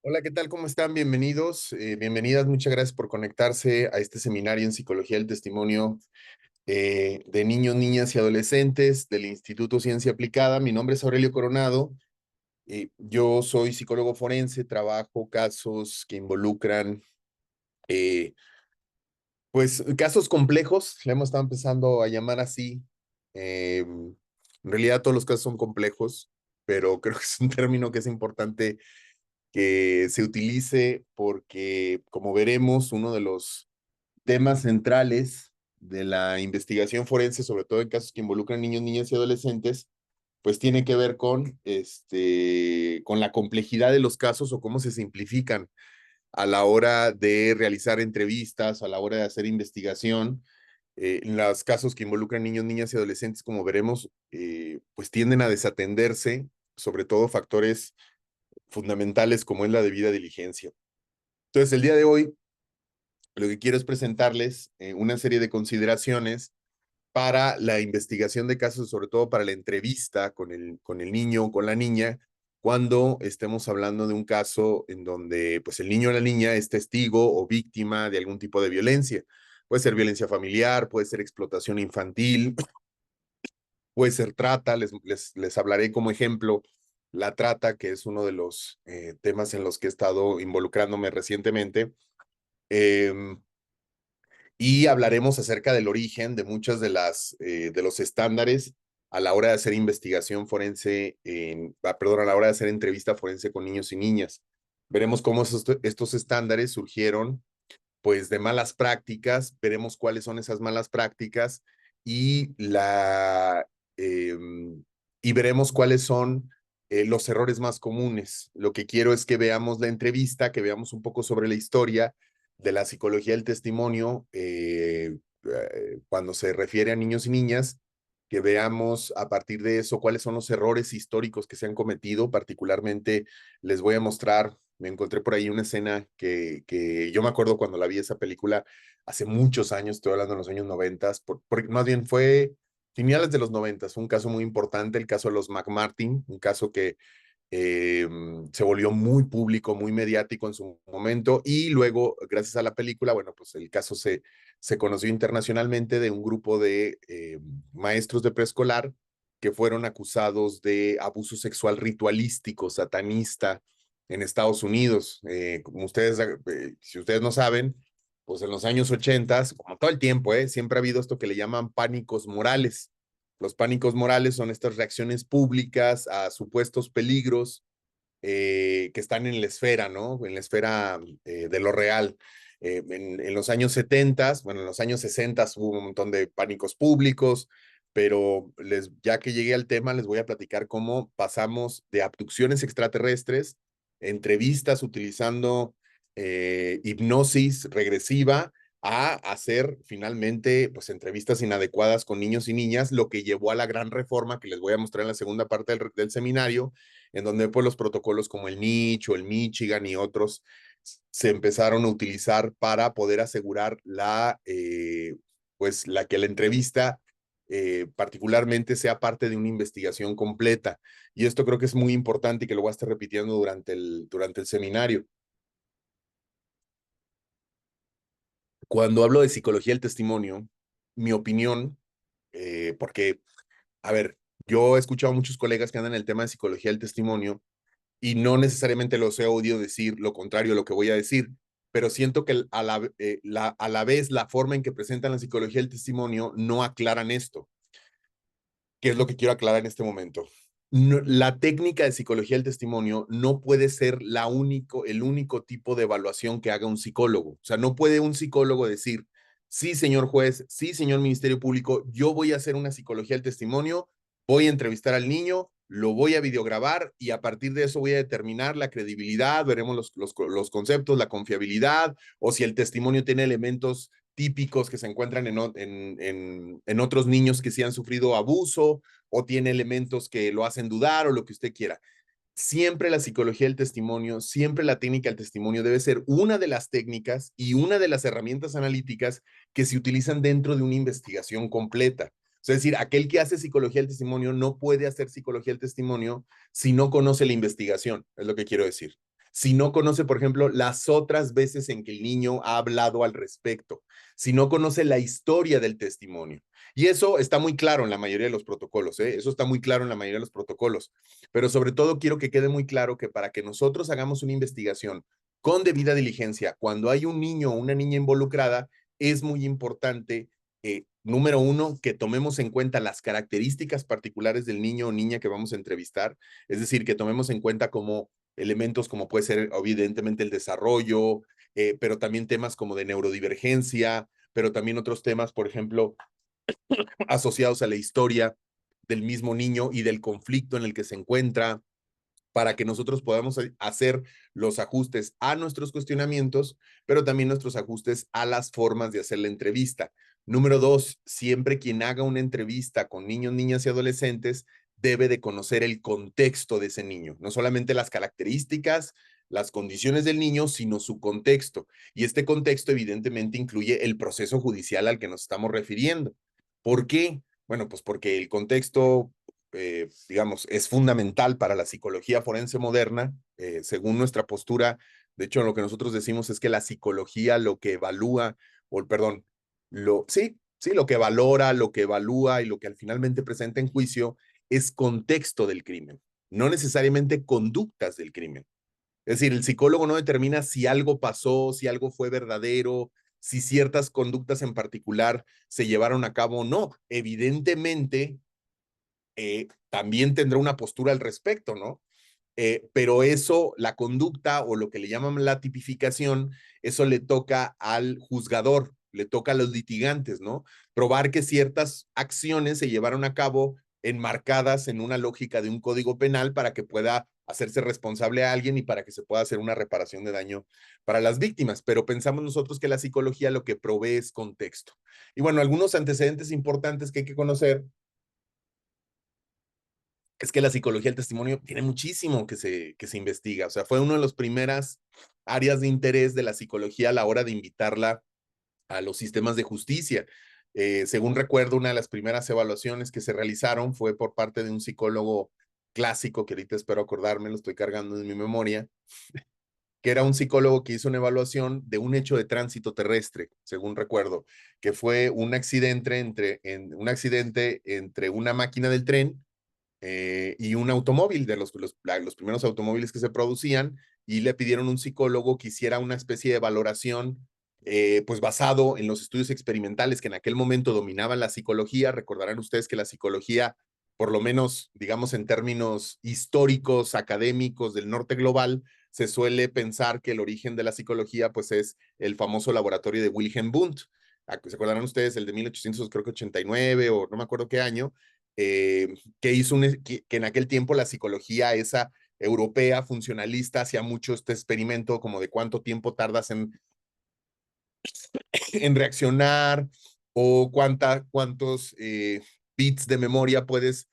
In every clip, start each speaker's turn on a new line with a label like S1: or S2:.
S1: Hola, ¿qué tal? ¿Cómo están? Bienvenidos, bienvenidas. Muchas gracias por conectarse a este seminario en Psicología del Testimonio de niños, niñas y adolescentes del Instituto Ciencia Aplicada. Mi nombre es Aurelio Coronado. Yo soy psicólogo forense, trabajo casos que involucran, eh, pues, casos complejos. Le hemos estado empezando a llamar así. En realidad todos los casos son complejos, pero creo que es un término que es importante que se utilice porque, como veremos, uno de los temas centrales de la investigación forense, sobre todo en casos que involucran niños, niñas y adolescentes, pues tiene que ver con la complejidad de los casos o cómo se simplifican a la hora de realizar entrevistas, a la hora de hacer investigación. En los casos que involucran niños, niñas y adolescentes, como veremos, pues tienden a desatenderse, sobre todo factores fundamentales como es la debida diligencia. Entonces, el día de hoy, lo que quiero es presentarles una serie de consideraciones para la investigación de casos, sobre todo para la entrevista con el niño o con la niña, cuando estemos hablando de un caso en donde pues el niño o la niña es testigo o víctima de algún tipo de violencia. Puede ser violencia familiar, puede ser explotación infantil, puede ser trata. Les hablaré como ejemplo la trata, que es uno de los temas en los que he estado involucrándome recientemente. Eh, y hablaremos acerca del origen de muchas de los estándares a la hora de hacer investigación forense, perdón, a la hora de hacer entrevista forense con niños y niñas. Veremos cómo estos estándares surgieron pues de malas prácticas, veremos cuáles son esas malas prácticas y eh, y veremos cuáles son los errores más comunes. Lo que quiero es que veamos la entrevista, que veamos un poco sobre la historia de la psicología del testimonio cuando se refiere a niños y niñas, que veamos a partir de eso cuáles son los errores históricos que se han cometido. Particularmente les voy a mostrar, me encontré por ahí una escena que yo me acuerdo cuando la vi esa película hace muchos años, estoy hablando de los años 90, porque más bien fue finales de los 90, un caso muy importante, el caso de los McMartin, un caso que eh, se volvió muy público, muy mediático en su momento y luego, gracias a la película, bueno, pues el caso se conoció internacionalmente de un grupo de maestros de preescolar que fueron acusados de abuso sexual ritualístico, satanista en Estados Unidos. Como ustedes, si ustedes no saben, pues en los años 80, como todo el tiempo, siempre ha habido esto que le llaman pánicos morales. Los pánicos morales son estas reacciones públicas a supuestos peligros que están en la esfera, ¿no? En la esfera de lo real. En los años 70, bueno, en los años 60 hubo un montón de pánicos públicos, pero ya que llegué al tema, les voy a platicar cómo pasamos de abducciones extraterrestres, entrevistas utilizando hipnosis regresiva, a hacer finalmente pues entrevistas inadecuadas con niños y niñas, lo que llevó a la gran reforma que les voy a mostrar en la segunda parte del seminario, en donde pues los protocolos como el NICH o el Michigan y otros se empezaron a utilizar para poder asegurar pues la que la entrevista particularmente sea parte de una investigación completa. Y esto creo que es muy importante y que lo voy a estar repitiendo durante el seminario. Cuando hablo de psicología del testimonio, mi opinión, porque, a ver, yo he escuchado a muchos colegas que andan en el tema de psicología del testimonio y no necesariamente los he oído decir lo contrario a lo que voy a decir, pero siento que a la vez la forma en que presentan la psicología del testimonio no aclaran esto, que es lo que quiero aclarar en este momento. No, la técnica de psicología del testimonio no puede ser el único tipo de evaluación que haga un psicólogo. O sea, no puede un psicólogo decir, sí, señor juez, sí, señor Ministerio Público, yo voy a hacer una psicología del testimonio, voy a entrevistar al niño, lo voy a videograbar y a partir de eso voy a determinar la credibilidad, veremos los conceptos, la confiabilidad o si el testimonio tiene elementos típicos que se encuentran en otros niños que sí han sufrido abuso o tiene elementos que lo hacen dudar o lo que usted quiera. Siempre la psicología del testimonio, siempre la técnica del testimonio debe ser una de las técnicas y una de las herramientas analíticas que se utilizan dentro de una investigación completa. Es decir, aquel que hace psicología del testimonio no puede hacer psicología del testimonio si no conoce la investigación, es lo que quiero decir. si no conoce, por ejemplo, las otras veces en que el niño ha hablado al respecto, si no conoce la historia del testimonio. Y eso está muy claro en la mayoría de los protocolos, ¿eh? Eso está muy claro en la mayoría de los protocolos. Pero sobre todo quiero que quede muy claro que para que nosotros hagamos una investigación con debida diligencia, cuando hay un niño o una niña involucrada, es muy importante, número uno, que tomemos en cuenta las características particulares del niño o niña que vamos a entrevistar, es decir, que tomemos en cuenta como elementos como puede ser evidentemente el desarrollo, pero también temas como de neurodivergencia, pero también otros temas, por ejemplo, asociados a la historia del mismo niño y del conflicto en el que se encuentra, para que nosotros podamos hacer los ajustes a nuestros cuestionamientos, pero también nuestros ajustes a las formas de hacer la entrevista. Número dos, siempre quien haga una entrevista con niños, niñas y adolescentes debe de conocer el contexto de ese niño, no solamente las características, las condiciones del niño, sino su contexto. Y este contexto evidentemente incluye el proceso judicial al que nos estamos refiriendo. ¿Por qué? Bueno, pues porque el contexto digamos, es fundamental para la psicología forense moderna, según nuestra postura. De hecho, lo que nosotros decimos es que la psicología lo que evalúa, o perdón, lo que valora, lo que evalúa y lo que finalmente presenta en juicio es contexto del crimen, no necesariamente conductas del crimen. Es decir, el psicólogo no determina si algo pasó, si algo fue verdadero, si ciertas conductas en particular se llevaron a cabo o no. Evidentemente, también tendrá una postura al respecto, ¿no? Pero eso, la conducta o lo que le llaman la tipificación, eso le toca al juzgador, le toca a los litigantes, ¿no? Probar que ciertas acciones se llevaron a cabo enmarcadas en una lógica de un código penal para que pueda hacerse responsable a alguien y para que se pueda hacer una reparación de daño para las víctimas. Pero pensamos nosotros que la psicología lo que provee es contexto. Y bueno, algunos antecedentes importantes que hay que conocer es que la psicología del testimonio tiene muchísimo que se investiga. O sea, fue una de las primeras áreas de interés de la psicología a la hora de invitarla a los sistemas de justicia. Según recuerdo, una de las primeras evaluaciones que se realizaron fue por parte de un psicólogo clásico, que ahorita espero acordarme, lo estoy cargando en mi memoria, que era un psicólogo que hizo una evaluación de un hecho de tránsito terrestre, según recuerdo, que fue un accidente entre una máquina del tren y un automóvil, de los primeros automóviles que se producían, y le pidieron a un psicólogo que hiciera una especie de valoración, pues basado en los estudios experimentales que en aquel momento dominaban la psicología. Recordarán ustedes que la psicología, por lo menos, digamos, en términos históricos, académicos del norte global, se suele pensar que el origen de la psicología, pues es el famoso laboratorio de Wilhelm Wundt. ¿Se acordarán ustedes? El de 1889 o no me acuerdo qué año, que hizo que en aquel tiempo la psicología esa europea funcionalista hacía mucho este experimento como de cuánto tiempo tardas en reaccionar o cuántos bits de memoria puedes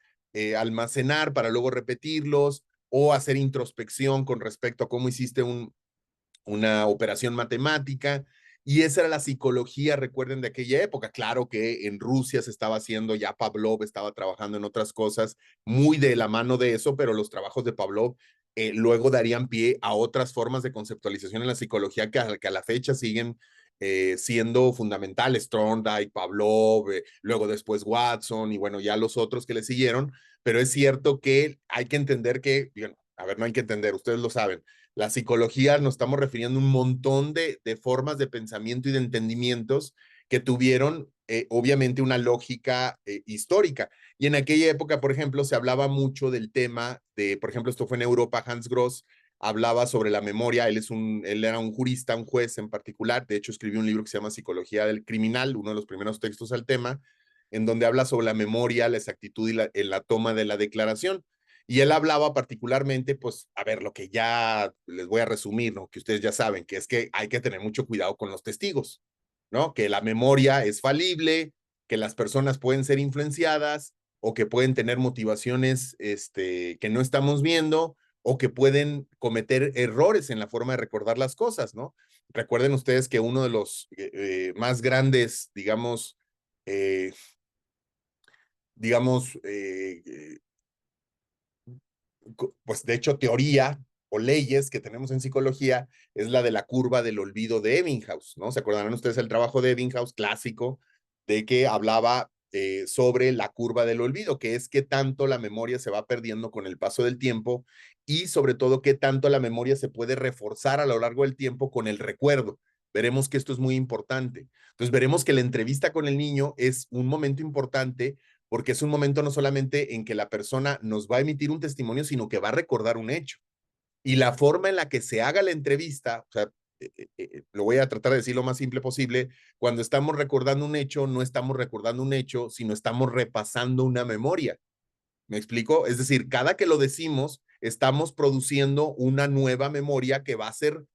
S1: almacenar para luego repetirlos o hacer introspección con respecto a cómo hiciste una operación matemática. Y esa era la psicología, recuerden, de aquella época. Claro que en Rusia se estaba haciendo, ya Pavlov estaba trabajando en otras cosas muy de la mano de eso, pero los trabajos de Pavlov luego darían pie a otras formas de conceptualización en la psicología que a la fecha siguen siendo fundamentales. Thorndike, Pavlov, luego después Watson y bueno, ya los otros que le siguieron. Pero es cierto que hay que entender que, bueno, a ver, no hay que entender, ustedes lo saben, la psicología nos estamos refiriendo a un montón de formas de pensamiento y de entendimientos que tuvieron obviamente una lógica histórica. Y en aquella época, por ejemplo, se hablaba mucho del tema de, por ejemplo, esto fue en Europa, Hans Gross hablaba sobre la memoria, él era un jurista, un juez en particular, de hecho escribió un libro que se llama Psicología del Criminal, uno de los primeros textos al tema, en donde habla sobre la memoria, la exactitud y en la toma de la declaración. Y él hablaba particularmente, pues, a ver, lo que ya les voy a resumir, ¿no? Que ustedes ya saben, que es que hay que tener mucho cuidado con los testigos, ¿no? Que la memoria es falible, que las personas pueden ser influenciadas o que pueden tener motivaciones que no estamos viendo o que pueden cometer errores en la forma de recordar las cosas, ¿no? Recuerden ustedes que uno de los más grandes, eh, digamos, pues de hecho teoría o leyes que tenemos en psicología es la de la curva del olvido de Ebbinghaus, ¿no? ¿Se acordarán ustedes el trabajo de Ebbinghaus clásico de que hablaba sobre la curva del olvido, que es qué tanto la memoria se va perdiendo con el paso del tiempo y sobre todo qué tanto la memoria se puede reforzar a lo largo del tiempo con el recuerdo? Veremos que esto es muy importante. Entonces veremos que la entrevista con el niño es un momento importante porque es un momento no solamente en que la persona nos va a emitir un testimonio, sino que va a recordar un hecho. Y la forma en la que se haga la entrevista, o sea, lo voy a tratar de decir lo más simple posible, cuando estamos recordando un hecho, no estamos recordando un hecho, sino estamos repasando una memoria. ¿Me explico? Es decir, cada que lo decimos, estamos produciendo una nueva memoria que va a ser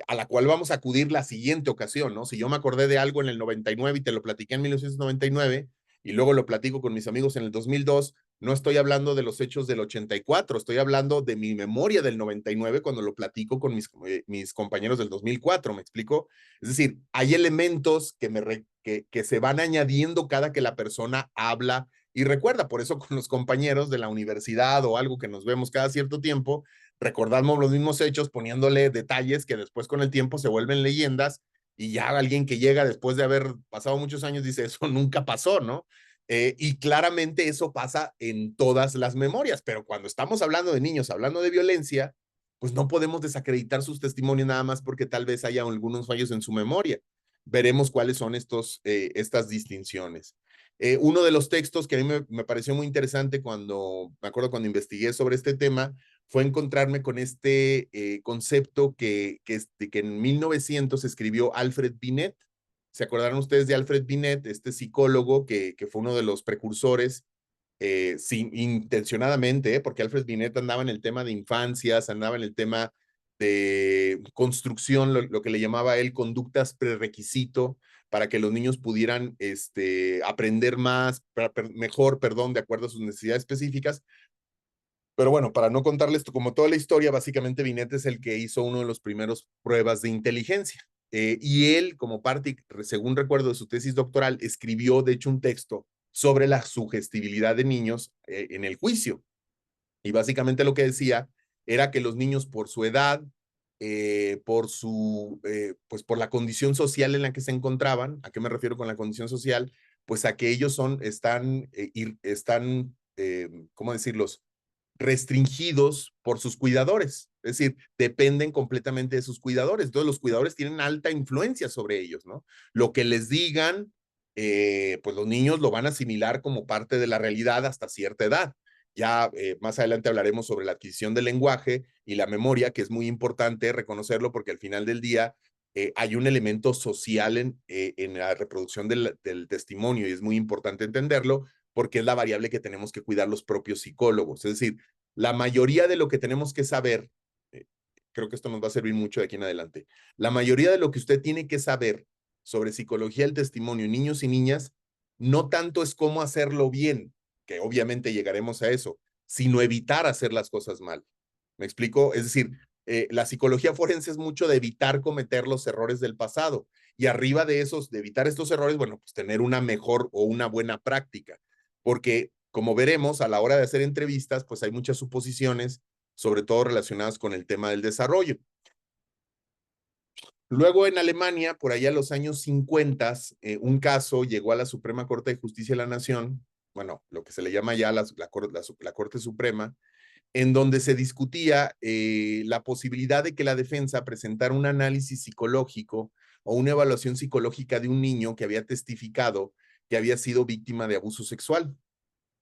S1: a la cual vamos a acudir la siguiente ocasión, ¿no? Si yo me acordé de algo en el 99 y te lo platiqué en 1999 y luego lo platico con mis amigos en el 2002, no estoy hablando de los hechos del 84, estoy hablando de mi memoria del 99 cuando lo platico con mis compañeros del 2004, ¿me explico? Es decir, hay elementos que se van añadiendo cada que la persona habla y recuerda, por eso con los compañeros de la universidad o algo que nos vemos cada cierto tiempo, recordamos los mismos hechos poniéndole detalles que después con el tiempo se vuelven leyendas y ya alguien que llega después de haber pasado muchos años dice, eso nunca pasó, ¿no? Y claramente eso pasa en todas las memorias, pero cuando estamos hablando de niños, hablando de violencia, pues no podemos desacreditar sus testimonios nada más porque tal vez haya algunos fallos en su memoria. Veremos cuáles son estas distinciones. Uno de los textos que a mí me pareció muy interesante me acuerdo cuando investigué sobre este tema, fue encontrarme con este concepto que en 1900 escribió Alfred Binet. ¿Se acordarán ustedes de Alfred Binet, este psicólogo que fue uno de los precursores, sin, intencionadamente, porque Alfred Binet andaba en el tema de infancias, andaba en el tema de construcción, lo que le llamaba él conductas prerequisito para que los niños pudieran aprender más, mejor, perdón, de acuerdo a sus necesidades específicas. Pero bueno, para no contarles como toda la historia, básicamente Binet es el que hizo uno de los primeros pruebas de inteligencia. Y él, como parte, según recuerdo de su tesis doctoral, escribió, de hecho, un texto sobre la sugestibilidad de niños en el juicio. Y básicamente lo que decía era que los niños por su edad, pues por la condición social en la que se encontraban, ¿a qué me refiero con la condición social? Pues a que ellos ¿cómo decirlos? Restringidos por sus cuidadores, es decir, dependen completamente de sus cuidadores. Entonces los cuidadores tienen alta influencia sobre ellos, ¿no? Lo que les digan, pues los niños lo van a asimilar como parte de la realidad hasta cierta edad. Ya más adelante hablaremos sobre la adquisición del lenguaje y la memoria, que es muy importante reconocerlo porque al final del día hay un elemento social en la reproducción del testimonio y es muy importante entenderlo porque es la variable que tenemos que cuidar los propios psicólogos. Es decir, la mayoría de lo que tenemos que saber, creo que esto nos va a servir mucho de aquí en adelante, la mayoría de lo que usted tiene que saber sobre psicología del testimonio, niños y niñas, no tanto es cómo hacerlo bien, que obviamente llegaremos a eso, sino evitar hacer las cosas mal. ¿Me explico? Es decir, la psicología forense es mucho de evitar cometer los errores del pasado y arriba de esos, de evitar estos errores, bueno, pues tener una mejor o una buena práctica, porque como veremos a la hora de hacer entrevistas, pues hay muchas suposiciones, sobre todo relacionadas con el tema del desarrollo. Luego en Alemania, por allá en los años 50, un caso llegó a la Suprema Corte de Justicia de la Nación, bueno, lo que se le llama ya la Corte Suprema, en donde se discutía la posibilidad de que la defensa presentara un análisis psicológico o una evaluación psicológica de un niño que había testificado que había sido víctima de abuso sexual.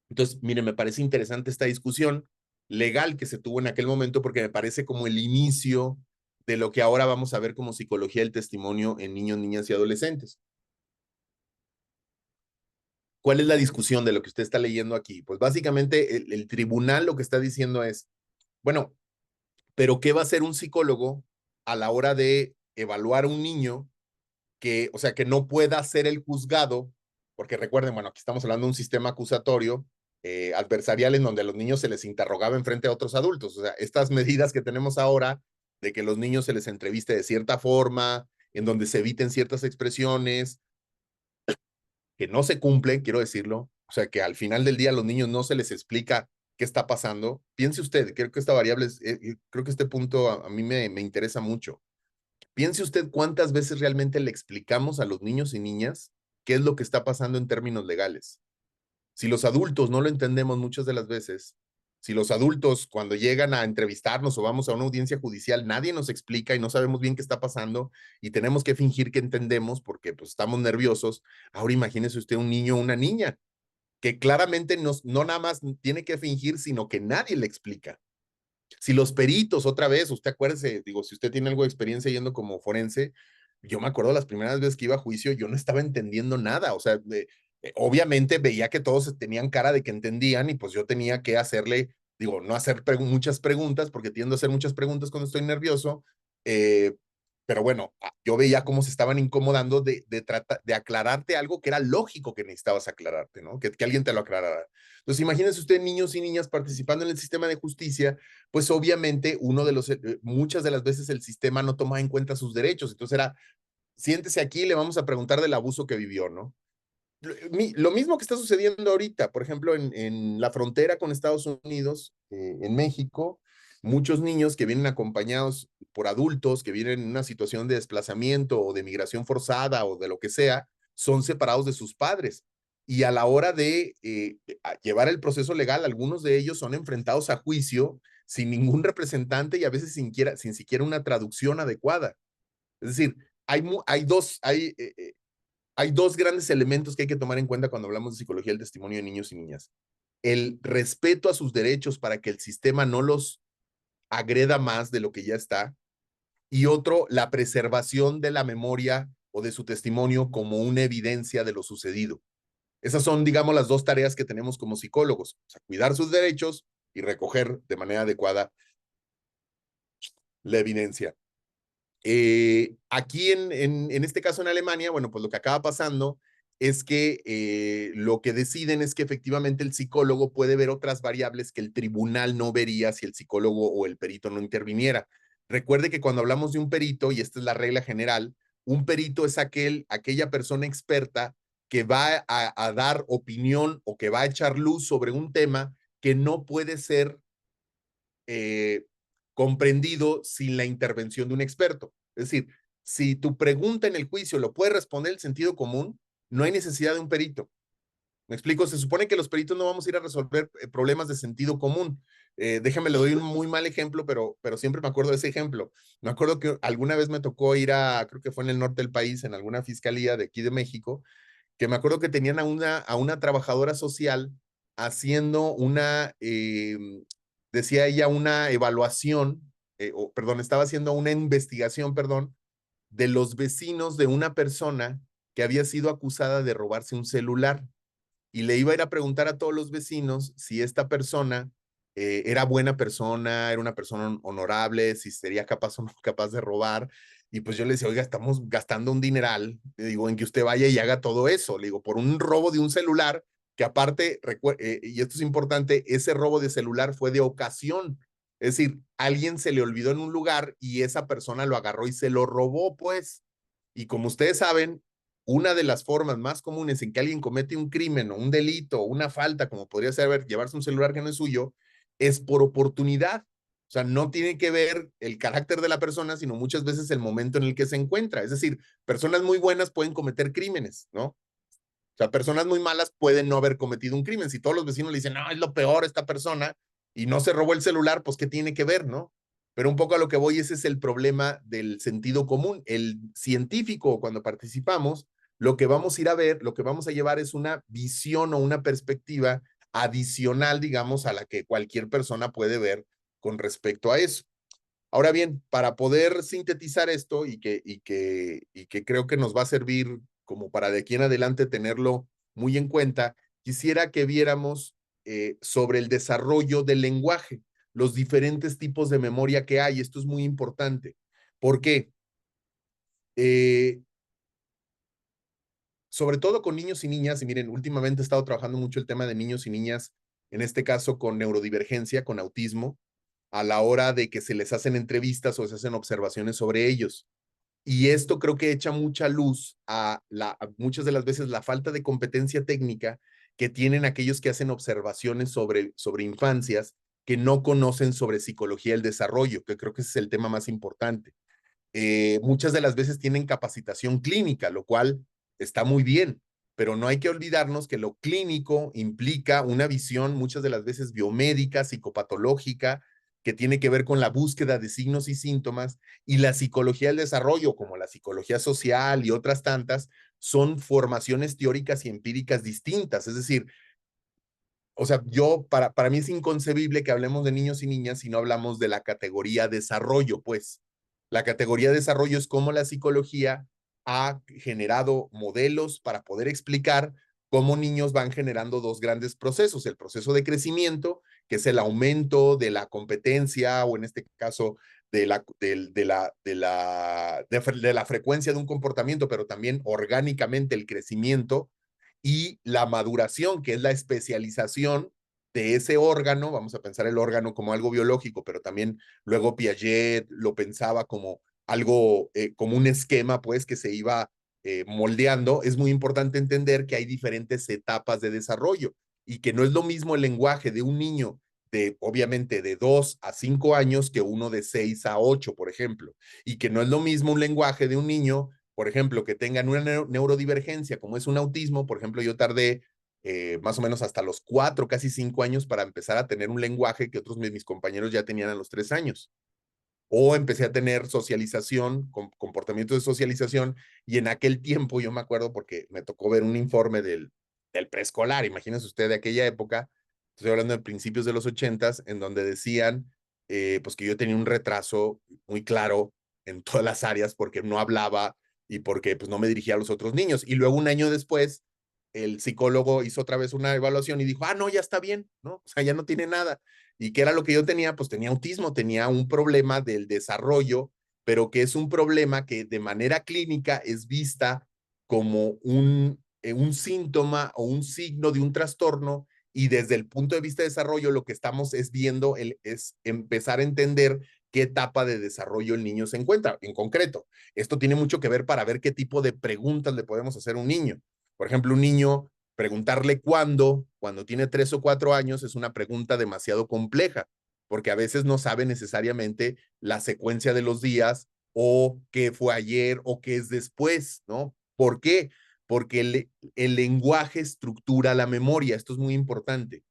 S1: Entonces, mire, me parece interesante esta discusión legal que se tuvo en aquel momento porque me parece como el inicio de lo que ahora vamos a ver como psicología del testimonio en niños, niñas y adolescentes. ¿Cuál es la discusión de lo que usted está leyendo aquí? Pues básicamente el tribunal lo que está diciendo es, bueno, pero ¿qué va a hacer un psicólogo a la hora de evaluar a un niño que, o sea, que no pueda ser el juzgado? Porque recuerden, bueno, aquí estamos hablando de un sistema acusatorio adversarial en donde a los niños se les interrogaba en frente a otros adultos. O sea, estas medidas que tenemos ahora de que los niños se les entreviste de cierta forma, en donde se eviten ciertas expresiones que no se cumplen, quiero decirlo. O sea, que al final del día a los niños no se les explica qué está pasando. Piense usted, creo que esta variable, creo que este punto a mí me interesa mucho. Piense usted cuántas veces realmente le explicamos a los niños y niñas qué es lo que está pasando en términos legales. Si los adultos no lo entendemos muchas de las veces, si los adultos cuando llegan a entrevistarnos o vamos a una audiencia judicial, nadie nos explica y no sabemos bien qué está pasando y tenemos que fingir que entendemos porque pues estamos nerviosos. Ahora imagínese usted un niño o una niña que claramente no nada más tiene que fingir, sino que nadie le explica. Si los peritos, otra vez, usted acuérdese, digo, si usted tiene algo de experiencia yendo como forense, yo me acuerdo las primeras veces que iba a juicio, yo no estaba entendiendo nada, o sea, obviamente veía que todos tenían cara de que entendían y pues yo tenía que hacerle, digo, no hacer muchas preguntas, porque tiendo a hacer muchas preguntas cuando estoy nervioso, eh, pero bueno, yo veía cómo se estaban incomodando de aclararte algo que era lógico que necesitabas aclararte, ¿no? Que alguien te lo aclarara. Entonces, imagínense usted niños y niñas participando en el sistema de justicia, pues obviamente muchas de las veces el sistema no toma en cuenta sus derechos. Entonces era, siéntese aquí, le vamos a preguntar del abuso que vivió, ¿no? Lo mismo que está sucediendo ahorita, por ejemplo, en la frontera con Estados Unidos, en México, muchos niños que vienen acompañados por adultos, que vienen en una situación de desplazamiento o de migración forzada o de lo que sea, son separados de sus padres. Y a la hora de llevar el proceso legal, algunos de ellos son enfrentados a juicio sin ningún representante y a veces sin siquiera una traducción adecuada. Es decir, hay dos grandes elementos que hay que tomar en cuenta cuando hablamos de psicología del testimonio de niños y niñas. El respeto a sus derechos para que el sistema no los agreda más de lo que ya está. Y otro, la preservación de la memoria o de su testimonio como una evidencia de lo sucedido. Esas son, digamos, las dos tareas que tenemos como psicólogos, o sea, cuidar sus derechos y recoger de manera adecuada la evidencia. Aquí en este caso en Alemania, bueno, pues lo que acaba pasando es que lo que deciden es que efectivamente el psicólogo puede ver otras variables que el tribunal no vería si el psicólogo o el perito no interviniera. Recuerde que cuando hablamos de un perito, y esta es la regla general, un perito es aquella persona experta que va a dar opinión o que va a echar luz sobre un tema que no puede ser eh, comprendido sin la intervención de un experto. Es decir, si tu pregunta en el juicio lo puede responder el sentido común, no hay necesidad de un perito. ¿Me explico? Se supone que los peritos no vamos a ir a resolver problemas de sentido común. Déjame, le doy un muy mal ejemplo, pero siempre me acuerdo de ese ejemplo. Me acuerdo que alguna vez me tocó ir creo que fue en el norte del país, en alguna fiscalía de aquí de México, que me acuerdo que tenían a una trabajadora social haciendo decía ella, una evaluación, perdón, estaba haciendo una investigación, perdón, de los vecinos de una persona que había sido acusada de robarse un celular y le iba a ir a preguntar a todos los vecinos si esta persona era buena persona, era una persona honorable, si sería capaz o no capaz de robar. Y pues yo le decía, oiga, estamos gastando un dineral, le digo, en que usted vaya y haga todo eso, le digo, por un robo de un celular, que aparte, y esto es importante, ese robo de celular fue de ocasión. Es decir, alguien se le olvidó en un lugar y esa persona lo agarró y se lo robó, pues. Y como ustedes saben, una de las formas más comunes en que alguien comete un crimen o un delito o una falta, como podría ser llevarse un celular que no es suyo, es por oportunidad. O sea, no tiene que ver el carácter de la persona, sino muchas veces el momento en el que se encuentra. Es decir, personas muy buenas pueden cometer crímenes, ¿no? O sea, personas muy malas pueden no haber cometido un crimen. Si todos los vecinos le dicen, no, es lo peor esta persona y no se robó el celular, pues ¿qué tiene que ver, no? Pero un poco a lo que voy, ese es el problema del sentido común. El científico, cuando participamos, lo que vamos a ir a ver, lo que vamos a llevar es una visión o una perspectiva adicional, digamos, a la que cualquier persona puede ver con respecto a eso. Ahora bien, para poder sintetizar esto y que creo que nos va a servir como para de aquí en adelante tenerlo muy en cuenta, quisiera que viéramos sobre el desarrollo del lenguaje, los diferentes tipos de memoria que hay. Esto es muy importante. ¿Por qué? Eh, Sobre todo con niños y niñas, y miren, últimamente he estado trabajando mucho el tema de niños y niñas, en este caso con neurodivergencia, con autismo, a la hora de que se les hacen entrevistas o se hacen observaciones sobre ellos. Y esto creo que echa mucha luz a muchas de las veces la falta de competencia técnica que tienen aquellos que hacen observaciones sobre infancias que no conocen sobre psicología del desarrollo, que creo que ese es el tema más importante. Muchas de las veces tienen capacitación clínica, lo cual está muy bien, pero no hay que olvidarnos que lo clínico implica una visión muchas de las veces biomédica, psicopatológica, que tiene que ver con la búsqueda de signos y síntomas, y la psicología del desarrollo, como la psicología social y otras tantas, son formaciones teóricas y empíricas distintas. Es decir, o sea, para mí es inconcebible que hablemos de niños y niñas si no hablamos de la categoría desarrollo, pues. La categoría desarrollo es cómo la psicología ha generado modelos para poder explicar cómo niños van generando dos grandes procesos: el proceso de crecimiento, que es el aumento de la competencia, o en este caso de la frecuencia de un comportamiento, pero también orgánicamente el crecimiento, y la maduración, que es la especialización de ese órgano. Vamos a pensar el órgano como algo biológico, pero también luego Piaget lo pensaba como algo, como un esquema, pues, que se iba moldeando. Es muy importante entender que hay diferentes etapas de desarrollo y que no es lo mismo el lenguaje de un niño obviamente, de 2 a 5 años que uno de 6 a 8, por ejemplo, y que no es lo mismo un lenguaje de un niño, por ejemplo, que tengan una neurodivergencia, como es un autismo. Por ejemplo, yo tardé más o menos hasta los 4, casi 5 años para empezar a tener un lenguaje que otros de mis compañeros ya tenían a los 3 años. O empecé a tener socialización, comportamientos de socialización, y en aquel tiempo yo me acuerdo porque me tocó ver un informe del preescolar, imagínense usted, de aquella época, estoy hablando de principios de los 80s, en donde decían pues que yo tenía un retraso muy claro en todas las áreas porque no hablaba y porque pues no me dirigía a los otros niños. Y luego un año después, el psicólogo hizo otra vez una evaluación y dijo, no, ya está bien, ¿no? O sea, ya no tiene nada. ¿Y qué era lo que yo tenía? Pues tenía autismo, tenía un problema del desarrollo, pero que es un problema que de manera clínica es vista como un síntoma o un signo de un trastorno, y desde el punto de vista de desarrollo lo que estamos es viendo es empezar a entender qué etapa de desarrollo el niño se encuentra. En concreto, esto tiene mucho que ver para ver qué tipo de preguntas le podemos hacer a un niño. Por ejemplo, un niño, preguntarle cuándo, cuando tiene 3 o 4 años, es una pregunta demasiado compleja, porque a veces no sabe necesariamente la secuencia de los días, o qué fue ayer, o qué es después, ¿no? ¿Por qué? Porque el lenguaje estructura la memoria. Esto es muy importante.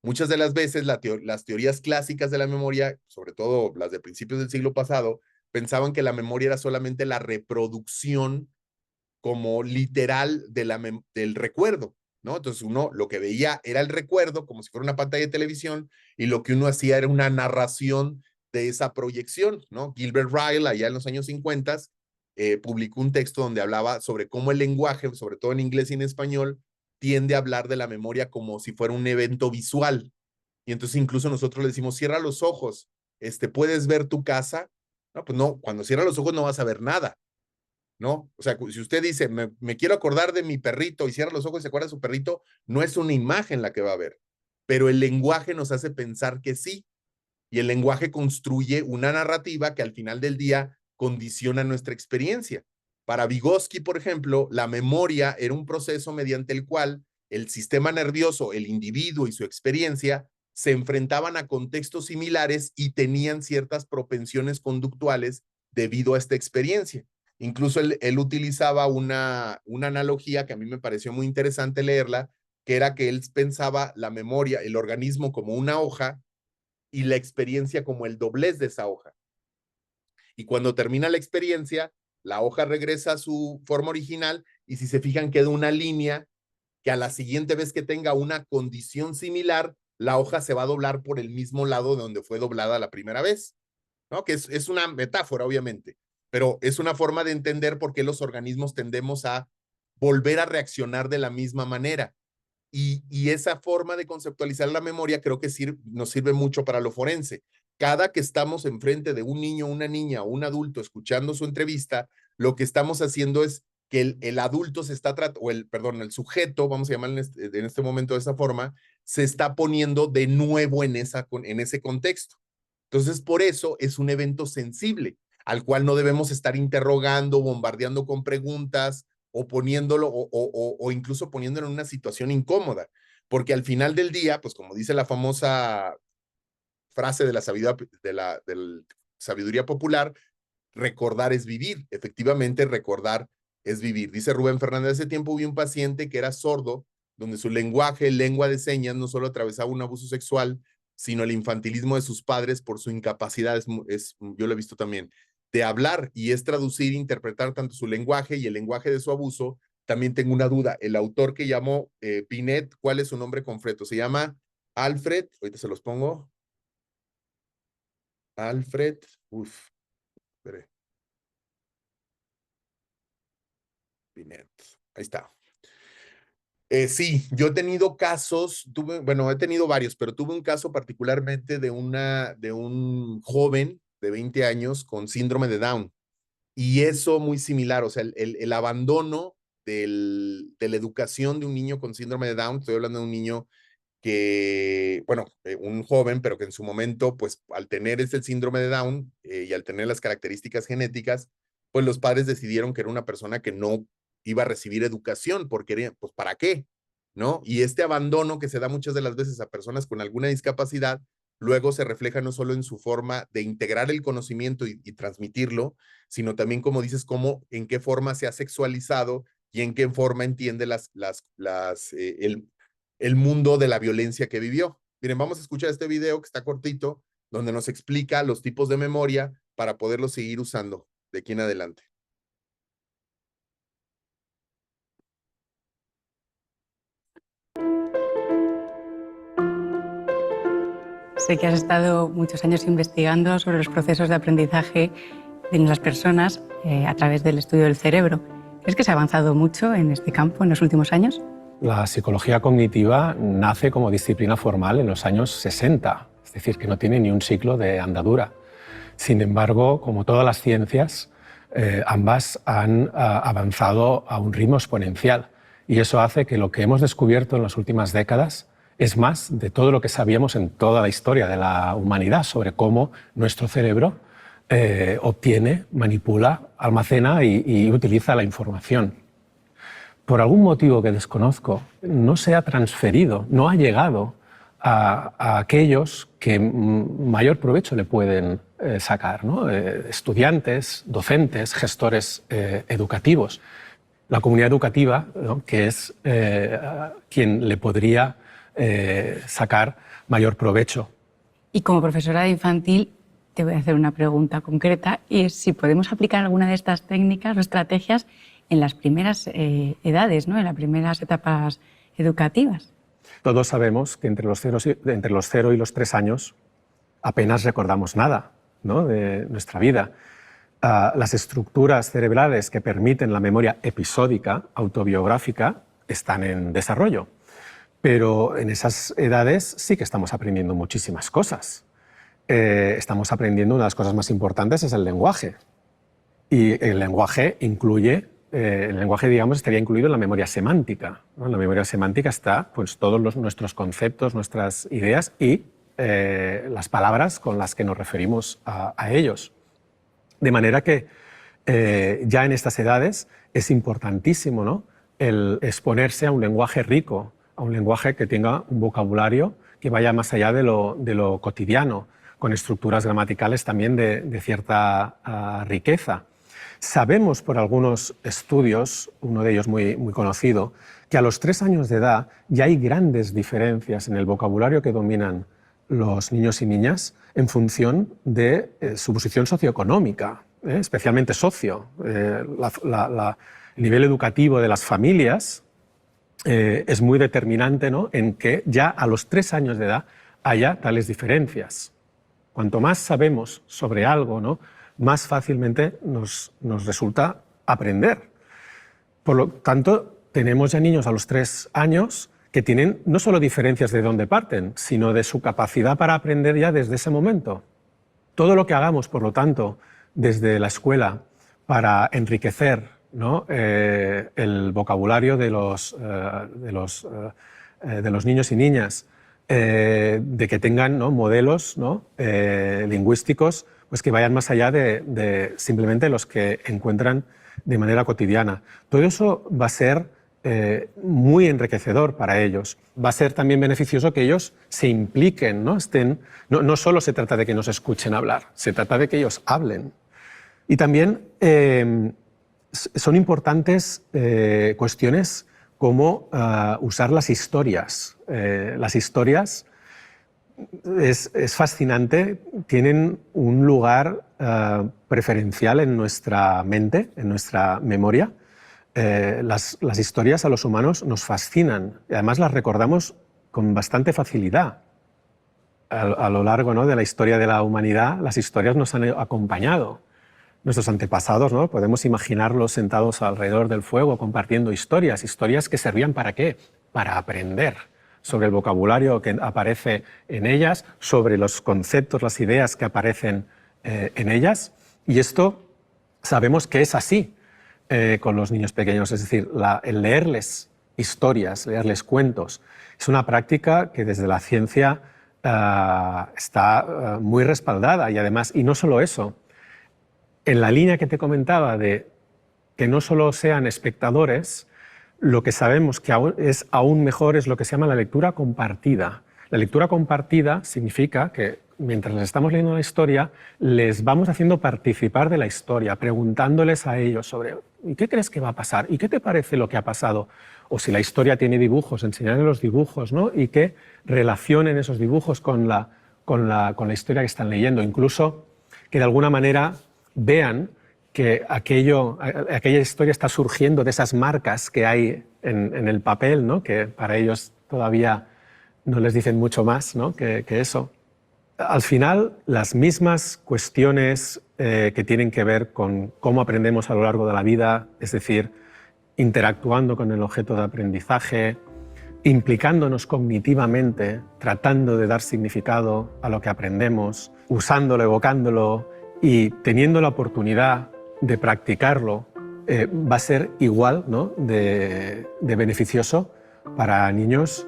S1: Muchas de las veces las teorías clásicas de la memoria, sobre todo las de principios del siglo pasado, pensaban que la memoria era solamente la reproducción como literal del recuerdo, ¿no? Entonces uno lo que veía era el recuerdo como si fuera una pantalla de televisión, y lo que uno hacía era una narración de esa proyección, ¿no? Gilbert Ryle, allá en los años 50, publicó un texto donde hablaba sobre cómo el lenguaje, sobre todo en inglés y en español, tiende a hablar de la memoria como si fuera un evento visual. Y entonces incluso nosotros le decimos, cierra los ojos, ¿puedes ver tu casa? No, pues no, cuando cierra los ojos no vas a ver nada, ¿no? O sea, si usted dice, me quiero acordar de mi perrito, y cierra los ojos y se acuerda de su perrito, no es una imagen la que va a ver, pero el lenguaje nos hace pensar que sí, y el lenguaje construye una narrativa que al final del día condiciona nuestra experiencia. Para Vygotsky, por ejemplo, la memoria era un proceso mediante el cual el sistema nervioso, el individuo y su experiencia se enfrentaban a contextos similares y tenían ciertas propensiones conductuales debido a esta experiencia. Incluso él utilizaba una analogía que a mí me pareció muy interesante leerla, que era que él pensaba la memoria, el organismo, como una hoja, y la experiencia como el doblez de esa hoja. Y cuando termina la experiencia, la hoja regresa a su forma original, y si se fijan queda una línea que a la siguiente vez que tenga una condición similar, la hoja se va a doblar por el mismo lado de donde fue doblada la primera vez, ¿no? Que es una metáfora, obviamente, pero es una forma de entender por qué los organismos tendemos a volver a reaccionar de la misma manera. Y esa forma de conceptualizar la memoria creo que nos sirve mucho para lo forense. Cada que estamos enfrente de un niño, una niña o un adulto escuchando su entrevista, lo que estamos haciendo es que el adulto se está tratando, o perdón, el sujeto, vamos a llamarlo en este momento de esa forma, se está poniendo de nuevo en ese contexto. Entonces, por eso es un evento sensible, al cual no debemos estar interrogando, bombardeando con preguntas, o poniéndolo, o incluso poniéndolo en una situación incómoda. porque al final del día, pues como dice la famosa frase de la sabiduría popular, recordar es vivir. Efectivamente, recordar es vivir. Dice Rubén Fernández, hace tiempo vi un paciente que era sordo, donde su lenguaje, lengua de señas, no solo atravesaba un abuso sexual, sino el infantilismo de sus padres por su incapacidad, yo lo he visto también, de hablar, y es traducir, interpretar tanto su lenguaje y el lenguaje de su abuso. También tengo una duda, el autor que llamó Binet, ¿cuál es su nombre completo? Se llama Alfred, ahorita se los pongo, Alfred, espere, Binet, ahí está. Sí, yo he tenido casos, bueno, he tenido varios, pero tuve un caso particularmente de un joven de 20 años con síndrome de Down. Y eso muy similar, o sea, el abandono de la educación de un niño con síndrome de Down. Estoy hablando de un niño que, bueno, un joven, pero que en su momento, pues al tener ese síndrome de Down y al tener las características genéticas, pues los padres decidieron que era una persona que no iba a recibir educación, porque, pues, ¿para qué? ¿No? Y este abandono que se da muchas de las veces a personas con alguna discapacidad, luego se refleja no solo en su forma de integrar el conocimiento y transmitirlo, sino también, como dices, cómo, en qué forma se ha sexualizado y en qué forma entiende el mundo de la violencia que vivió. Miren, vamos a escuchar este video que está cortito, donde nos explica los tipos de memoria para poderlo seguir usando de aquí en adelante.
S2: Sé que has estado muchos años investigando sobre los procesos de aprendizaje en las personas a través del estudio del cerebro. ¿Crees que se ha avanzado mucho en este campo en los últimos años?
S3: La psicología cognitiva nace como disciplina formal en los años 60, es decir, que no tiene ni un siglo de andadura. Sin embargo, como todas las ciencias, ambas han avanzado a un ritmo exponencial, y eso hace que lo que hemos descubierto en las últimas décadas es más de todo lo que sabíamos en toda la historia de la humanidad sobre cómo nuestro cerebro obtiene, manipula, almacena y utiliza la información. Por algún motivo que desconozco, no se ha transferido, no ha llegado a aquellos que mayor provecho le pueden sacar, ¿no? Estudiantes, docentes, gestores educativos. La comunidad educativa, ¿no?, que es quien le podría sacar mayor provecho.
S2: Y como profesora de infantil, te voy a hacer una pregunta concreta, y es si podemos aplicar alguna de estas técnicas o estrategias en las primeras edades, ¿no?, en las primeras etapas educativas.
S3: Todos sabemos que entre los 0 y los 3 años apenas recordamos nada, ¿no?, de nuestra vida. Las estructuras cerebrales que permiten la memoria episódica, autobiográfica, están en desarrollo. Pero en esas edades sí que estamos aprendiendo muchísimas cosas. Estamos aprendiendo, una de las cosas más importantes es el lenguaje. Y el lenguaje incluye, digamos, estaría incluido en la memoria semántica, ¿no? En la memoria semántica está, pues, todos nuestros conceptos, nuestras ideas y las palabras con las que nos referimos a ellos. De manera que ya en estas edades es importantísimo, ¿no?, el exponerse a un lenguaje rico, a un lenguaje que tenga un vocabulario que vaya más allá de lo cotidiano, con estructuras gramaticales también de cierta riqueza. Sabemos por algunos estudios, uno de ellos muy conocido, que a los 3 años de edad ya hay grandes diferencias en el vocabulario que dominan los niños y niñas en función de su posición socioeconómica, especialmente socio. El nivel educativo de las familias es muy determinante, ¿no?, en que ya a los 3 años de edad haya tales diferencias. Cuanto más sabemos sobre algo, ¿no?, más fácilmente nos resulta aprender. Por lo tanto, tenemos ya niños a los 3 años que tienen no solo diferencias de dónde parten, sino de su capacidad para aprender ya desde ese momento. Todo lo que hagamos, por lo tanto, desde la escuela para enriquecer, ¿no?, el vocabulario de los niños y niñas, de que tengan, ¿no?, modelos, ¿no?, lingüísticos, pues que vayan más allá de simplemente los que encuentran de manera cotidiana. Todo eso va a ser muy enriquecedor para ellos. Va a ser también beneficioso que ellos se impliquen, ¿no? No solo se trata de que nos escuchen hablar, se trata de que ellos hablen. Y también son importantes cuestiones como usar las historias. Las historias es fascinante, tienen un lugar preferencial en nuestra mente, en nuestra memoria. Las historias a los humanos nos fascinan y además las recordamos con bastante facilidad. A lo largo, ¿no?, de la historia de la humanidad, las historias nos han acompañado. Nuestros antepasados, ¿no?, podemos imaginarlos sentados alrededor del fuego compartiendo historias que servían ¿para qué? Para aprender sobre el vocabulario que aparece en ellas, sobre los conceptos, las ideas que aparecen en ellas. Y esto sabemos que es así con los niños pequeños, es decir, el leerles historias, leerles cuentos, es una práctica que desde la ciencia está muy respaldada y además, y no solo eso, en la línea que te comentaba de que no solo sean espectadores, lo que sabemos que es aún mejor es lo que se llama la lectura compartida. La lectura compartida significa que mientras les estamos leyendo la historia, les vamos haciendo participar de la historia, preguntándoles a ellos sobre ¿y qué crees que va a pasar? ¿Y qué te parece lo que ha pasado? O si la historia tiene dibujos, enseñarles los dibujos, ¿no? Y que relacionen esos dibujos con la historia que están leyendo. Incluso que de alguna manera vean que aquella historia está surgiendo de esas marcas que hay en el papel, ¿no?, que para ellos todavía no les dicen mucho más, ¿no?, que eso. Al final, las mismas cuestiones que tienen que ver con cómo aprendemos a lo largo de la vida, es decir, interactuando con el objeto de aprendizaje, implicándonos cognitivamente, tratando de dar significado a lo que aprendemos, usándolo, evocándolo y teniendo la oportunidad de practicarlo, va a ser igual, ¿no?, de beneficioso para niños,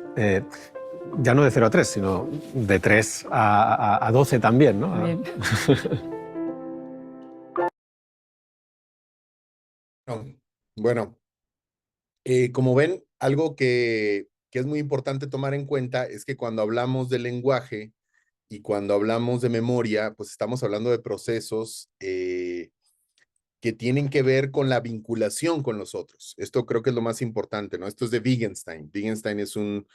S3: ya no de 0 a 3, sino de 3 a 12 también, ¿no?
S2: Bien.
S1: Bueno, como ven, algo que es muy importante tomar en cuenta es que cuando hablamos de lenguaje y cuando hablamos de memoria, pues estamos hablando de procesos que tienen que ver con la vinculación con los otros. Esto creo que es lo más importante, ¿no? Esto es de Wittgenstein. Wittgenstein es un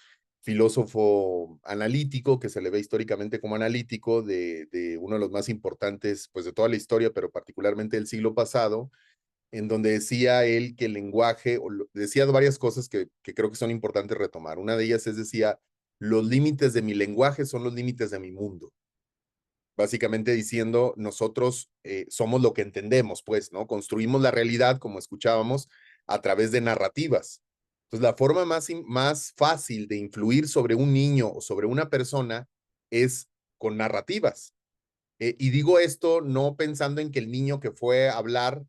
S1: filósofo analítico que se le ve históricamente como analítico de uno de los más importantes, pues de toda la historia, pero particularmente del siglo pasado, en donde decía él que el lenguaje, decía varias cosas que creo que son importantes retomar. Una de ellas es, decía, los límites de mi lenguaje son los límites de mi mundo. Básicamente diciendo, nosotros somos lo que entendemos, pues, ¿no? Construimos la realidad, como escuchábamos, a través de narrativas. Entonces, la forma más fácil de influir sobre un niño o sobre una persona es con narrativas. Y digo esto no pensando en que el niño que fue a hablar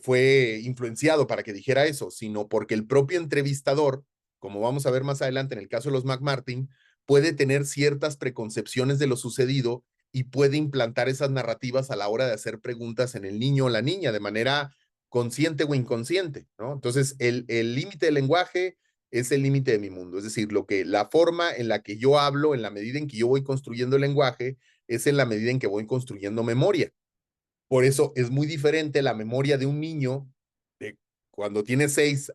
S1: fue influenciado para que dijera eso, sino porque el propio entrevistador, como vamos a ver más adelante en el caso de los McMartin, puede tener ciertas preconcepciones de lo sucedido y puede implantar esas narrativas a la hora de hacer preguntas en el niño o la niña de manera consciente o inconsciente, ¿no? Entonces, el límite del lenguaje es el límite de mi mundo, es decir, la forma en la que yo hablo, en la medida en que yo voy construyendo el lenguaje, es en la medida en que voy construyendo memoria. Por eso es muy diferente la memoria de un niño de cuando tiene 6,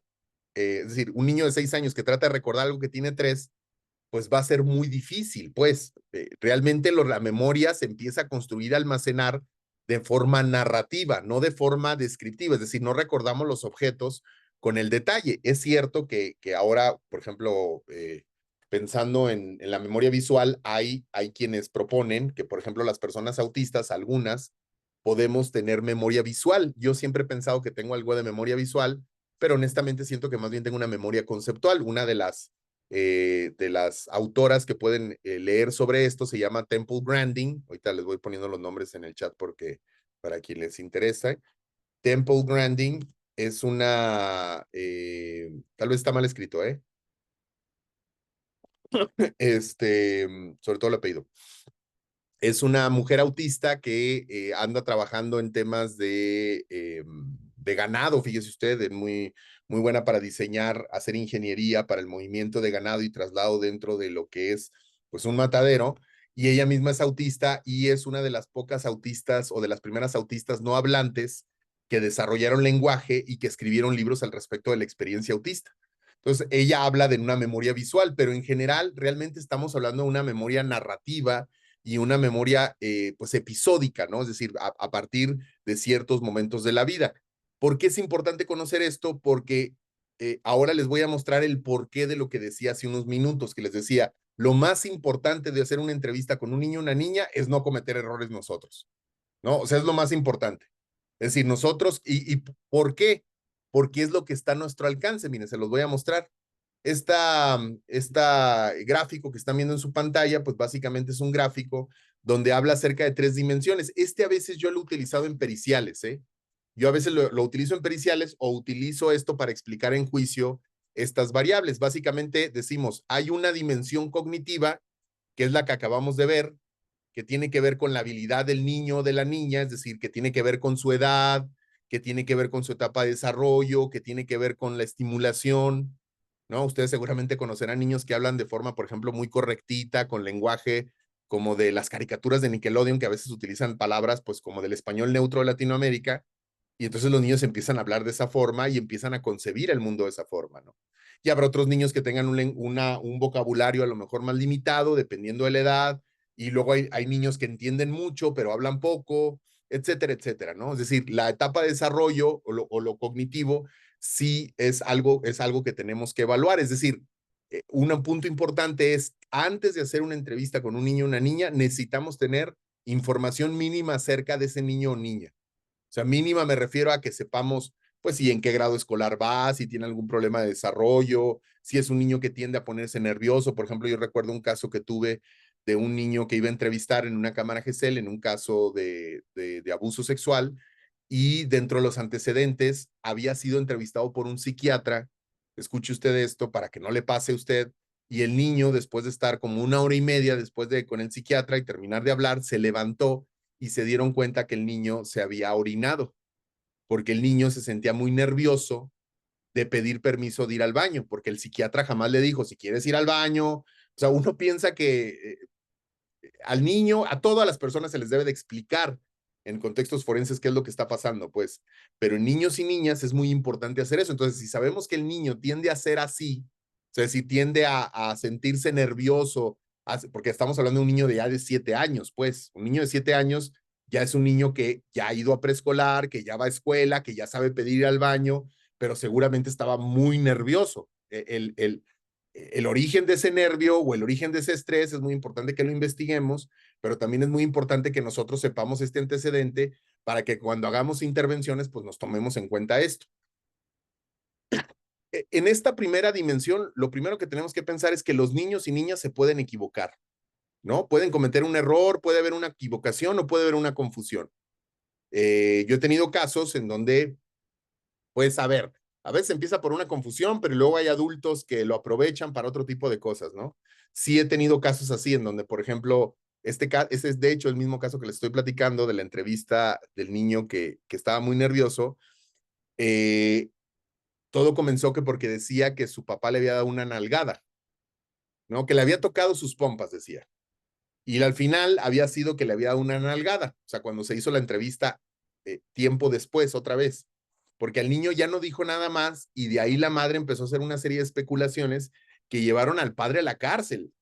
S1: es decir, un niño de 6 años que trata de recordar algo que tiene 3, pues va a ser muy difícil, pues realmente la memoria se empieza a construir, a almacenar de forma narrativa, no de forma descriptiva, es decir, no recordamos los objetos con el detalle. Es cierto que ahora, por ejemplo, pensando en la memoria visual, hay quienes proponen que, por ejemplo, las personas autistas, algunas, podemos tener memoria visual. Yo siempre he pensado que tengo algo de memoria visual, pero honestamente siento que más bien tengo una memoria conceptual. Una de las autoras que pueden leer sobre esto se llama Temple Grandin. Ahorita les voy poniendo los nombres en el chat porque para quien les interesa. Temple Grandin es una, tal vez está mal escrito, sobre todo el apellido. Es una mujer autista que anda trabajando en temas de de ganado, fíjese usted, muy buena para diseñar, hacer ingeniería para el movimiento de ganado y traslado dentro de lo que es pues un matadero, y ella misma es autista y es una de las pocas autistas o de las primeras autistas no hablantes que desarrollaron lenguaje y que escribieron libros al respecto de la experiencia autista. Entonces, ella habla de una memoria visual, pero en general realmente estamos hablando de una memoria narrativa y una memoria pues episódica, ¿no? Es decir, a partir de ciertos momentos de la vida. ¿Por qué es importante conocer esto? Porque ahora les voy a mostrar el porqué de lo que decía hace unos minutos, que les decía, lo más importante de hacer una entrevista con un niño o una niña es no cometer errores nosotros, ¿no? O sea, es lo más importante. Es decir, nosotros, ¿y por qué? Porque es lo que está a nuestro alcance. Miren, se los voy a mostrar. Esta gráfico que están viendo en su pantalla, pues básicamente es un gráfico donde habla acerca de 3 dimensiones. A veces yo lo he utilizado en periciales, ¿eh? Yo a veces lo utilizo en periciales o utilizo esto para explicar en juicio estas variables. Básicamente decimos, hay una dimensión cognitiva, que es la que acabamos de ver, que tiene que ver con la habilidad del niño o de la niña, es decir, que tiene que ver con su edad, que tiene que ver con su etapa de desarrollo, que tiene que ver con la estimulación, ¿no? Ustedes seguramente conocerán niños que hablan de forma, por ejemplo, muy correctita, con lenguaje como de las caricaturas de Nickelodeon, que a veces utilizan palabras pues como del español neutro de Latinoamérica, y entonces los niños empiezan a hablar de esa forma y empiezan a concebir el mundo de esa forma, ¿no? Y habrá otros niños que tengan un vocabulario a lo mejor más limitado, dependiendo de la edad, y luego hay niños que entienden mucho, pero hablan poco, etcétera, etcétera, ¿no? Es decir, la etapa de desarrollo o lo cognitivo sí es algo que tenemos que evaluar. Es decir, un punto importante es, antes de hacer una entrevista con un niño o una niña, necesitamos tener información mínima acerca de ese niño o niña. O sea, mínima me refiero a que sepamos, pues, si en qué grado escolar va, si tiene algún problema de desarrollo, si es un niño que tiende a ponerse nervioso. Por ejemplo, yo recuerdo un caso que tuve de un niño que iba a entrevistar en una cámara GESEL en un caso de abuso sexual, y dentro de los antecedentes había sido entrevistado por un psiquiatra. Escuche usted esto para que no le pase a usted. Y el niño, después de estar como 1 hora y media después de con el psiquiatra y terminar de hablar, se levantó y se dieron cuenta que el niño se había orinado, porque el niño se sentía muy nervioso de pedir permiso de ir al baño, porque el psiquiatra jamás le dijo, si quieres ir al baño. O sea, uno piensa que al niño, a todas las personas se les debe de explicar en contextos forenses qué es lo que está pasando, pues, pero en niños y niñas es muy importante hacer eso. Entonces, si sabemos que el niño tiende a ser así, o sea, si tiende a sentirse nervioso, porque estamos hablando de un niño de ya de 7 años, pues, un niño de 7 años ya es un niño que ya ha ido a preescolar, que ya va a escuela, que ya sabe pedir ir al baño, pero seguramente estaba muy nervioso. El origen de ese nervio o el origen de ese estrés es muy importante que lo investiguemos, pero también es muy importante que nosotros sepamos este antecedente para que cuando hagamos intervenciones, pues nos tomemos en cuenta esto. En esta primera dimensión, lo primero que tenemos que pensar es que los niños y niñas se pueden equivocar, ¿no? Pueden cometer un error, puede haber una equivocación o puede haber una confusión. Yo he tenido casos en donde, pues, a veces empieza por una confusión, pero luego hay adultos que lo aprovechan para otro tipo de cosas, ¿no? Sí he tenido casos así en donde, por ejemplo, ese es de hecho el mismo caso que les estoy platicando de la entrevista del niño que estaba muy nervioso. Eh, Todo comenzó que porque decía que su papá le había dado una nalgada, ¿no? Que le había tocado sus pompas, decía. Y al final había sido que le había dado una nalgada. O sea, cuando se hizo la entrevista tiempo después, otra vez. Porque al niño ya no dijo nada más y de ahí la madre empezó a hacer una serie de especulaciones que llevaron al padre a la cárcel.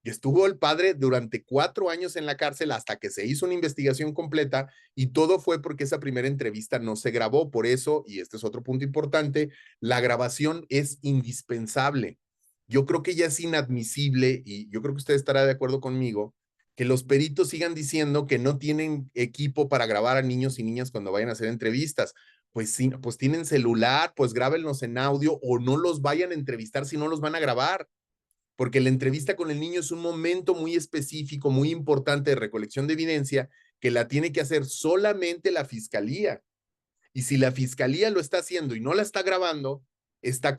S1: Y estuvo el padre durante 4 años en la cárcel hasta que se hizo una investigación completa, y todo fue porque esa primera entrevista no se grabó. Por eso, y este es otro punto importante, la grabación es indispensable. Yo creo que ya es inadmisible, y yo creo que usted estará de acuerdo conmigo, que los peritos sigan diciendo que no tienen equipo para grabar a niños y niñas cuando vayan a hacer entrevistas. Pues sí, pues tienen celular, pues grábenlos en audio o no los vayan a entrevistar si no los van a grabar, porque la entrevista con el niño es un momento muy específico, muy importante de recolección de evidencia, que la tiene que hacer solamente la fiscalía. Y si la fiscalía lo está haciendo y no la está grabando, está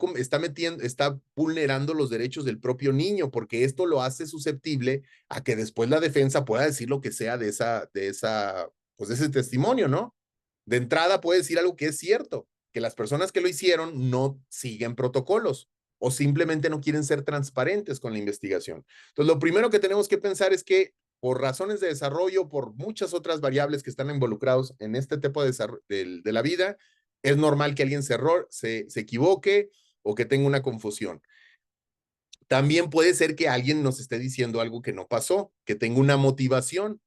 S1: vulnerando los derechos del propio niño, porque esto lo hace susceptible a que después la defensa pueda decir lo que sea pues de ese testimonio, ¿no? De entrada puede decir algo que es cierto, que las personas que lo hicieron no siguen protocolos o simplemente no quieren ser transparentes con la investigación. Entonces, lo primero que tenemos que pensar es que por razones de desarrollo, por muchas otras variables que están involucrados en este tipo de la vida, es normal que alguien se equivoque o que tenga una confusión. También puede ser que alguien nos esté diciendo algo que no pasó, que tenga una motivación.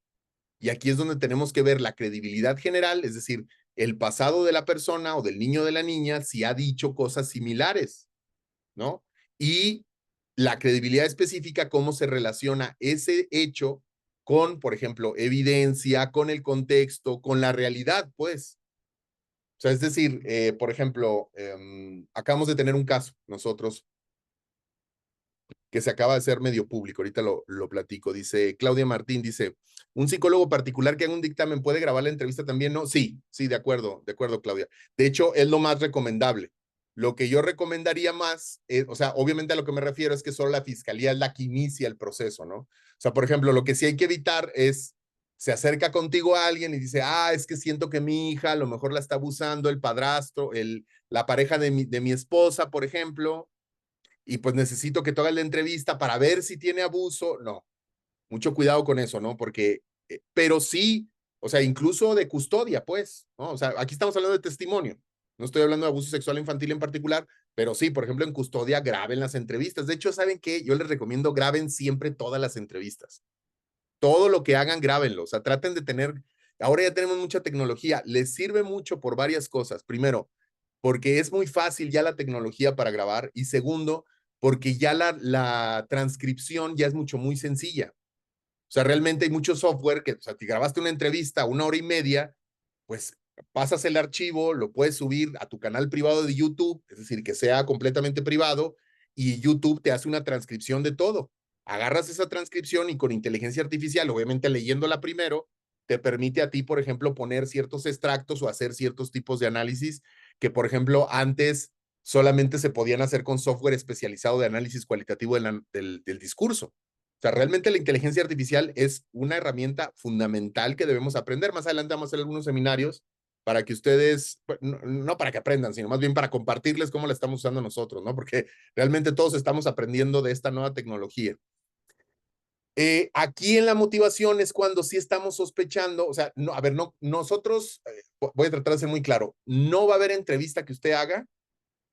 S1: Y aquí es donde tenemos que ver la credibilidad general, es decir, el pasado de la persona o del niño o de la niña, si ha dicho cosas similares, ¿no? Y la credibilidad específica, cómo se relaciona ese hecho con, por ejemplo, evidencia, con el contexto, con la realidad, pues. O sea, es decir, por ejemplo, acabamos de tener un caso nosotros que se acaba de hacer medio público, ahorita lo platico, dice Claudia Martín, dice, ¿un psicólogo particular que haga un dictamen puede grabar la entrevista también? No, sí, de acuerdo, Claudia. De hecho, es lo más recomendable. Lo que yo recomendaría más, o sea, obviamente a lo que me refiero es que solo la fiscalía es la que inicia el proceso, ¿no? O sea, por ejemplo, lo que sí hay que evitar es, se acerca contigo a alguien y dice, es que siento que mi hija a lo mejor la está abusando el padrastro, la pareja de mi esposa, por ejemplo, y pues necesito que tú hagas la entrevista para ver si tiene abuso. No, mucho cuidado con eso, ¿no? Porque, pero sí, o sea, incluso de custodia, pues, ¿no? O sea, aquí estamos hablando de testimonio. No estoy hablando de abuso sexual infantil en particular, pero sí, por ejemplo, en custodia graben las entrevistas. De hecho, ¿saben qué? Yo les recomiendo graben siempre todas las entrevistas. Todo lo que hagan, grábenlo. O sea, traten de tener, ahora ya tenemos mucha tecnología, les sirve mucho por varias cosas. Primero, porque es muy fácil ya la tecnología para grabar y segundo, porque ya la transcripción ya es muy sencilla. O sea, realmente hay mucho software que, o sea, si grabaste una entrevista 1 hora y media, pues pasas el archivo, lo puedes subir a tu canal privado de YouTube, es decir, que sea completamente privado y YouTube te hace una transcripción de todo. Agarras esa transcripción y con inteligencia artificial, obviamente leyéndola primero, te permite a ti, por ejemplo, poner ciertos extractos o hacer ciertos tipos de análisis que, por ejemplo, antes solamente se podían hacer con software especializado de análisis cualitativo del discurso. O sea, realmente la inteligencia artificial es una herramienta fundamental que debemos aprender. Más adelante vamos a hacer algunos seminarios para que ustedes, no para que aprendan, sino más bien para compartirles cómo la estamos usando nosotros, ¿no? Porque realmente todos estamos aprendiendo de esta nueva tecnología. Aquí en la motivación es cuando sí estamos sospechando, o sea, no, a ver, no, nosotros, voy a tratar de ser muy claro, no va a haber entrevista que usted haga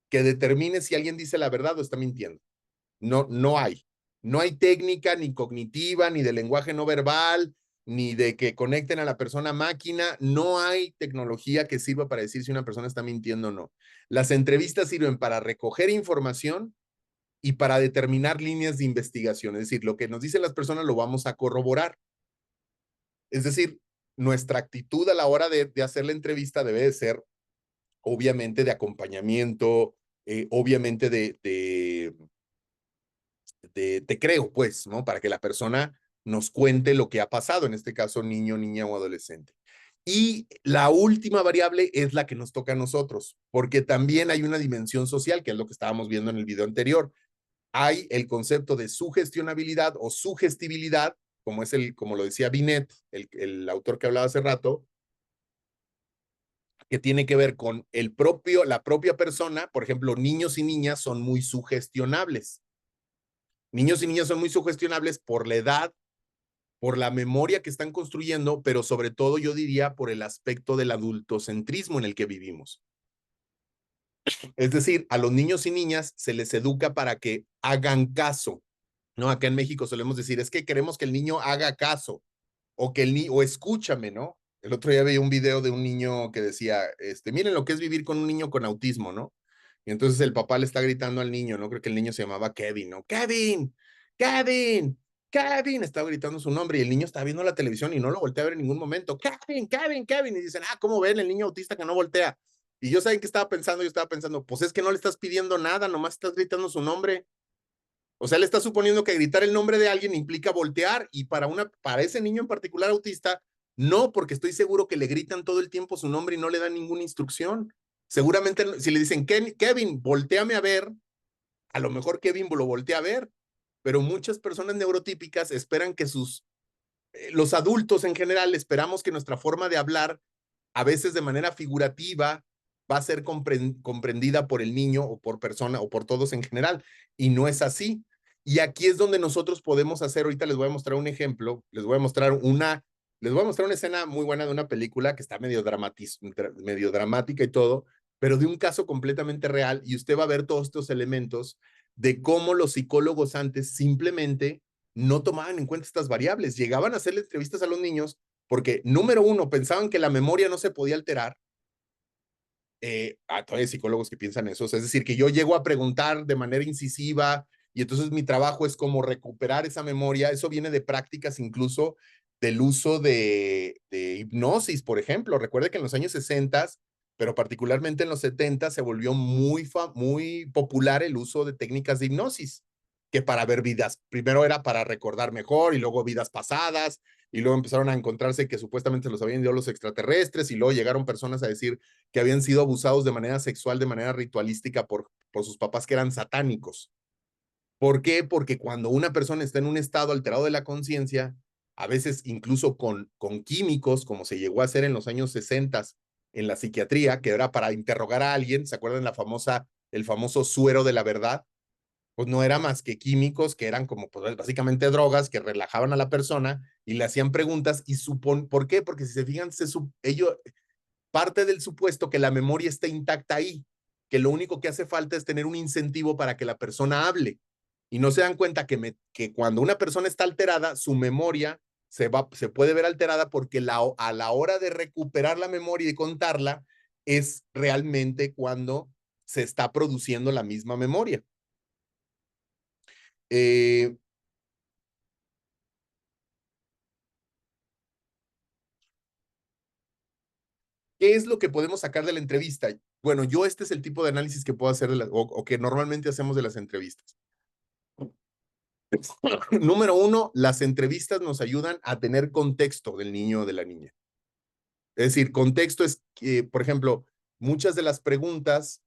S1: que determine si alguien dice la verdad o está mintiendo. No, no hay. No hay técnica ni cognitiva, ni de lenguaje no verbal, ni de que conecten a la persona máquina. No hay tecnología que sirva para decir si una persona está mintiendo o no. Las entrevistas sirven para recoger información y para determinar líneas de investigación. Es decir, lo que nos dicen las personas lo vamos a corroborar. Es decir, nuestra actitud a la hora de hacer la entrevista debe de ser, obviamente, de acompañamiento, obviamente te creo, pues, ¿no? Para que la persona nos cuente lo que ha pasado, en este caso, niño, niña o adolescente. Y la última variable es la que nos toca a nosotros, porque también hay una dimensión social, que es lo que estábamos viendo en el video anterior. Hay el concepto de sugestionabilidad o sugestibilidad, como lo decía Binet, el autor que hablaba hace rato, que tiene que ver con la propia persona. Por ejemplo, niños y niñas son muy sugestionables. Niños y niñas son muy sugestionables por la edad, por la memoria que están construyendo, pero sobre todo yo diría por el aspecto del adultocentrismo en el que vivimos. Es decir, a los niños y niñas se les educa para que hagan caso, ¿no? Acá en México solemos decir, es que queremos que el niño haga caso, o escúchame, ¿no? El otro día veía un video de un niño que decía, miren lo que es vivir con un niño con autismo, ¿no? Y entonces el papá le está gritando al niño, ¿no? Creo que el niño se llamaba Kevin, ¿no? Kevin, Kevin, Kevin, estaba gritando su nombre y el niño estaba viendo la televisión y no lo voltea a ver en ningún momento. Kevin, Kevin, Kevin. Y dicen, ¿cómo ven el niño autista que no voltea? Y yo, ¿saben qué estaba pensando? Yo estaba pensando, pues es que no le estás pidiendo nada, nomás estás gritando su nombre. O sea, le está suponiendo que gritar el nombre de alguien implica voltear y para ese niño en particular autista, no, porque estoy seguro que le gritan todo el tiempo su nombre y no le dan ninguna instrucción. Seguramente si le dicen, Kevin, volteame a ver, a lo mejor Kevin lo voltea a ver, pero muchas personas neurotípicas esperan que los adultos en general, esperamos que nuestra forma de hablar a veces de manera figurativa, va a ser comprendida por el niño o por persona o por todos en general, y no es así. Y aquí es donde nosotros podemos hacer, ahorita les voy a mostrar un ejemplo, les voy a mostrar una escena muy buena de una película que está medio dramática y todo, pero de un caso completamente real, y usted va a ver todos estos elementos de cómo los psicólogos antes simplemente no tomaban en cuenta estas variables, llegaban a hacerle entrevistas a los niños porque, número uno, pensaban que la memoria no se podía alterar. Todavía hay psicólogos que piensan eso, es decir, que yo llego a preguntar de manera incisiva y entonces mi trabajo es como recuperar esa memoria. Eso viene de prácticas incluso del uso de hipnosis, por ejemplo. Recuerde que en los años 60, pero particularmente en los 70, se volvió muy popular el uso de técnicas de hipnosis, que para ver vidas, primero era para recordar mejor y luego vidas pasadas, y luego empezaron a encontrarse que supuestamente los habían ido los extraterrestres, y luego llegaron personas a decir que habían sido abusados de manera sexual, de manera ritualística por sus papás que eran satánicos. ¿Por qué? Porque cuando una persona está en un estado alterado de la conciencia, a veces incluso con químicos, como se llegó a hacer en los años 60 en la psiquiatría, que era para interrogar a alguien, ¿se acuerdan el famoso suero de la verdad? Pues no era más que químicos que eran como pues, básicamente drogas que relajaban a la persona y le hacían preguntas y ¿por qué? Porque si se fijan, parte del supuesto que la memoria está intacta ahí, que lo único que hace falta es tener un incentivo para que la persona hable. Y no se dan cuenta que cuando una persona está alterada, su memoria se puede ver alterada porque a la hora de recuperar la memoria y de contarla, es realmente cuando se está produciendo la misma memoria. Eh, ¿Qué es lo que podemos sacar de la entrevista? Bueno, este es el tipo de análisis que puedo hacer o que normalmente hacemos de las entrevistas. Número uno, las entrevistas nos ayudan a tener contexto del niño o de la niña. Es decir, contexto es que, por ejemplo, muchas de las preguntas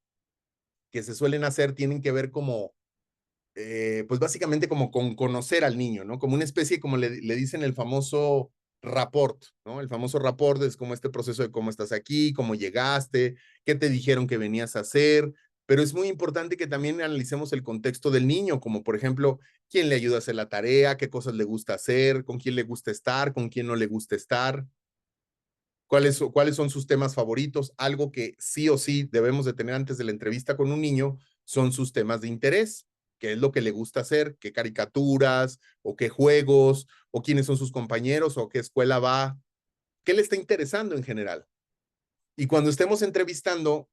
S1: que se suelen hacer tienen que ver pues básicamente como con conocer al niño, ¿no? Como una especie, como le dicen el famoso rapport, ¿no? El famoso rapport es como este proceso de cómo estás aquí, cómo llegaste, qué te dijeron que venías a hacer, pero es muy importante que también analicemos el contexto del niño, como por ejemplo, quién le ayuda a hacer la tarea, qué cosas le gusta hacer, con quién le gusta estar, con quién no le gusta estar, cuáles son sus temas favoritos. Algo que sí o sí debemos de tener antes de la entrevista con un niño son sus temas de interés, qué es lo que le gusta hacer, qué caricaturas o qué juegos o quiénes son sus compañeros o qué escuela va, qué le está interesando en general. Y cuando estemos entrevistando,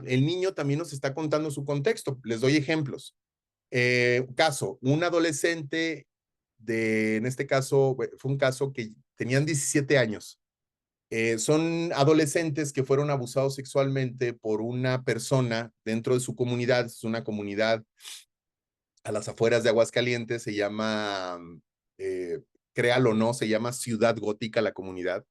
S1: el niño también nos está contando su contexto. Les doy ejemplos. Caso, un adolescente en este caso, fue un caso que tenían 17 años. Son adolescentes que fueron abusados sexualmente por una persona dentro de su comunidad. Es una comunidad a las afueras de Aguascalientes, se llama, eh, créalo o no, se llama Ciudad Gótica la comunidad.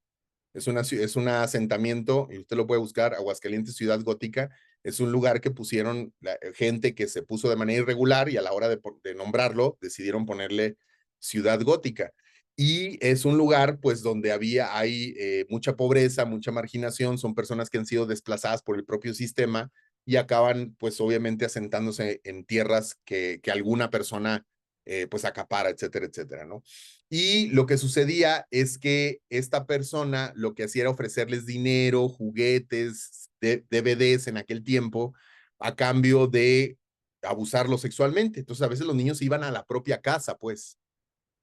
S1: Es un asentamiento, y usted lo puede buscar, Aguascalientes Ciudad Gótica. Es un lugar que pusieron gente que se puso de manera irregular y a la hora de nombrarlo decidieron ponerle Ciudad Gótica. Y es un lugar pues donde hay mucha pobreza, mucha marginación, son personas que han sido desplazadas por el propio sistema y acaban pues obviamente asentándose en tierras que alguna persona pues acapara, etcétera, etcétera, ¿no? Y lo que sucedía es que esta persona lo que hacía era ofrecerles dinero, juguetes, DVDs en aquel tiempo, a cambio de abusarlos sexualmente. Entonces a veces los niños iban a la propia casa, pues,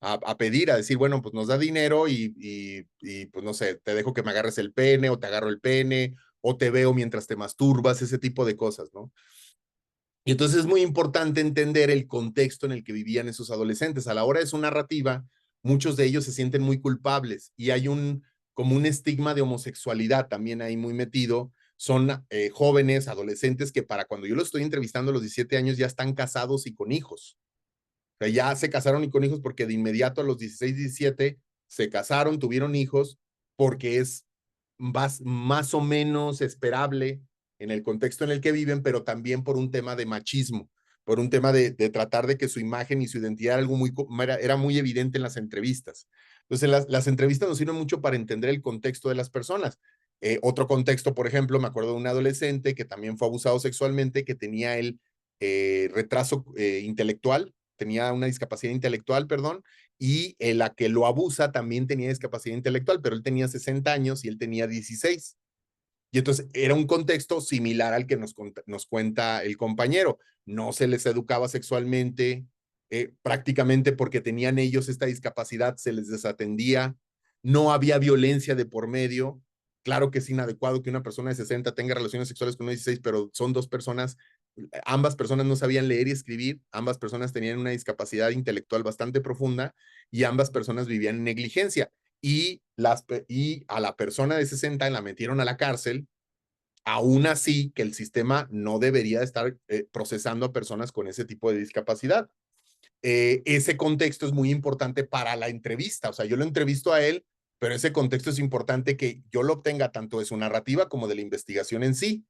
S1: a pedir, a decir, bueno, pues nos da dinero y pues no sé, te dejo que me agarres el pene o te agarro el pene o te veo mientras te masturbas, ese tipo de cosas, ¿no? Y entonces es muy importante entender el contexto en el que vivían esos adolescentes. A la hora de su narrativa, muchos de ellos se sienten muy culpables y hay como un estigma de homosexualidad también ahí muy metido. Son jóvenes, adolescentes que para cuando yo los estoy entrevistando a los 17 años ya están casados y con hijos. O sea, ya se casaron y con hijos porque de inmediato a los 16, 17 se casaron, tuvieron hijos, porque es más o menos esperable en el contexto en el que viven, pero también por un tema de machismo, por un tema de tratar de que su imagen y su identidad era muy evidente en las entrevistas. Entonces, las entrevistas nos sirven mucho para entender el contexto de las personas. Otro contexto, por ejemplo, me acuerdo de un adolescente que también fue abusado sexualmente, que tenía el retraso intelectual, tenía una discapacidad intelectual, perdón, y la que lo abusa también tenía discapacidad intelectual, pero él tenía 60 años y él tenía 16. Y entonces era un contexto similar al que nos cuenta el compañero. No se les educaba sexualmente, prácticamente porque tenían ellos esta discapacidad, se les desatendía, no había violencia de por medio. Claro que es inadecuado que una persona de 60 tenga relaciones sexuales con una de 16, pero son dos personas, ambas personas no sabían leer y escribir, ambas personas tenían una discapacidad intelectual bastante profunda y ambas personas vivían en negligencia. Y a la persona de 60 la metieron a la cárcel, aún así que el sistema no debería estar procesando a personas con ese tipo de discapacidad. Ese contexto es muy importante para la entrevista, o sea, yo lo entrevisto a él, pero ese contexto es importante que yo lo obtenga tanto de su narrativa como de la investigación en sí.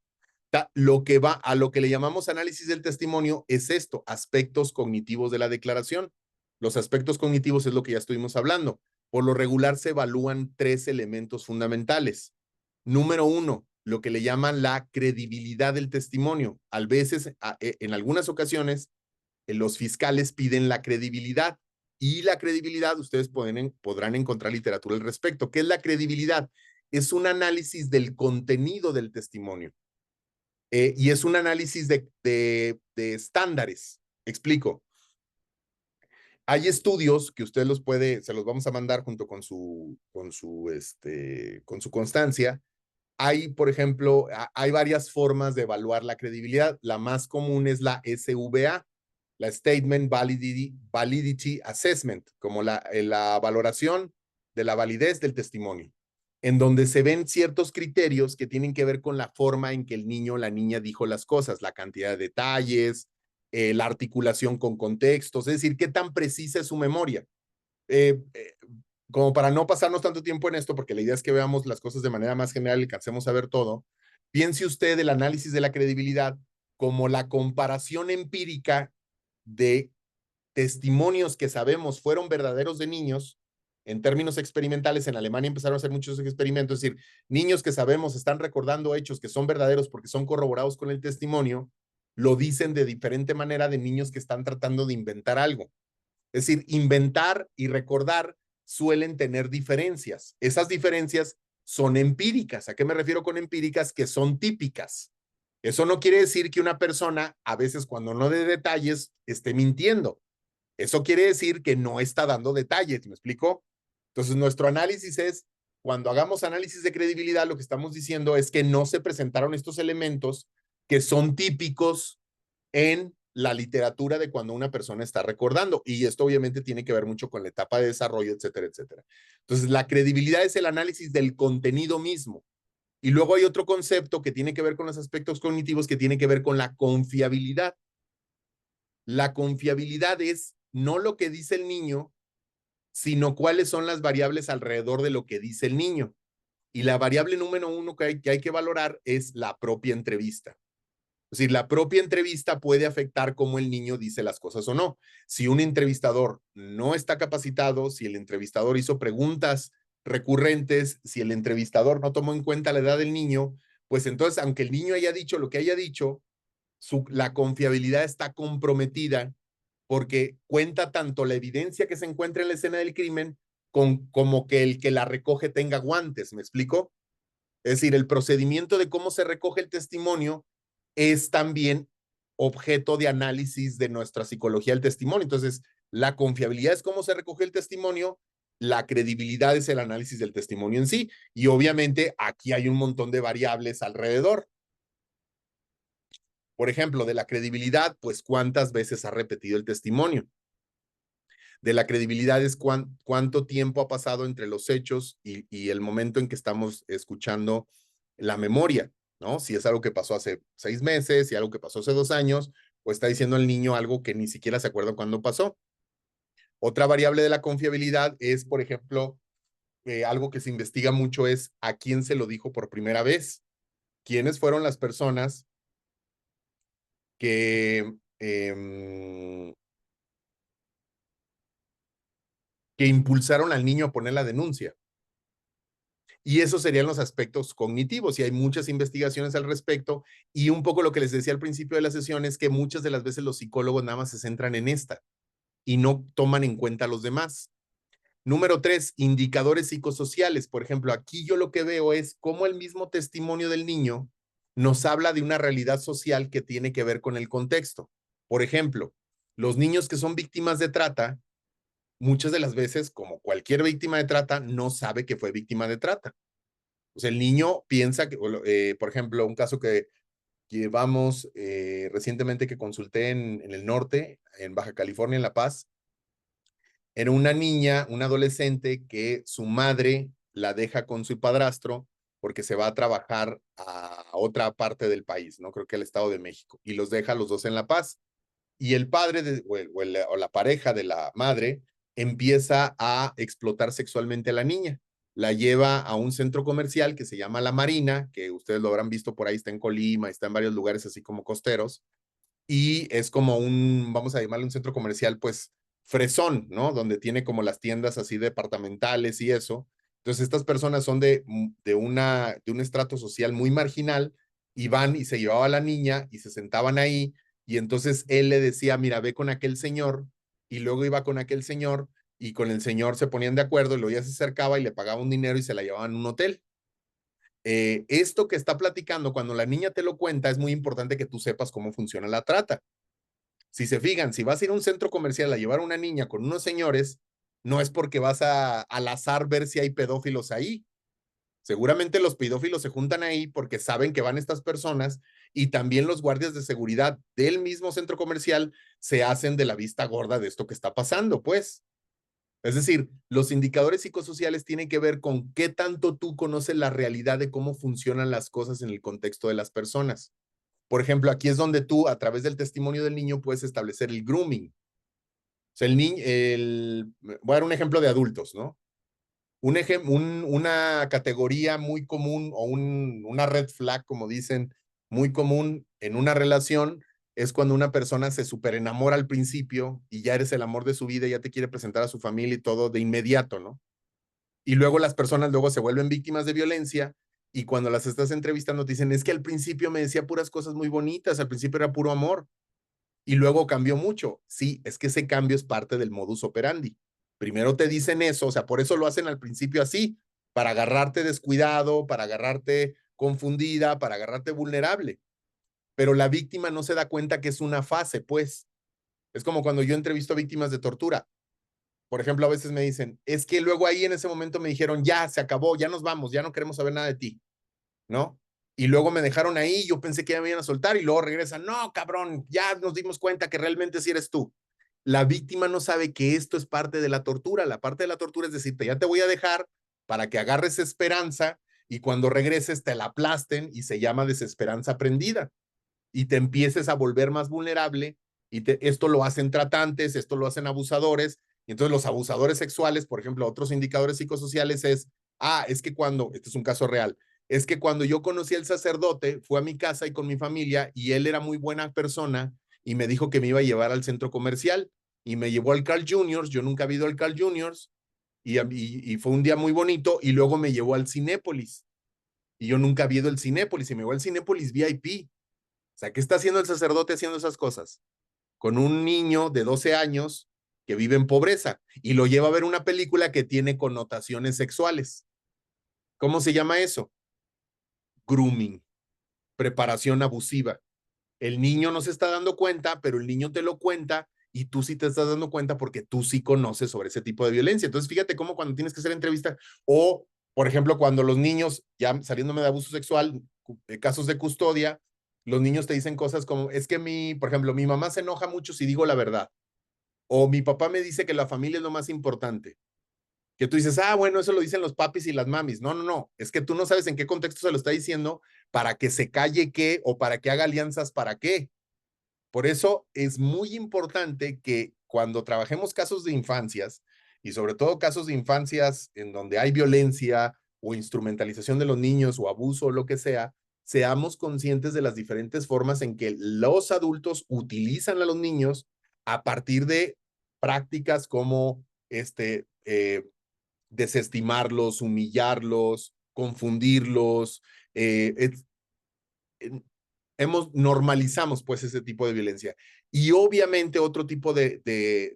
S1: Lo que va a lo que le llamamos análisis del testimonio es esto, aspectos cognitivos de la declaración. Los aspectos cognitivos es lo que ya estuvimos hablando. Por lo regular se evalúan tres elementos fundamentales. Número uno, lo que le llaman la credibilidad del testimonio. A veces, en algunas ocasiones, los fiscales piden la credibilidad y la credibilidad, ustedes podrán encontrar literatura al respecto. ¿Qué es la credibilidad? Es un análisis del contenido del testimonio. Y es un análisis de estándares. Explico. Hay estudios que usted se los vamos a mandar junto con su constancia. Hay, por ejemplo, hay varias formas de evaluar la credibilidad. La más común es la SVA, la Statement Validity Assessment, como la valoración de la validez del testimonio, en donde se ven ciertos criterios que tienen que ver con la forma en que el niño o la niña dijo las cosas, la cantidad de detalles, la articulación con contextos, es decir, qué tan precisa es su memoria. Eh, eh, Como para no pasarnos tanto tiempo en esto, porque la idea es que veamos las cosas de manera más general y alcancemos a ver todo, piense usted el análisis de la credibilidad como la comparación empírica de testimonios que sabemos fueron verdaderos de niños. En términos experimentales, en Alemania empezaron a hacer muchos experimentos, es decir, niños que sabemos están recordando hechos que son verdaderos porque son corroborados con el testimonio, lo dicen de diferente manera de niños que están tratando de inventar algo. Es decir, inventar y recordar suelen tener diferencias. Esas diferencias son empíricas. ¿A qué me refiero con empíricas? Que son típicas. Eso no quiere decir que una persona, a veces cuando no dé detalles, esté mintiendo. Eso quiere decir que no está dando detalles, ¿me explico? Entonces, nuestro análisis es, cuando hagamos análisis de credibilidad, lo que estamos diciendo es que no se presentaron estos elementos que son típicos en la literatura de cuando una persona está recordando. Y esto obviamente tiene que ver mucho con la etapa de desarrollo, etcétera, etcétera. Entonces, la credibilidad es el análisis del contenido mismo. Y luego hay otro concepto que tiene que ver con los aspectos cognitivos, que tiene que ver con la confiabilidad. La confiabilidad es no lo que dice el niño, sino cuáles son las variables alrededor de lo que dice el niño. Y la variable número uno que hay que valorar es la propia entrevista. Es decir, la propia entrevista puede afectar cómo el niño dice las cosas o no. Si un entrevistador no está capacitado, si el entrevistador hizo preguntas recurrentes, si el entrevistador no tomó en cuenta la edad del niño, pues entonces, aunque el niño haya dicho lo que haya dicho, la confiabilidad está comprometida porque cuenta tanto la evidencia que se encuentra en la escena del crimen como que el que la recoge tenga guantes, ¿me explico? Es decir, el procedimiento de cómo se recoge el testimonio es también objeto de análisis de nuestra psicología del testimonio. Entonces, la confiabilidad es cómo se recoge el testimonio, la credibilidad es el análisis del testimonio en sí, y obviamente aquí hay un montón de variables alrededor. Por ejemplo, de la credibilidad, pues cuántas veces ha repetido el testimonio. De la credibilidad es cuánto tiempo ha pasado entre los hechos y el momento en que estamos escuchando la memoria, ¿no? Si es algo que pasó hace 6 meses, si algo que pasó hace 2 años, o está diciendo el niño algo que ni siquiera se acuerda cuándo pasó. Otra variable de la confiabilidad es, por ejemplo, algo que se investiga mucho es a quién se lo dijo por primera vez. ¿Quiénes fueron las personas que que impulsaron al niño a poner la denuncia? Y esos serían los aspectos cognitivos, y hay muchas investigaciones al respecto, y un poco lo que les decía al principio de la sesión es que muchas de las veces los psicólogos nada más se centran en esta y no toman en cuenta a los demás. Número 3, indicadores psicosociales. Por ejemplo, aquí yo lo que veo es cómo el mismo testimonio del niño nos habla de una realidad social que tiene que ver con el contexto. Por ejemplo, los niños que son víctimas de trata, muchas de las veces, como cualquier víctima de trata, no sabe que fue víctima de trata. O sea, el niño piensa que, por ejemplo, un caso que llevamos recientemente que consulté en el norte, en Baja California, en La Paz, era una niña, una adolescente que su madre la deja con su padrastro porque se va a trabajar a otra parte del país, ¿no? Creo que al Estado de México, y los deja a los dos en La Paz. Y el padre o la pareja de la madre empieza a explotar sexualmente a la niña. La lleva a un centro comercial que se llama La Marina, que ustedes lo habrán visto por ahí, está en Colima, está en varios lugares así como costeros, y es como un, vamos a llamarle un centro comercial, pues, fresón, ¿no? Donde tiene como las tiendas así departamentales y eso. Entonces, estas personas son de un estrato social muy marginal, y van y se llevaba a la niña y se sentaban ahí, y entonces él le decía, mira, ve con aquel señor, y luego iba con aquel señor, y con el señor se ponían de acuerdo, y luego ya se acercaba y le pagaba un dinero y se la llevaban a un hotel. Esto que está platicando, cuando la niña te lo cuenta, es muy importante que tú sepas cómo funciona la trata. Si se fijan, si vas a ir a un centro comercial a llevar a una niña con unos señores, no es porque vas al azar ver si hay pedófilos ahí. Seguramente los pedófilos se juntan ahí porque saben que van estas personas, y también los guardias de seguridad del mismo centro comercial se hacen de la vista gorda de esto que está pasando, pues. Es decir, los indicadores psicosociales tienen que ver con qué tanto tú conoces la realidad de cómo funcionan las cosas en el contexto de las personas. Por ejemplo, aquí es donde tú, a través del testimonio del niño, puedes establecer el grooming. O sea, voy a dar un ejemplo de adultos, ¿no? Una categoría muy común, o una red flag, como dicen, muy común en una relación, es cuando una persona se superenamora al principio y ya eres el amor de su vida, y ya te quiere presentar a su familia y todo de inmediato, ¿no? Y luego las personas luego se vuelven víctimas de violencia, y cuando las estás entrevistando te dicen, es que al principio me decía puras cosas muy bonitas, al principio era puro amor, y luego cambió mucho. Sí, es que ese cambio es parte del modus operandi. Primero te dicen eso, o sea, por eso lo hacen al principio así, para agarrarte descuidado, para agarrarte confundida, para agarrarte vulnerable. Pero la víctima no se da cuenta que es una fase, pues. Es como cuando yo entrevisto a víctimas de tortura. Por ejemplo, a veces me dicen, es que luego ahí en ese momento me dijeron, ya, se acabó, ya nos vamos, ya no queremos saber nada de ti, ¿no? Y luego me dejaron ahí, yo pensé que ya me iban a soltar, y luego regresan, no, cabrón, ya nos dimos cuenta que realmente sí eres tú. La víctima no sabe que esto es parte de la tortura. La parte de la tortura es decirte, ya te voy a dejar para que agarres esperanza, y cuando regreses te la aplasten, y se llama desesperanza aprendida, y te empieces a volver más vulnerable, y esto lo hacen tratantes, esto lo hacen abusadores, y entonces los abusadores sexuales, por ejemplo, otros indicadores psicosociales es, es que cuando, este es un caso real, es que cuando yo conocí al sacerdote, fue a mi casa y con mi familia, y él era muy buena persona, y me dijo que me iba a llevar al centro comercial, y me llevó al Carl Juniors, yo nunca había ido al Carl Juniors, y fue un día muy bonito, y luego me llevó al Cinépolis, y yo nunca había ido al Cinépolis, y me llevó al Cinépolis VIP. O sea, ¿qué está haciendo el sacerdote haciendo esas cosas? Con un niño de 12 años que vive en pobreza, y lo lleva a ver una película que tiene connotaciones sexuales. ¿Cómo se llama eso? Grooming, preparación abusiva. El niño no se está dando cuenta, pero el niño te lo cuenta, y tú sí te estás dando cuenta porque tú sí conoces sobre ese tipo de violencia. Entonces, fíjate cómo cuando tienes que hacer entrevista, o, por ejemplo, cuando los niños, ya saliéndome de abuso sexual, casos de custodia, los niños te dicen cosas como, es que por ejemplo, mi mamá se enoja mucho si digo la verdad, o mi papá me dice que la familia es lo más importante. Que tú dices, bueno, eso lo dicen los papis y las mamis. No, no, no, es que tú no sabes en qué contexto se lo está diciendo, para que se calle qué, o para que haga alianzas para qué. Por eso es muy importante que cuando trabajemos casos de infancias, y sobre todo casos de infancias en donde hay violencia o instrumentalización de los niños o abuso o lo que sea, seamos conscientes de las diferentes formas en que los adultos utilizan a los niños a partir de prácticas como desestimarlos, humillarlos, confundirlos, normalizamos pues ese tipo de violencia. Y obviamente otro tipo de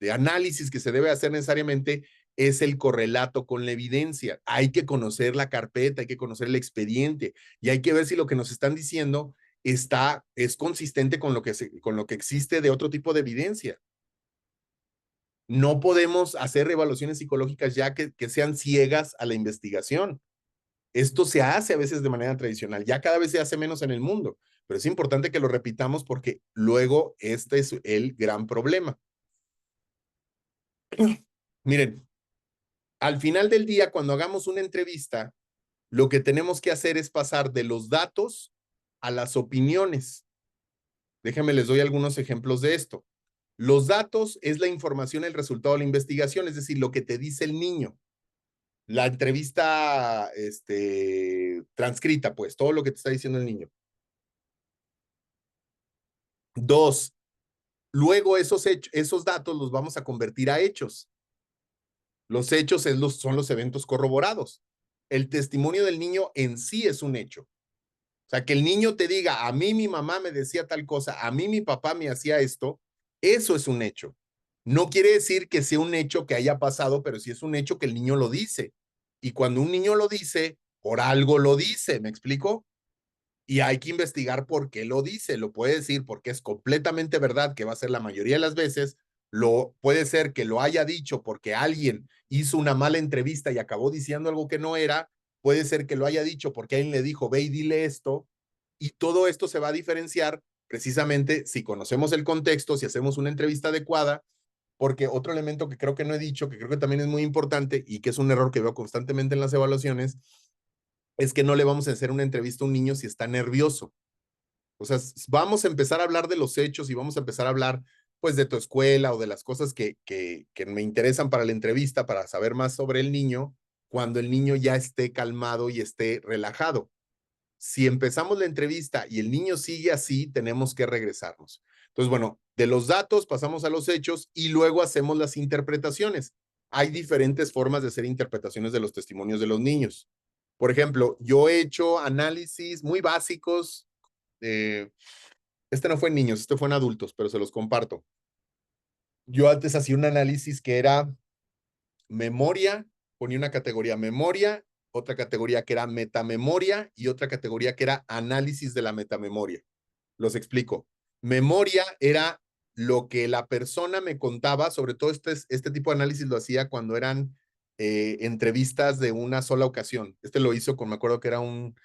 S1: análisis que se debe hacer necesariamente es el correlato con la evidencia. Hay que conocer la carpeta, hay que conocer el expediente y hay que ver si lo que nos están diciendo es consistente con lo que existe de otro tipo de evidencia. No podemos hacer evaluaciones psicológicas ya que sean ciegas a la investigación. Esto se hace a veces de manera tradicional, ya cada vez se hace menos en el mundo, pero es importante que lo repitamos porque luego este es el gran problema. Miren, al final del día, cuando hagamos una entrevista, lo que tenemos que hacer es pasar de los datos a las opiniones. Déjenme les doy algunos ejemplos de esto. Los datos es la información, el resultado de la investigación, es decir, lo que te dice el niño. La entrevista transcrita, pues, todo lo que te está diciendo el niño. 2, luego esos datos los vamos a convertir a hechos. Los hechos son los eventos corroborados. El testimonio del niño en sí es un hecho. O sea, que el niño te diga, a mí mi mamá me decía tal cosa, a mí mi papá me hacía esto, eso es un hecho. No quiere decir que sea un hecho que haya pasado, pero sí es un hecho que el niño lo dice. Y cuando un niño lo dice, por algo lo dice, ¿me explico? Y hay que investigar por qué lo dice. Lo puede decir porque es completamente verdad, que va a ser la mayoría de las veces. Puede ser que lo haya dicho porque alguien hizo una mala entrevista y acabó diciendo algo que no era. Puede ser que lo haya dicho porque alguien le dijo, ve y dile esto. Y todo esto se va a diferenciar precisamente si conocemos el contexto, si hacemos una entrevista adecuada, porque otro elemento que creo que no he dicho, que creo que también es muy importante y que es un error que veo constantemente en las evaluaciones, es que no le vamos a hacer una entrevista a un niño si está nervioso. O sea, vamos a empezar a hablar de los hechos y vamos a empezar a hablar pues de tu escuela o de las cosas que me interesan para la entrevista, para saber más sobre el niño, cuando el niño ya esté calmado y esté relajado. Si empezamos la entrevista y el niño sigue así, tenemos que regresarnos. Entonces, bueno, de los datos pasamos a los hechos y luego hacemos las interpretaciones. Hay diferentes formas de hacer interpretaciones de los testimonios de los niños. Por ejemplo, yo he hecho análisis muy básicos. Este no fue en niños, este fue en adultos, pero se los comparto. Yo antes hacía un análisis que era memoria, ponía una categoría memoria, otra categoría que era metamemoria y otra categoría que era análisis de la metamemoria. Los explico. Memoria era lo que la persona me contaba, sobre todo este tipo de análisis lo hacía cuando eran entrevistas de una sola ocasión. Lo hizo me acuerdo que era un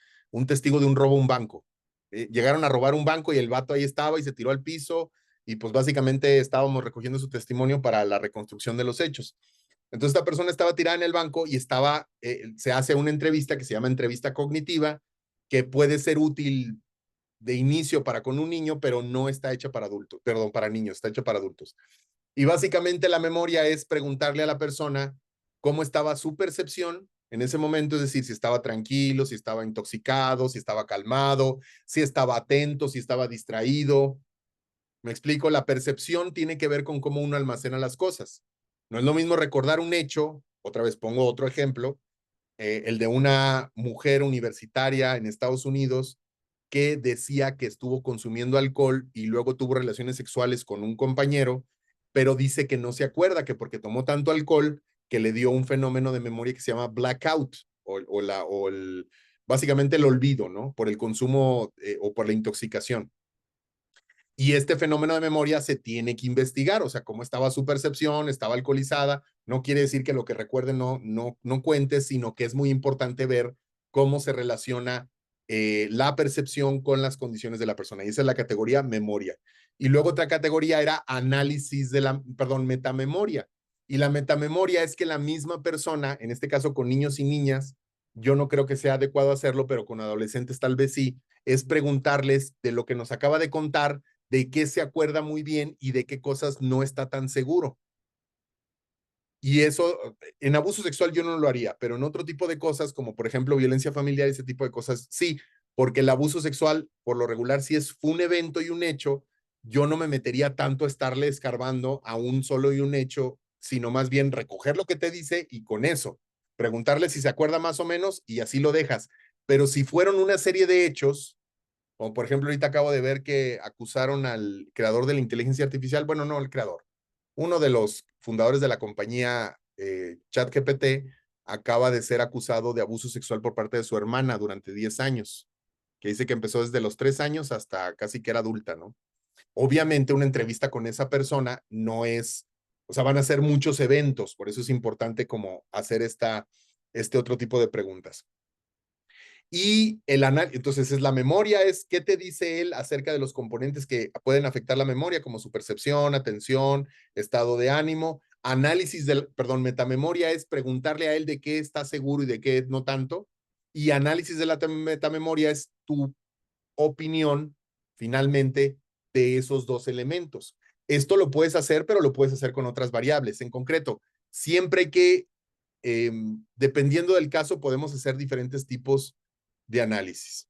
S1: testigo de un robo a un banco. Llegaron a robar un banco y el vato ahí estaba y se tiró al piso y pues básicamente estábamos recogiendo su testimonio para la reconstrucción de los hechos. Entonces esta persona estaba tirada en el banco y se hace una entrevista que se llama entrevista cognitiva, que puede ser útil de inicio para con un niño, pero no está hecha para adultos, perdón, para niños, está hecha para adultos. Y básicamente la memoria es preguntarle a la persona cómo estaba su percepción en ese momento, es decir, si estaba tranquilo, si estaba intoxicado, si estaba calmado, si estaba atento, si estaba distraído. Me explico, la percepción tiene que ver con cómo uno almacena las cosas. No es lo mismo recordar un hecho, otra vez pongo otro ejemplo, el de una mujer universitaria en Estados Unidos que decía que estuvo consumiendo alcohol y luego tuvo relaciones sexuales con un compañero, pero dice que no se acuerda, que porque tomó tanto alcohol que le dio un fenómeno de memoria que se llama blackout básicamente el olvido, ¿no? Por el consumo o por la intoxicación. Y este fenómeno de memoria se tiene que investigar, o sea, cómo estaba su percepción, estaba alcoholizada, no quiere decir que lo que recuerde no cuente, sino que es muy importante ver cómo se relaciona la percepción con las condiciones de la persona. Y esa es la categoría memoria. Y luego otra categoría era metamemoria. Y la metamemoria es que la misma persona, en este caso con niños y niñas, yo no creo que sea adecuado hacerlo, pero con adolescentes tal vez sí, es preguntarles de lo que nos acaba de contar, de qué se acuerda muy bien y de qué cosas no está tan seguro. Y eso, en abuso sexual yo no lo haría, pero en otro tipo de cosas, como por ejemplo violencia familiar, ese tipo de cosas, sí, porque el abuso sexual, por lo regular, si fue un evento y un hecho, yo no me metería tanto a estarle escarbando a un solo y un hecho, sino más bien recoger lo que te dice y con eso. preguntarle si se acuerda más o menos y así lo dejas. Pero si fueron una serie de hechos, como por ejemplo ahorita acabo de ver que acusaron al creador de la inteligencia artificial, bueno, no el creador, uno de los fundadores de la compañía ChatGPT acaba de ser acusado de abuso sexual por parte de su hermana durante 10 años, que dice que empezó desde los 3 años hasta casi que era adulta, ¿no? Obviamente una entrevista con esa persona no es, o sea, van a ser muchos eventos, por eso es importante como hacer este otro tipo de preguntas. Y el análisis, entonces es la memoria, es qué te dice él acerca de los componentes que pueden afectar la memoria, como su percepción, atención, estado de ánimo. Análisis del, perdón, metamemoria es preguntarle a él de qué está seguro y de qué no tanto. Y análisis de la metamemoria es tu opinión, finalmente, de esos dos elementos. Esto lo puedes hacer, pero lo puedes hacer con otras variables. En concreto, siempre que, dependiendo del caso, podemos hacer diferentes tipos de análisis.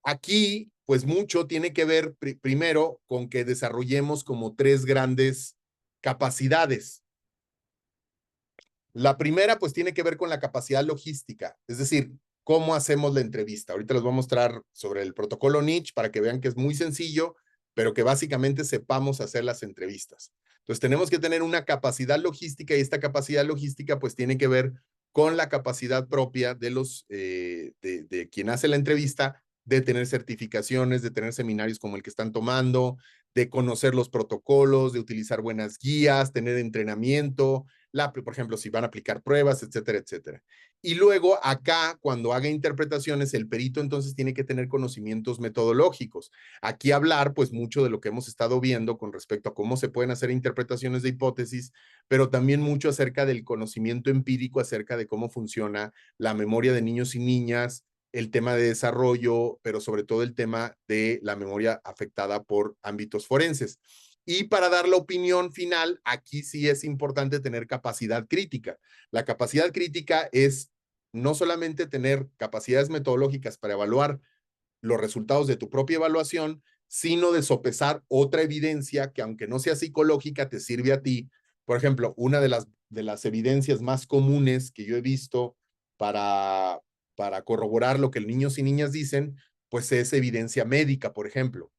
S1: Aquí, pues mucho tiene que ver primero con que desarrollemos como tres grandes capacidades. La primera, pues tiene que ver con la capacidad logística, es decir, cómo hacemos la entrevista. Ahorita les voy a mostrar sobre el protocolo Niche para que vean que es muy sencillo, pero que básicamente sepamos hacer las entrevistas. Entonces, tenemos que tener una capacidad logística y esta capacidad logística pues tiene que ver con la capacidad propia de de quien hace la entrevista, de tener certificaciones, de tener seminarios como el que están tomando, de conocer los protocolos, de utilizar buenas guías, tener entrenamiento, por ejemplo, si van a aplicar pruebas, etcétera, etcétera. Y luego acá, cuando haga interpretaciones, el perito entonces tiene que tener conocimientos metodológicos. Aquí hablar, pues, mucho de lo que hemos estado viendo con respecto a cómo se pueden hacer interpretaciones de hipótesis, pero también mucho acerca del conocimiento empírico, acerca de cómo funciona la memoria de niños y niñas, el tema de desarrollo, pero sobre todo el tema de la memoria afectada por ámbitos forenses. Y para dar la opinión final, aquí sí es importante tener capacidad crítica. La capacidad crítica es no solamente tener capacidades metodológicas para evaluar los resultados de tu propia evaluación, sino de sopesar otra evidencia que, aunque no sea psicológica, te sirve a ti. Por ejemplo, una de las evidencias más comunes que yo he visto para corroborar lo que niños y niñas dicen, pues es evidencia médica, por ejemplo.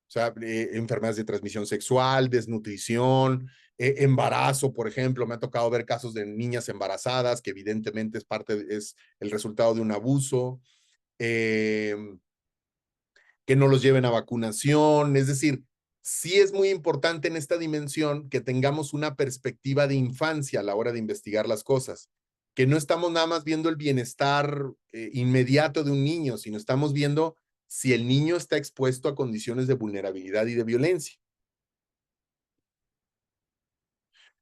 S1: O sea, enfermedades de transmisión sexual, desnutrición, embarazo, por ejemplo. Me ha tocado ver casos de niñas embarazadas que evidentemente es el resultado de un abuso. Que no los lleven a vacunación. Es decir, sí es muy importante en esta dimensión que tengamos una perspectiva de infancia a la hora de investigar las cosas, que no estamos nada más viendo el bienestar inmediato de un niño, sino estamos viendo si el niño está expuesto a condiciones de vulnerabilidad y de violencia.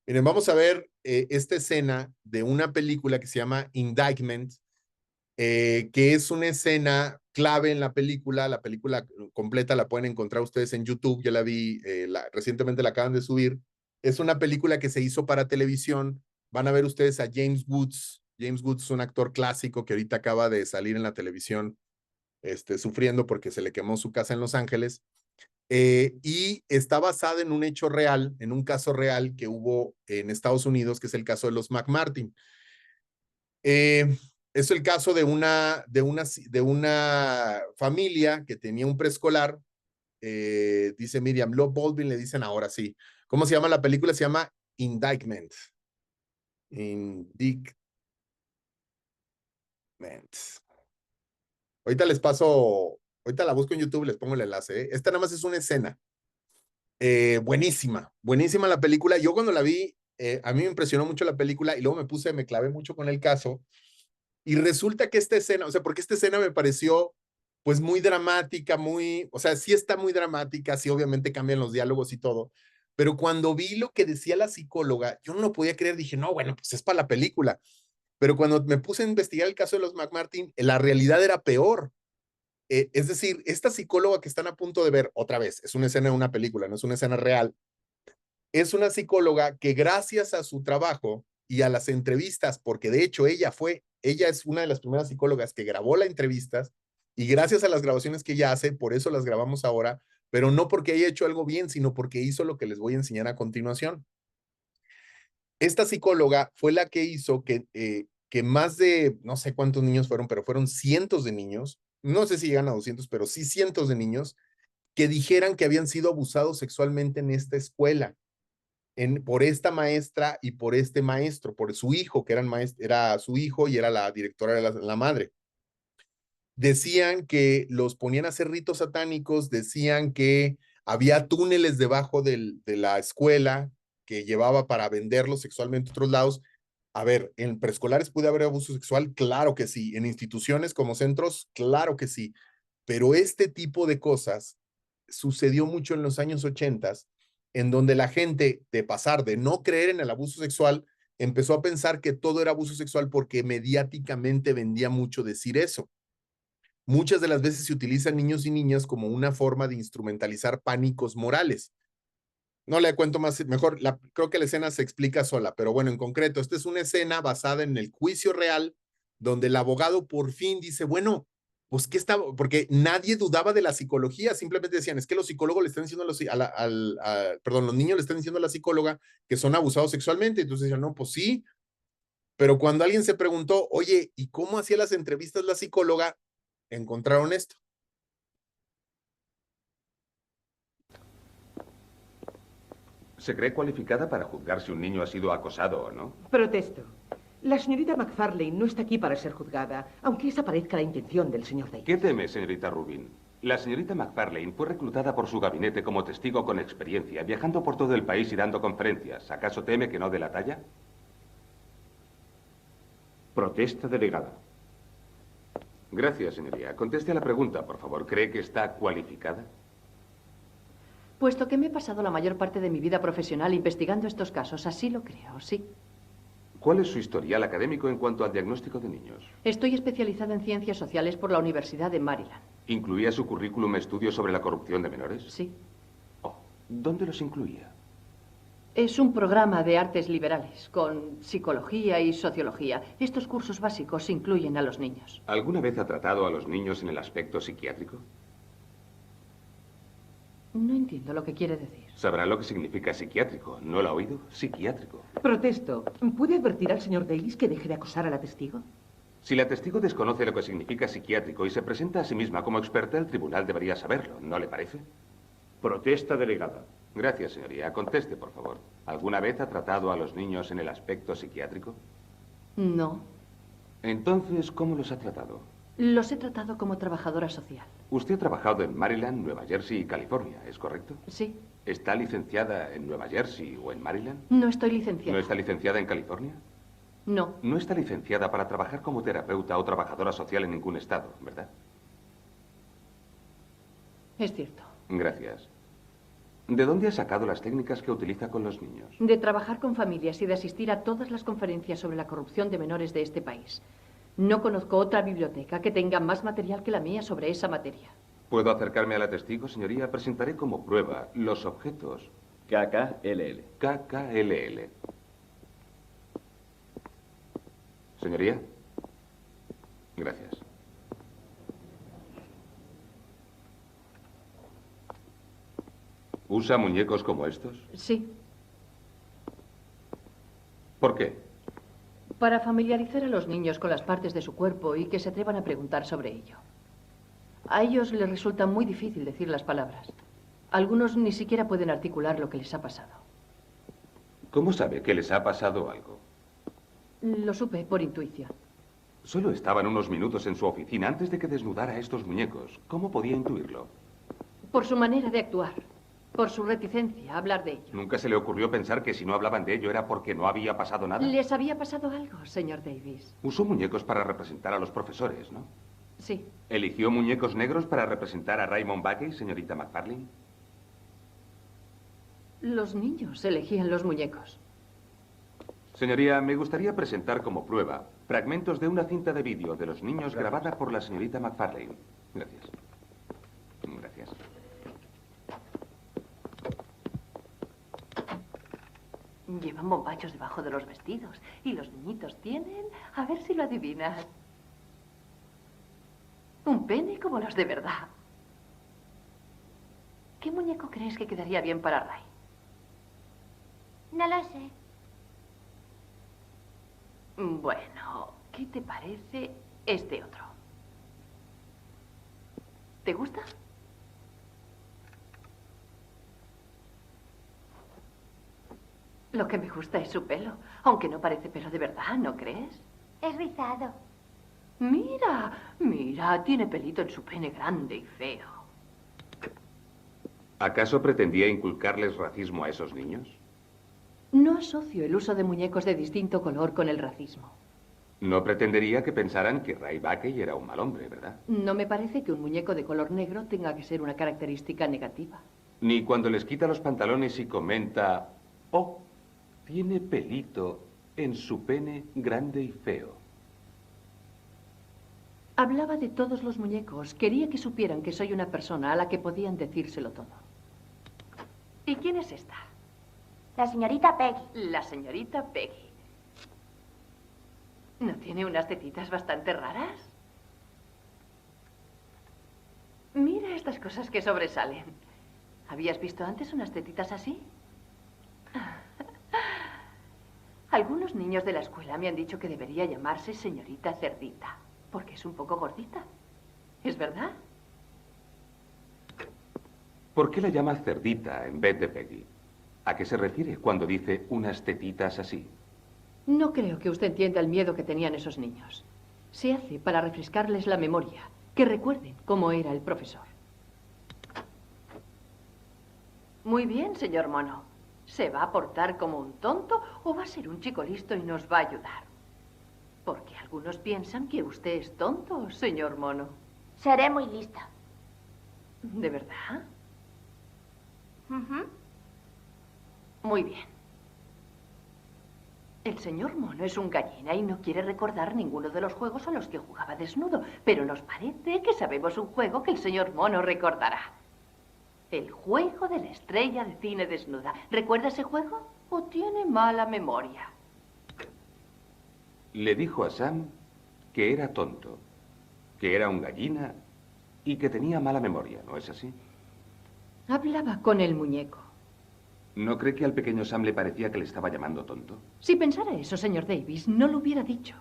S1: Miren, vamos a ver esta escena de una película que se llama Indictment, que es una escena clave en la película. La película completa la pueden encontrar ustedes en YouTube. Yo la vi, recientemente la acaban de subir. Es una película que se hizo para televisión. Van a ver ustedes a James Woods. James Woods es un actor clásico que ahorita acaba de salir en la televisión, sufriendo porque se le quemó su casa en Los Ángeles. Y está basada en un hecho real, en un caso real que hubo en Estados Unidos, que es el caso de los McMartin. Es el caso de una familia que tenía un preescolar. Dice Miriam, Love Baldwin, le dicen ahora sí. ¿Cómo se llama la película? Se llama Indictment. Indictment. Ahorita les paso, ahorita la busco en YouTube, les pongo el enlace. Esta nada más es una escena. Buenísima, buenísima la película. Yo cuando la vi, a mí me impresionó mucho la película y luego me clavé mucho con el caso. Y resulta que esta escena, o sea, porque esta escena me pareció pues muy dramática, o sea, sí está muy dramática, sí obviamente cambian los diálogos y todo, pero cuando vi lo que decía la psicóloga, yo no lo podía creer, dije, no, bueno, pues es para la película. Pero cuando me puse a investigar el caso de los McMartin, la realidad era peor. Es decir, esta psicóloga que están a punto de ver, otra vez, es una escena de una película, no es una escena real, es una psicóloga que gracias a su trabajo y a las entrevistas, porque de hecho ella es una de las primeras psicólogas que grabó las entrevistas y gracias a las grabaciones que ella hace, por eso las grabamos ahora, pero no porque haya hecho algo bien, sino porque hizo lo que les voy a enseñar a continuación. Esta psicóloga fue la que hizo que más de, no sé cuántos niños fueron, pero fueron cientos de niños, no sé si llegan a 200, pero sí cientos de niños, que dijeran que habían sido abusados sexualmente en esta escuela, por esta maestra y por este maestro, por su hijo, que era su hijo y era la directora de la madre. Decían que los ponían a hacer ritos satánicos, decían que había túneles debajo de la escuela que llevaba para venderlos sexualmente a otros lados. A ver, ¿en preescolares puede haber abuso sexual? Claro que sí. ¿En instituciones como centros? Claro que sí. Pero este tipo de cosas sucedió mucho en los años 80, en donde la gente, de pasar de no creer en el abuso sexual, empezó a pensar que todo era abuso sexual porque mediáticamente vendía mucho decir eso. Muchas de las veces se utilizan niños y niñas como una forma de instrumentalizar pánicos morales. No le cuento más, mejor, creo que la escena se explica sola, pero bueno, en concreto, esta es una escena basada en el juicio real, donde el abogado por fin dice, bueno, pues qué está, porque nadie dudaba de la psicología, simplemente decían, es que los psicólogos le están diciendo perdón, los niños le están diciendo a la psicóloga que son abusados sexualmente, entonces decían, no, pues sí, pero cuando alguien se preguntó, oye, ¿y cómo hacía las entrevistas la psicóloga? Encontraron esto.
S4: ¿Se cree cualificada para juzgar si un niño ha sido acosado o no?
S5: Protesto. La señorita McFarlane no está aquí para ser juzgada, aunque esa parezca la intención del señor Davis.
S4: ¿Qué teme, señorita Rubin? La señorita McFarlane fue reclutada por su gabinete como testigo con experiencia, viajando por todo el país y dando conferencias. ¿Acaso teme que no dé la talla?
S6: Protesta delegada.
S4: Gracias, señoría. Conteste a la pregunta, por favor. ¿Cree que está cualificada?
S7: Puesto que me he pasado la mayor parte de mi vida profesional investigando estos casos, así lo creo, sí.
S4: ¿Cuál es su historial académico en cuanto al diagnóstico de niños?
S7: Estoy especializado en ciencias sociales por la Universidad de Maryland.
S4: ¿Incluía su currículum estudios sobre la corrupción de menores?
S7: Sí.
S4: Oh, ¿dónde los incluía?
S7: Es un programa de artes liberales, con psicología y sociología. Estos cursos básicos incluyen a los niños.
S4: ¿Alguna vez ha tratado a los niños en el aspecto psiquiátrico?
S7: No entiendo lo que quiere decir.
S4: Sabrá lo que significa psiquiátrico. ¿No lo ha oído? Psiquiátrico.
S5: Protesto. ¿Puede advertir al señor Davis que deje de acosar a la testigo?
S4: Si la testigo desconoce lo que significa psiquiátrico y se presenta a sí misma como experta, el tribunal debería saberlo, ¿no le parece?
S6: Protesta delegada.
S4: Gracias, señoría. Conteste, por favor. ¿Alguna vez ha tratado a los niños en el aspecto psiquiátrico?
S7: No.
S4: Entonces, ¿cómo los ha tratado?
S7: Los he tratado como trabajadora social.
S4: Usted ha trabajado en Maryland, Nueva Jersey y California, ¿es correcto?
S7: Sí.
S4: ¿Está licenciada en Nueva Jersey o en Maryland?
S7: No estoy licenciada.
S4: ¿No está licenciada en California?
S7: No.
S4: No está licenciada para trabajar como terapeuta o trabajadora social en ningún estado, ¿verdad?
S7: Es cierto.
S4: Gracias. ¿De dónde ha sacado las técnicas que utiliza con los niños?
S7: De trabajar con familias y de asistir a todas las conferencias sobre la corrupción de menores de este país. No conozco otra biblioteca que tenga más material que la mía sobre esa materia.
S4: ¿Puedo acercarme a la testigo, señoría? Presentaré como prueba los objetos
S6: KKLL.
S4: KKLL. Señoría. Gracias. ¿Usa muñecos como estos?
S7: Sí.
S4: ¿Por qué?
S7: Para familiarizar a los niños con las partes de su cuerpo y que se atrevan a preguntar sobre ello. A ellos les resulta muy difícil decir las palabras. Algunos ni siquiera pueden articular lo que les ha pasado.
S4: ¿Cómo sabe que les ha pasado algo?
S7: Lo supe por intuición.
S4: Solo estaban unos minutos en su oficina antes de que desnudara a estos muñecos. ¿Cómo podía intuirlo?
S7: Por su manera de actuar. Por su reticencia a hablar de ello.
S4: ¿Nunca se le ocurrió pensar que si no hablaban de ello era porque no había pasado nada?
S7: ¿Les había pasado algo, señor Davis?
S4: Usó muñecos para representar a los profesores, ¿no?
S7: Sí.
S4: ¿Eligió muñecos negros para representar a Raymond Buckey, señorita McFarlane?
S7: Los niños elegían los muñecos.
S4: Señoría, me gustaría presentar como prueba fragmentos de una cinta de vídeo de los niños grabada por la señorita McFarlane. Gracias. Gracias.
S7: Llevan bombachos debajo de los vestidos. Y los niñitos tienen... A ver si lo adivinas. Un pene como los de verdad. ¿Qué muñeco crees que quedaría bien para Ray?
S8: No lo sé.
S7: Bueno, ¿qué te parece este otro? ¿Te gusta? Lo que me gusta es su pelo, aunque no parece pelo de verdad, ¿no crees?
S8: Es rizado.
S7: Mira, mira, tiene pelito en su pene grande y feo.
S4: ¿Acaso pretendía inculcarles racismo a esos niños?
S7: No asocio el uso de muñecos de distinto color con el racismo.
S4: No pretendería que pensaran que Ray Backey era un mal hombre, ¿verdad?
S7: No me parece que un muñeco de color negro tenga que ser una característica negativa.
S4: Ni cuando les quita los pantalones y comenta, oh, tiene pelito en su pene grande y feo.
S7: Hablaba de todos los muñecos. Quería que supieran que soy una persona a la que podían decírselo todo. ¿Y quién es esta?
S8: La señorita Peggy.
S7: La señorita Peggy. ¿No tiene unas tetitas bastante raras? Mira estas cosas que sobresalen. ¿Habías visto antes unas tetitas así? Algunos niños de la escuela me han dicho que debería llamarse señorita Cerdita, porque es un poco gordita. ¿Es verdad?
S4: ¿Por qué la llama Cerdita en vez de Peggy? ¿A qué se refiere cuando dice unas tetitas así?
S7: No creo que usted entienda el miedo que tenían esos niños. Se hace para refrescarles la memoria, que recuerden cómo era el profesor. Muy bien, señor Mono. ¿Se va a portar como un tonto o va a ser un chico listo y nos va a ayudar? Porque algunos piensan que usted es tonto, señor Mono.
S8: Seré muy lista.
S7: ¿De verdad?
S8: Ujú.
S7: Muy bien. El señor Mono es un gallina y no quiere recordar ninguno de los juegos a los que jugaba desnudo, pero nos parece que sabemos un juego que el señor Mono recordará. El juego de la estrella de cine desnuda. ¿Recuerda ese juego o tiene mala memoria?
S4: Le dijo a Sam que era tonto, que era un gallina y que tenía mala memoria, ¿no es así?
S7: Hablaba con el muñeco.
S4: ¿No cree que al pequeño Sam le parecía que le estaba llamando tonto?
S7: Si pensara eso, señor Davis, no lo hubiera dicho.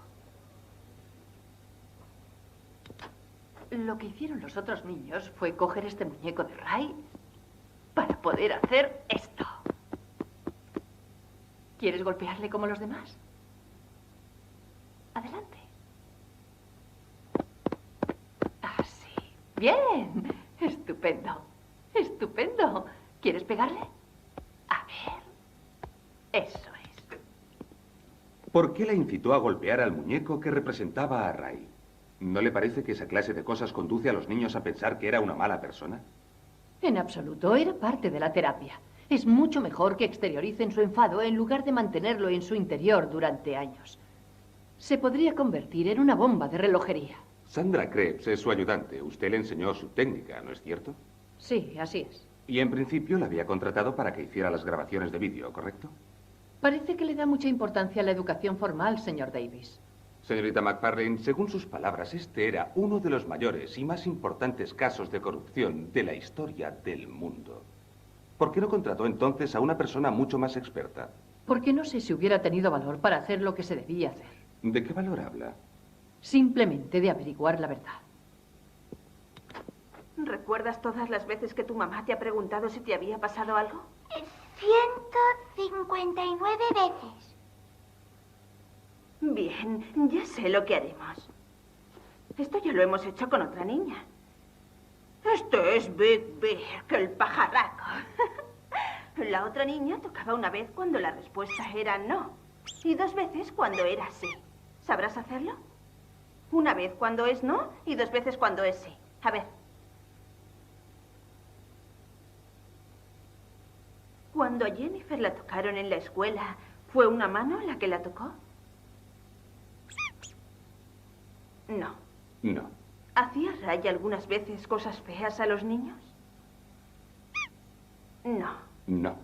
S7: Lo que hicieron los otros niños fue coger este muñeco de Ray para poder hacer esto. ¿Quieres golpearle como los demás? Adelante. Así. Bien. Estupendo. Estupendo. ¿Quieres pegarle? A ver. Eso es.
S4: ¿Por qué la incitó a golpear al muñeco que representaba a Ray? ¿No le parece que esa clase de cosas conduce a los niños a pensar que era una mala persona?
S7: En absoluto. Era parte de la terapia. Es mucho mejor que exterioricen su enfado en lugar de mantenerlo en su interior durante años. Se podría convertir en una bomba de relojería.
S4: Sandra Krebs es su ayudante. Usted le enseñó su técnica, ¿no es cierto?
S7: Sí, así es.
S4: Y en principio la había contratado para que hiciera las grabaciones de vídeo, ¿correcto?
S7: Parece que le da mucha importancia a la educación formal, señor Davis.
S4: Señorita McFarlane, según sus palabras, este era uno de los mayores y más importantes casos de corrupción de la historia del mundo. ¿Por qué no contrató entonces a una persona mucho más experta?
S7: Porque no sé si hubiera tenido valor para hacer lo que se debía hacer.
S4: ¿De qué valor habla?
S7: Simplemente de averiguar la verdad.
S5: ¿Recuerdas todas las veces que tu mamá te ha preguntado si te había pasado algo?
S8: 159 veces.
S5: Bien, ya sé lo que haremos. Esto ya lo hemos hecho con otra niña. Este es Big Bear, el pajarraco. La otra niña tocaba una vez cuando la respuesta era no. Y 2 veces cuando era sí. ¿Sabrás hacerlo? Una vez cuando es no y 2 veces cuando es sí. A ver. Cuando a Jennifer la tocaron en la escuela, ¿fue una mano la que la tocó? No.
S4: No.
S5: ¿Hacía Ray algunas veces cosas feas a los niños? No.
S4: No.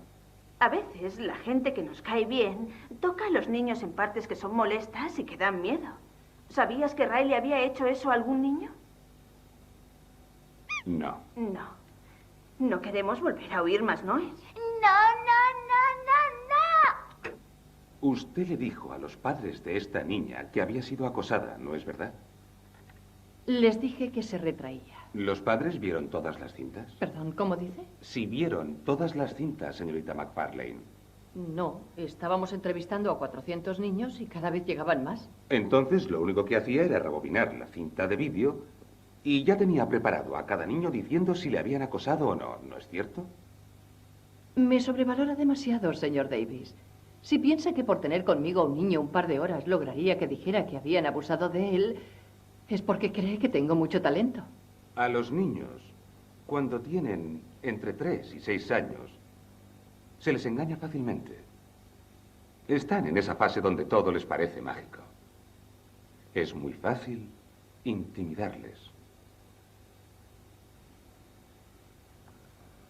S5: A veces la gente que nos cae bien toca a los niños en partes que son molestas y que dan miedo. ¿Sabías que Ray le había hecho eso a algún niño?
S4: No.
S5: No. No queremos volver a oír más noes.
S8: No, no, no, no, no.
S4: Usted le dijo a los padres de esta niña que había sido acosada, ¿no es verdad?
S7: Les dije que se retraía.
S4: ¿Los padres vieron todas las cintas?
S7: Perdón, ¿cómo dice?
S4: Si vieron todas las cintas, señorita McFarlane.
S7: No, estábamos entrevistando a 400 niños y cada vez llegaban más.
S4: Entonces lo único que hacía era rebobinar la cinta de vídeo y ya tenía preparado a cada niño diciendo si le habían acosado o no, ¿no es cierto?
S7: Me sobrevalora demasiado, señor Davis. Si piensa que por tener conmigo a un niño un par de horas lograría que dijera que habían abusado de él, es porque cree que tengo mucho talento.
S4: A los niños, cuando tienen entre 3 y 6 años, se les engaña fácilmente. Están en esa fase donde todo les parece mágico. Es muy fácil intimidarles.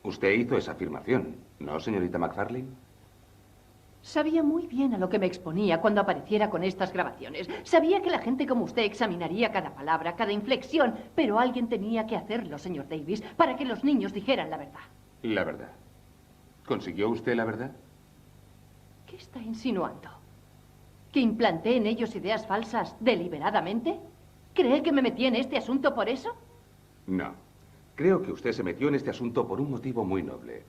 S4: Usted hizo esa afirmación, ¿no, señorita McFarlane?
S7: Sabía muy bien a lo que me exponía cuando apareciera con estas grabaciones. Sabía que la gente como usted examinaría cada palabra, cada inflexión, pero alguien tenía que hacerlo, señor Davis, para que los niños dijeran la verdad.
S4: La verdad. ¿Consiguió usted la verdad?
S7: ¿Qué está insinuando? ¿Que implanté en ellos ideas falsas deliberadamente? ¿Cree que me metí en este asunto por eso?
S4: No. Creo que usted se metió en este asunto por un motivo muy noble.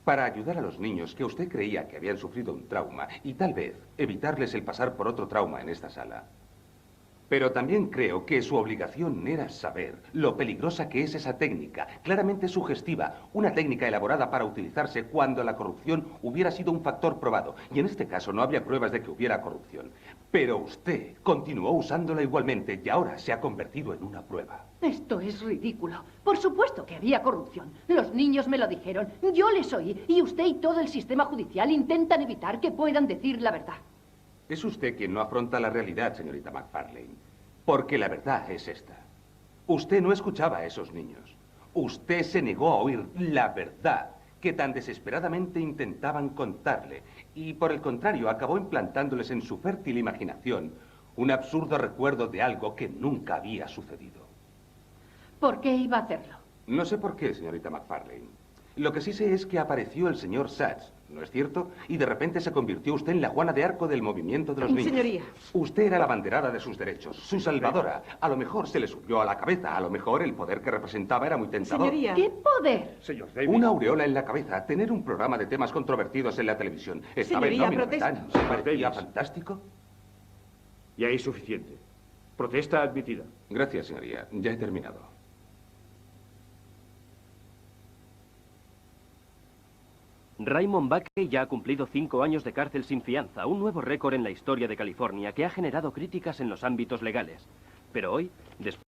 S4: Para ayudar a los niños que usted creía que habían sufrido un trauma y tal vez evitarles el pasar por otro trauma en esta sala. Pero también creo que su obligación era saber lo peligrosa que es esa técnica, claramente sugestiva, una técnica elaborada para utilizarse cuando la corrupción hubiera sido un factor probado. Y en este caso no había pruebas de que hubiera corrupción. Pero usted continuó usándola igualmente y ahora se ha convertido en una prueba.
S7: Esto es ridículo. Por supuesto que había corrupción. Los niños me lo dijeron, yo les oí, y usted y todo el sistema judicial intentan evitar que puedan decir la verdad.
S4: Es usted quien no afronta la realidad, señorita McFarlane. Porque la verdad es esta. Usted no escuchaba a esos niños. Usted se negó a oír la verdad que tan desesperadamente intentaban contarle. Y por el contrario, acabó implantándoles en su fértil imaginación un absurdo recuerdo de algo que nunca había sucedido.
S7: ¿Por qué iba a hacerlo?
S4: No sé por qué, señorita McFarlane. Lo que sí sé es que apareció el señor Sachs, ¿no es cierto? Y de repente se convirtió usted en la Juana de Arco del movimiento de los niños.
S7: Señoría.
S4: Usted era la banderada de sus derechos, su salvadora. A lo mejor se le subió a la cabeza, a lo mejor el poder que representaba era muy tentador.
S7: Señoría. ¿Qué poder?
S6: Señor Davis.
S4: Una aureola en la cabeza, tener un programa de temas controvertidos en la televisión. Estaba en
S7: Señoría,
S4: nómina,
S7: protesta.
S4: ¿verdad? ¿Se parecía
S6: Davis.
S4: fantástico?
S6: Ya es suficiente. Protesta admitida.
S4: Gracias, señoría. Ya he terminado.
S9: Raymond Buckey ya ha cumplido 5 años de cárcel sin fianza, un nuevo récord en la historia de California que ha generado críticas en los ámbitos legales. Pero hoy, después...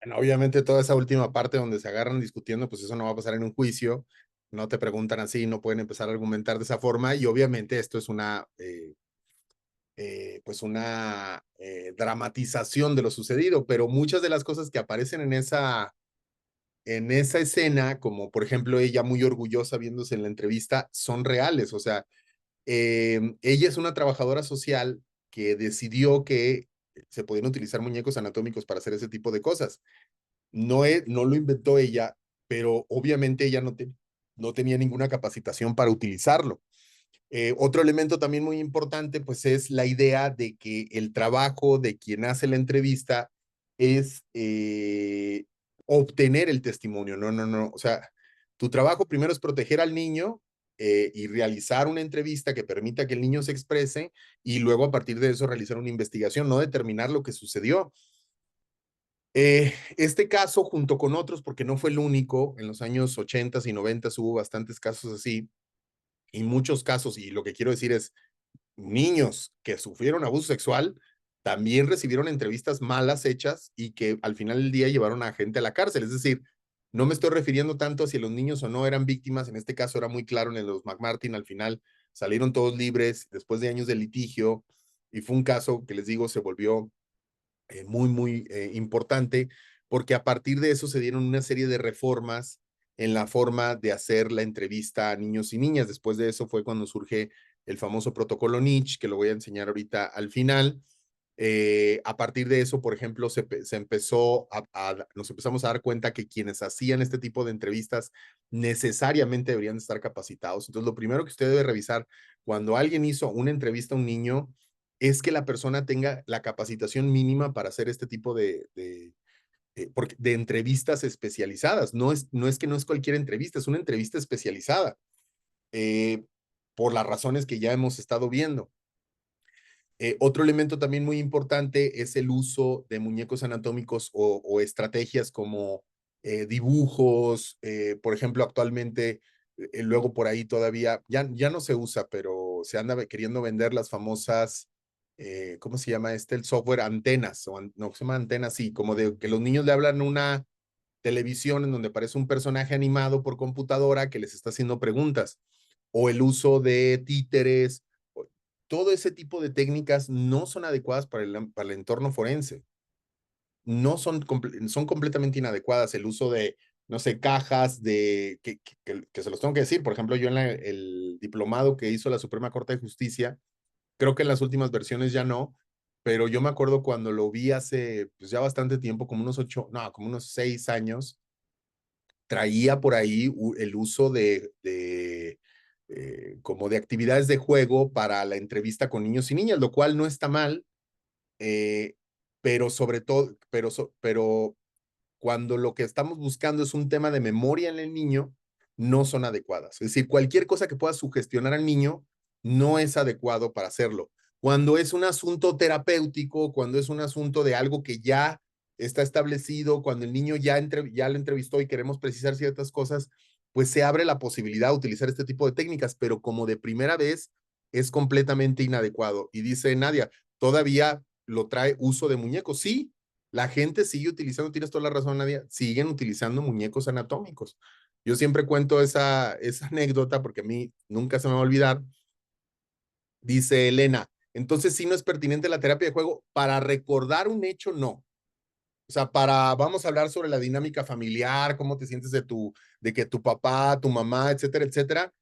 S1: Bueno, obviamente toda esa última parte donde se agarran discutiendo, pues eso no va a pasar en un juicio, no te preguntan así, no pueden empezar a argumentar de esa forma y obviamente esto es una, pues una dramatización de lo sucedido, pero muchas de las cosas que aparecen en esa escena, como por ejemplo ella muy orgullosa viéndose en la entrevista, son reales, o sea, ella es una trabajadora social que decidió que se podían utilizar muñecos anatómicos para hacer ese tipo de cosas. No lo inventó ella, pero obviamente ella no tenía ninguna capacitación para utilizarlo. Otro elemento también muy importante, pues es la idea de que el trabajo de quien hace la entrevista es obtener el testimonio. No. O sea, tu trabajo primero es proteger al niño y realizar una entrevista que permita que el niño se exprese y luego a partir de eso realizar una investigación, no determinar lo que sucedió. Este caso, junto con otros, porque no fue el único, en los años 80 y 90 hubo bastantes casos así, y muchos casos, y lo que quiero decir es, niños que sufrieron abuso sexual también recibieron entrevistas malas hechas y que al final del día llevaron a gente a la cárcel. Es decir, no me estoy refiriendo tanto a si los niños o no eran víctimas, en este caso era muy claro en los McMartin, al final salieron todos libres después de años de litigio, y fue un caso que les digo se volvió muy importante, porque a partir de eso se dieron una serie de reformas en la forma de hacer la entrevista a niños y niñas. Después de eso fue cuando surge el famoso protocolo Niche, que lo voy a enseñar ahorita al final, A partir de eso, por ejemplo, nos empezamos a dar cuenta que quienes hacían este tipo de entrevistas necesariamente deberían estar capacitados. Entonces, lo primero que usted debe revisar cuando alguien hizo una entrevista a un niño es que la persona tenga la capacitación mínima para hacer este tipo de entrevistas especializadas. No es que no es cualquier entrevista, es una entrevista especializada, por las razones que ya hemos estado viendo. Otro elemento también muy importante es el uso de muñecos anatómicos o estrategias como dibujos. Por ejemplo, actualmente, luego por ahí todavía, ya no se usa, pero se anda queriendo vender las famosas, ¿cómo se llama este? El software antenas, no, se llama antenas, sí, como de que los niños le hablan a una televisión en donde aparece un personaje animado por computadora que les está haciendo preguntas, o el uso de títeres. Todo ese tipo de técnicas no son adecuadas para el entorno forense. No son, son completamente inadecuadas. El uso de, no sé, cajas que se los tengo que decir. Por ejemplo, yo en el diplomado que hizo la Suprema Corte de Justicia, creo que en las últimas versiones ya no, pero yo me acuerdo cuando lo vi hace pues ya bastante tiempo, como unos 6 años, traía por ahí el uso como de actividades de juego para la entrevista con niños y niñas, lo cual no está mal, pero sobre todo, pero cuando lo que estamos buscando es un tema de memoria en el niño, no son adecuadas. Es decir, cualquier cosa que pueda sugestionar al niño no es adecuado para hacerlo. Cuando es un asunto terapéutico, cuando es un asunto de algo que ya está establecido, cuando el niño ya lo entrevistó y queremos precisar ciertas cosas, pues se abre la posibilidad de utilizar este tipo de técnicas, pero como de primera vez es completamente inadecuado. Y dice Nadia, todavía lo trae uso de muñecos. Sí, la gente sigue utilizando, tienes toda la razón, Nadia, siguen utilizando muñecos anatómicos. Yo siempre cuento esa anécdota porque a mí nunca se me va a olvidar. Dice Elena, entonces sí no es pertinente la terapia de juego. Para recordar un hecho, no. O sea, vamos a hablar sobre la dinámica familiar, cómo te sientes de que tu papá, tu mamá, etcétera, etcétera,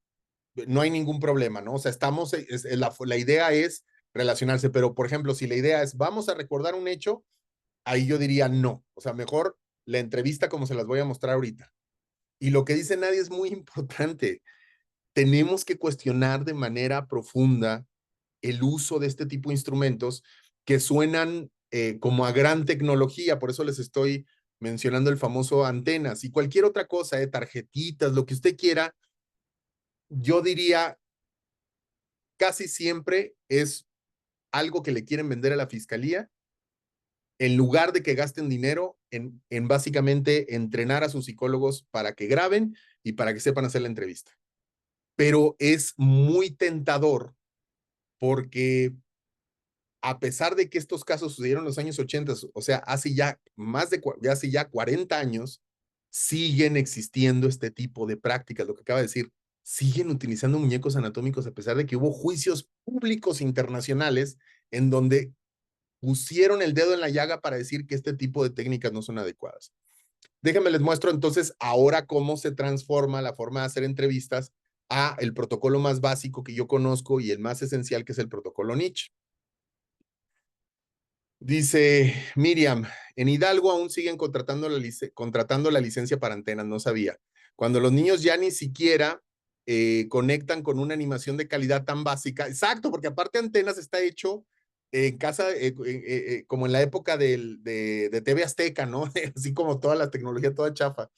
S1: no hay ningún problema, ¿no? O sea, la idea es relacionarse, pero por ejemplo, si la idea es vamos a recordar un hecho, ahí yo diría no. O sea, mejor la entrevista como se las voy a mostrar ahorita. Y lo que dice Nadia es muy importante. Tenemos que cuestionar de manera profunda el uso de este tipo de instrumentos que suenan como a gran tecnología. Por eso les estoy mencionando el famoso antenas y cualquier otra cosa, tarjetitas, lo que usted quiera. Yo diría casi siempre es algo que le quieren vender a la fiscalía en lugar de que gasten dinero en básicamente entrenar a sus psicólogos para que graben y para que sepan hacer la entrevista. Pero es muy tentador porque a pesar de que estos casos sucedieron en los años 80, o sea, hace ya hace ya 40 años, siguen existiendo este tipo de prácticas, lo que acaba de decir, siguen utilizando muñecos anatómicos a pesar de que hubo juicios públicos internacionales en donde pusieron el dedo en la llaga para decir que este tipo de técnicas no son adecuadas. Déjenme les muestro entonces ahora cómo se transforma la forma de hacer entrevistas a el protocolo más básico que yo conozco y el más esencial, que es el protocolo Niche. Dice Miriam, en Hidalgo aún siguen contratando la licencia para antenas, no sabía. Cuando los niños ya ni siquiera conectan con una animación de calidad tan básica. Exacto, porque aparte antenas está hecho en casa, como en la época de TV Azteca, ¿no? Así como toda la tecnología, toda chafa.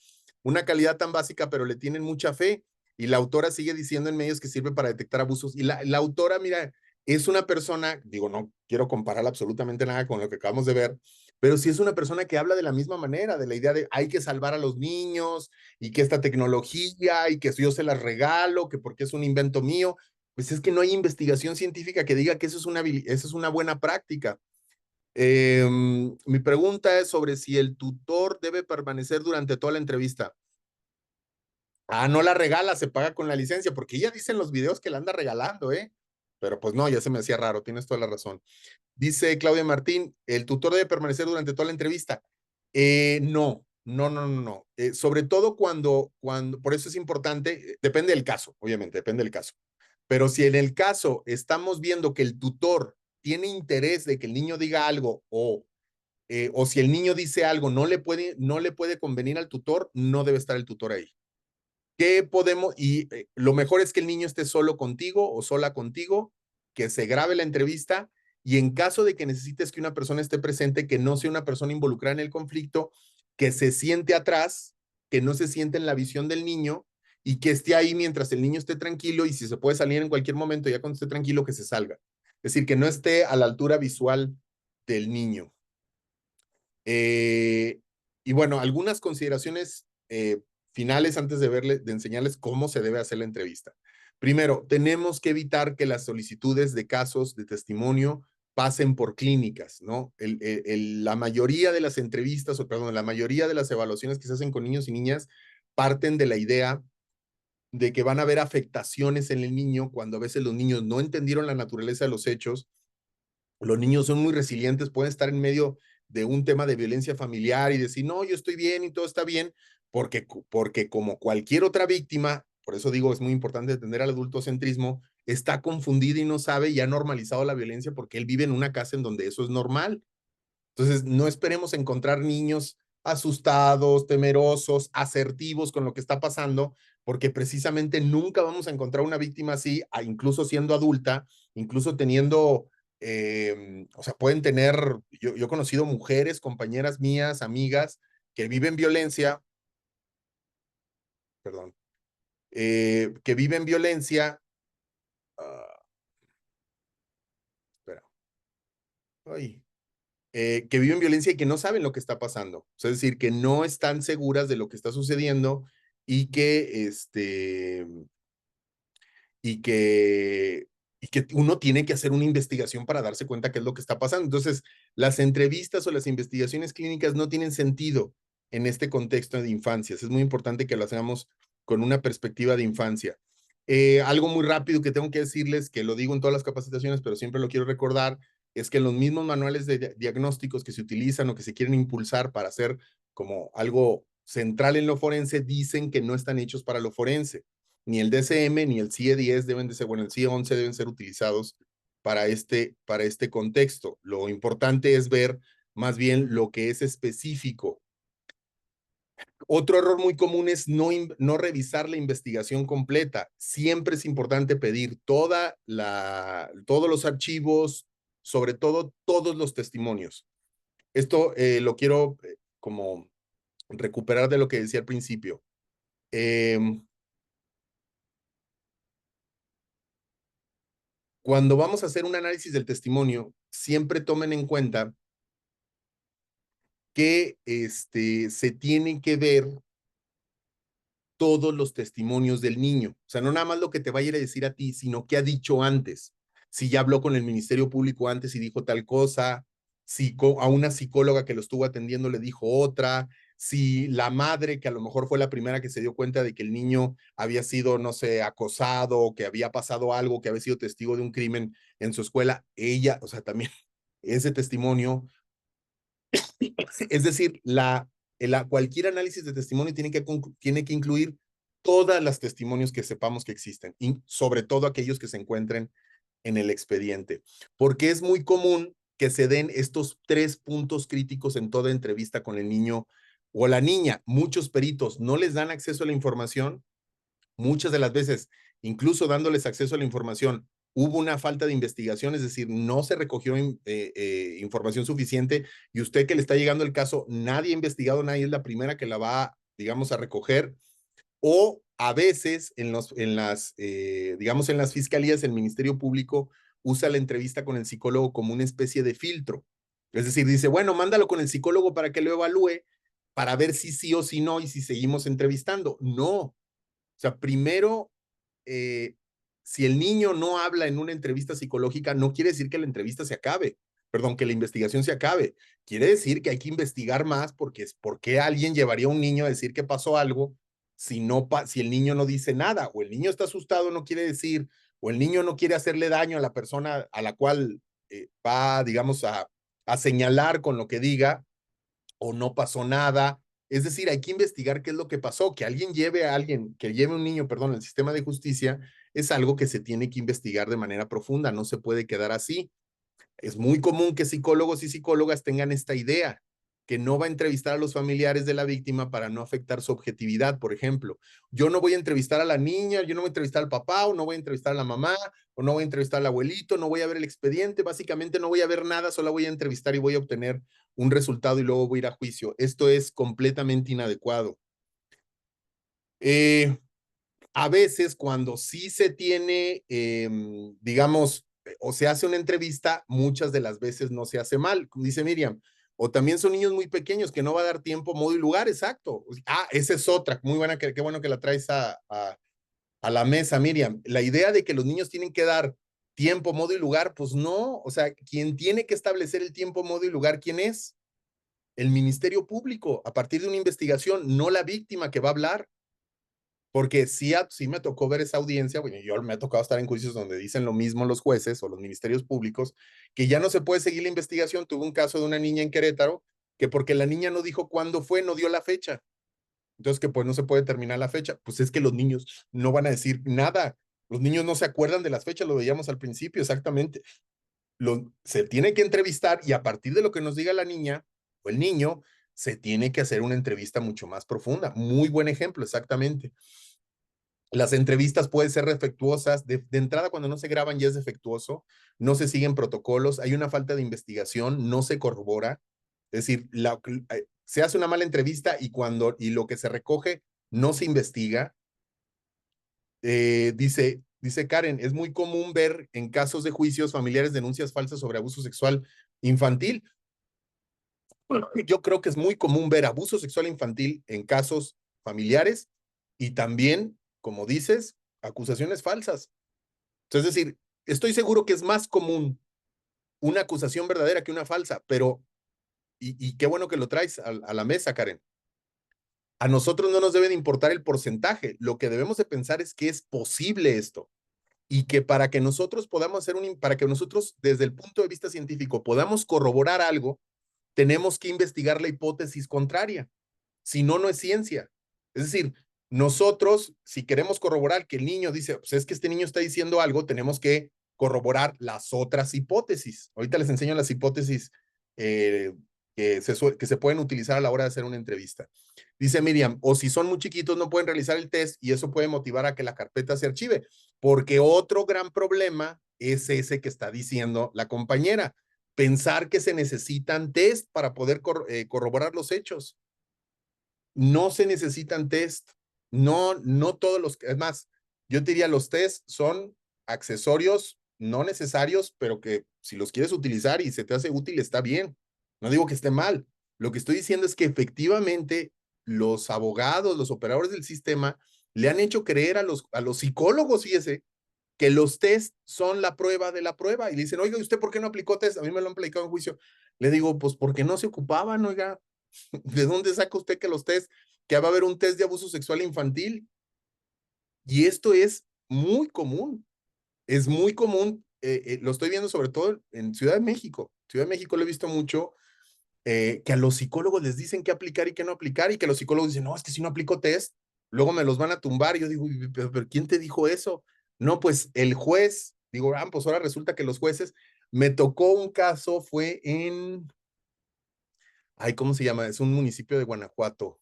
S1: Una calidad tan básica, pero le tienen mucha fe. Y la autora sigue diciendo en medios que sirve para detectar abusos. Y la autora, mira, es una persona, digo, no quiero comparar absolutamente nada con lo que acabamos de ver, pero sí es una persona que habla de la misma manera, de la idea de hay que salvar a los niños y que esta tecnología y que yo se las regalo, que porque es un invento mío. Pues es que no hay investigación científica que diga que eso es una buena práctica. Mi pregunta es sobre si el tutor debe permanecer durante toda la entrevista. No la regala, se paga con la licencia, porque ella dice en los videos que la anda regalando, ¿eh? Pero pues no, ya se me hacía raro, tienes toda la razón. Dice Claudia Martín, ¿el tutor debe permanecer durante toda la entrevista? No. Sobre todo cuando, por eso es importante, depende del caso, obviamente, depende del caso. Pero si en el caso estamos viendo que el tutor tiene interés de que el niño diga algo o si el niño dice algo no le puede convenir al tutor, no debe estar el tutor ahí. ¿Qué podemos? Lo mejor es que el niño esté solo contigo o sola contigo, que se grabe la entrevista y en caso de que necesites que una persona esté presente, que no sea una persona involucrada en el conflicto, que se siente atrás, que no se siente en la visión del niño y que esté ahí mientras el niño esté tranquilo y si se puede salir en cualquier momento, ya cuando esté tranquilo, que se salga. Es decir, que no esté a la altura visual del niño. Y bueno, algunas consideraciones finales antes de enseñarles cómo se debe hacer la entrevista. Primero, tenemos que evitar que las solicitudes de casos de testimonio pasen por clínicas, ¿no? La mayoría de las entrevistas, o perdón, la mayoría de las evaluaciones que se hacen con niños y niñas parten de la idea de que van a haber afectaciones en el niño cuando a veces los niños no entendieron la naturaleza de los hechos. Los niños son muy resilientes, pueden estar en medio de un tema de violencia familiar y decir, no, yo estoy bien y todo está bien, porque como cualquier otra víctima, por eso digo, es muy importante entender al adultocentrismo, está confundida y no sabe y ha normalizado la violencia porque él vive en una casa en donde eso es normal. Entonces, no esperemos encontrar niños asustados, temerosos, asertivos con lo que está pasando, porque precisamente nunca vamos a encontrar una víctima así, incluso siendo adulta, incluso teniendo o sea, pueden tener, yo he conocido mujeres, compañeras mías, amigas, que viven violencia, perdón, que viven violencia, espera, ay, que viven violencia y que no saben lo que está pasando. O sea, es decir, que no están seguras de lo que está sucediendo y que, y que, y que uno tiene que hacer una investigación para darse cuenta qué es lo que está pasando. Entonces, las entrevistas o las investigaciones clínicas no tienen sentido en este contexto de infancias. Es muy importante que lo hagamos con una perspectiva de infancia. Algo muy rápido que tengo que decirles, que lo digo en todas las capacitaciones, pero siempre lo quiero recordar, es que los mismos manuales de diagnósticos que se utilizan o que se quieren impulsar para hacer como algo central en lo forense, dicen que no están hechos para lo forense. Ni el DSM ni el CIE-10 deben de ser, bueno, el CIE-11 deben ser utilizados para este contexto. Lo importante es ver más bien lo que es específico. Otro error muy común es no revisar la investigación completa. Siempre es importante pedir todos los archivos, sobre todo todos los testimonios. Esto lo quiero como recuperar de lo que decía al principio. Cuando vamos a hacer un análisis del testimonio, siempre tomen en cuenta que se tienen que ver todos los testimonios del niño. O sea, no nada más lo que te vaya a ir a decir a ti, sino qué ha dicho antes. Si ya habló con el Ministerio Público antes y dijo tal cosa, si a una psicóloga que lo estuvo atendiendo le dijo otra, si la madre, que a lo mejor fue la primera que se dio cuenta de que el niño había sido, no sé, acosado, o que había pasado algo, que había sido testigo de un crimen en su escuela, ella, o sea, también ese testimonio, es decir, cualquier análisis de testimonio tiene que incluir todas las testimonios que sepamos que existen, y sobre todo aquellos que se encuentren en el expediente, porque es muy común que se den estos 3 puntos críticos en toda entrevista con el niño o la niña. Muchos peritos no les dan acceso a la información, muchas de las veces, incluso dándoles acceso a la información, hubo una falta de investigación, es decir, no se recogió información suficiente y usted que le está llegando el caso, nadie ha investigado, nadie es la primera que la va, digamos, a recoger. O a veces digamos, en las fiscalías, el Ministerio Público usa la entrevista con el psicólogo como una especie de filtro. Es decir, dice, bueno, mándalo con el psicólogo para que lo evalúe, para ver si sí o si no y si seguimos entrevistando. No. O sea, primero, si el niño no habla en una entrevista psicológica, no quiere decir que la entrevista se acabe. Perdón, que la investigación se acabe. Quiere decir que hay que investigar más porque ¿por qué alguien llevaría a un niño a decir que pasó algo si el niño no dice nada? O el niño está asustado, no quiere decir, o el niño no quiere hacerle daño a la persona a la cual va, digamos, a señalar con lo que diga, o no pasó nada. Es decir, hay que investigar qué es lo que pasó. Que alguien lleve a un niño, perdón, al sistema de justicia, es algo que se tiene que investigar de manera profunda, no se puede quedar así. Es muy común que psicólogos y psicólogas tengan esta idea, que no va a entrevistar a los familiares de la víctima para no afectar su objetividad, por ejemplo. Yo no voy a entrevistar a la niña, yo no voy a entrevistar al papá, o no voy a entrevistar a la mamá, o no voy a entrevistar al abuelito, no voy a ver el expediente, básicamente no voy a ver nada, solo voy a entrevistar y voy a obtener un resultado y luego voy a ir a juicio. Esto es completamente inadecuado. A veces cuando sí se tiene, digamos, o se hace una entrevista, muchas de las veces no se hace mal, como dice Miriam. O también son niños muy pequeños que no va a dar tiempo, modo y lugar, exacto. Ah, esa es otra, muy buena, qué bueno que la traes a la mesa, Miriam. La idea de que los niños tienen que dar tiempo, modo y lugar, pues no. O sea, quien tiene que establecer el tiempo, modo y lugar, ¿quién es? El Ministerio Público, a partir de una investigación, no la víctima que va a hablar. Porque sí me tocó ver esa audiencia, bueno, yo me ha tocado estar en juicios donde dicen lo mismo los jueces o los ministerios públicos, que ya no se puede seguir la investigación. Tuve un caso de una niña en Querétaro, que porque la niña no dijo cuándo fue, no dio la fecha. Entonces que pues no se puede terminar la fecha. Pues es que los niños no van a decir nada. Los niños no se acuerdan de las fechas, lo veíamos al principio, exactamente. Se tiene que entrevistar y a partir de lo que nos diga la niña o el niño, se tiene que hacer una entrevista mucho más profunda. Muy buen ejemplo, exactamente. Las entrevistas pueden ser defectuosas. De entrada, cuando no se graban ya es defectuoso. No se siguen protocolos. Hay una falta de investigación. No se corrobora. Es decir, se hace una mala entrevista y lo que se recoge no se investiga. Dice Karen, es muy común ver en casos de juicios familiares denuncias falsas sobre abuso sexual infantil. Bueno, yo creo que es muy común ver abuso sexual infantil en casos familiares y también, como dices, acusaciones falsas. Entonces, es decir, estoy seguro que es más común una acusación verdadera que una falsa, pero, y qué bueno que lo traes a la mesa, Karen. A nosotros no nos debe de importar el porcentaje. Lo que debemos de pensar es que es posible esto y que para que nosotros podamos para que nosotros desde el punto de vista científico podamos corroborar algo, tenemos que investigar la hipótesis contraria. Si no, no es ciencia. Es decir, nosotros, si queremos corroborar que el niño dice, pues es que este niño está diciendo algo, tenemos que corroborar las otras hipótesis. Ahorita les enseño las hipótesis que se pueden utilizar a la hora de hacer una entrevista. Dice Miriam, o si son muy chiquitos no pueden realizar el test y eso puede motivar a que la carpeta se archive, porque otro gran problema es ese que está diciendo la compañera, pensar que se necesitan test para poder corroborar los hechos. No se necesitan test, no todos los, es más, yo te diría los test son accesorios no necesarios, pero que si los quieres utilizar y se te hace útil, está bien. No digo que esté mal. Lo que estoy diciendo es que efectivamente los abogados, los operadores del sistema, le han hecho creer a los psicólogos, fíjese, que los test son la prueba de la prueba. Y le dicen, oiga, ¿usted por qué no aplicó test? A mí me lo han aplicado en juicio. Le digo, pues porque no se ocupaban, oiga. ¿De dónde saca usted que los test, que va a haber un test de abuso sexual infantil? Y esto es muy común. Es muy común, lo estoy viendo sobre todo en Ciudad de México. Ciudad de México lo he visto mucho, que a los psicólogos les dicen qué aplicar y qué no aplicar, y que los psicólogos dicen, no, es que si no aplico test, luego me los van a tumbar. Y yo digo, pero ¿quién te dijo eso? No, pues el juez, digo, pues ahora resulta que los jueces, me tocó un caso, fue en, ay, ¿cómo se llama? Es un municipio de Guanajuato,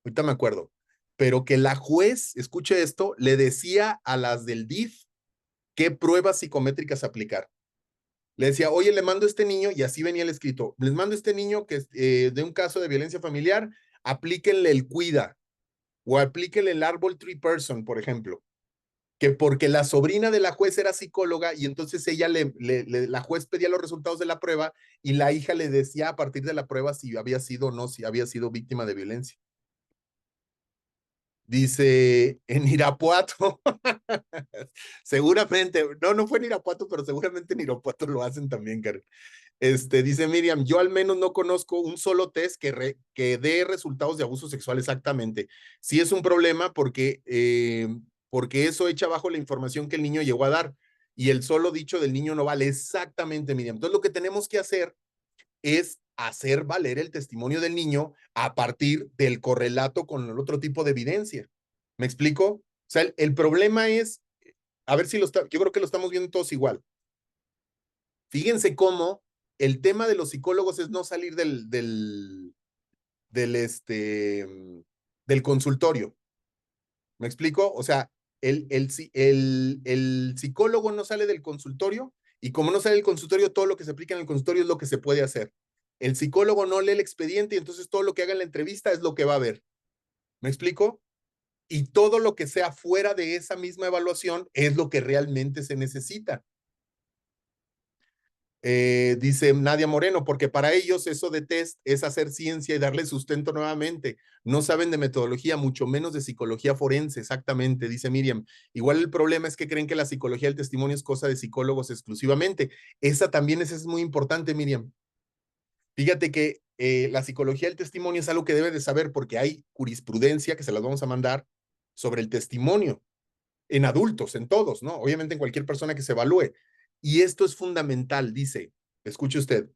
S1: ahorita me acuerdo, pero que la juez, escuche esto, le decía a las del DIF qué pruebas psicométricas aplicar. Le decía, oye, le mando a este niño, y así venía el escrito, les mando a este niño que de un caso de violencia familiar, aplíquenle el cuida, o aplíquenle el árbol tree person, por ejemplo, que porque la sobrina de la juez era psicóloga, y entonces ella la juez pedía los resultados de la prueba, y la hija le decía a partir de la prueba si había sido o no, si había sido víctima de violencia. Dice, en Irapuato, seguramente, no fue en Irapuato, pero seguramente en Irapuato lo hacen también, Karen. Dice Miriam, yo al menos no conozco un solo test que dé resultados de abuso sexual exactamente. Sí es un problema porque eso echa abajo la información que el niño llegó a dar y el solo dicho del niño no vale exactamente, Miriam. Entonces lo que tenemos que hacer es hacer valer el testimonio del niño a partir del correlato con el otro tipo de evidencia. ¿Me explico? O sea, el problema es, a ver si yo creo que lo estamos viendo todos igual. Fíjense cómo el tema de los psicólogos es no salir del consultorio. ¿Me explico? O sea, el psicólogo no sale del consultorio y como no sale del consultorio, todo lo que se aplica en el consultorio es lo que se puede hacer. El psicólogo no lee el expediente y entonces todo lo que haga en la entrevista es lo que va a ver. ¿Me explico? Y todo lo que sea fuera de esa misma evaluación es lo que realmente se necesita. Dice Nadia Moreno, porque para ellos eso de test es hacer ciencia y darle sustento nuevamente. No saben de metodología, mucho menos de psicología forense, exactamente, dice Miriam. Igual el problema es que creen que la psicología del testimonio es cosa de psicólogos exclusivamente. Esa también es muy importante, Miriam. Fíjate que la psicología del testimonio es algo que debe de saber porque hay jurisprudencia que se las vamos a mandar sobre el testimonio en adultos, en todos, ¿no? Obviamente en cualquier persona que se evalúe. Y esto es fundamental, dice, escuche usted,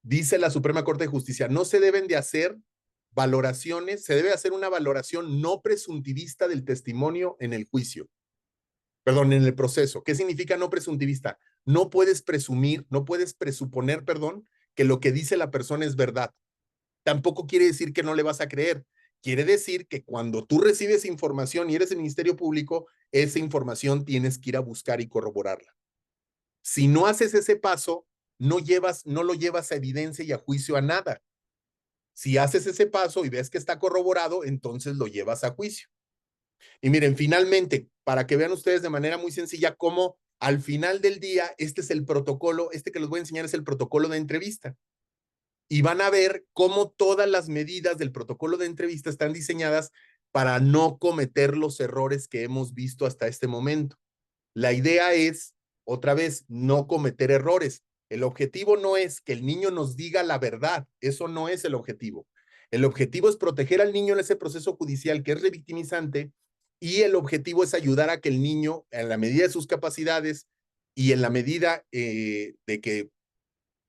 S1: dice la Suprema Corte de Justicia, no se deben de hacer valoraciones, se debe hacer una valoración no presuntivista del testimonio en el juicio. Perdón, en el proceso. ¿Qué significa no presuntivista? No puedes presumir, no puedes presuponer, perdón, que lo que dice la persona es verdad. Tampoco quiere decir que no le vas a creer. Quiere decir que cuando tú recibes información y eres el Ministerio Público, esa información tienes que ir a buscar y corroborarla. Si no haces ese paso, no lo llevas a evidencia y a juicio a nada. Si haces ese paso y ves que está corroborado, entonces lo llevas a juicio. Y miren, finalmente, para que vean ustedes de manera muy sencilla cómo al final del día, este es el protocolo, este que les voy a enseñar es el protocolo de entrevista. Y van a ver cómo todas las medidas del protocolo de entrevista están diseñadas para no cometer los errores que hemos visto hasta este momento. La idea es, otra vez, no cometer errores. El objetivo no es que el niño nos diga la verdad, eso no es el objetivo. El objetivo es proteger al niño en ese proceso judicial que es revictimizante y el objetivo es ayudar a que el niño, en la medida de sus capacidades y en la medida de que,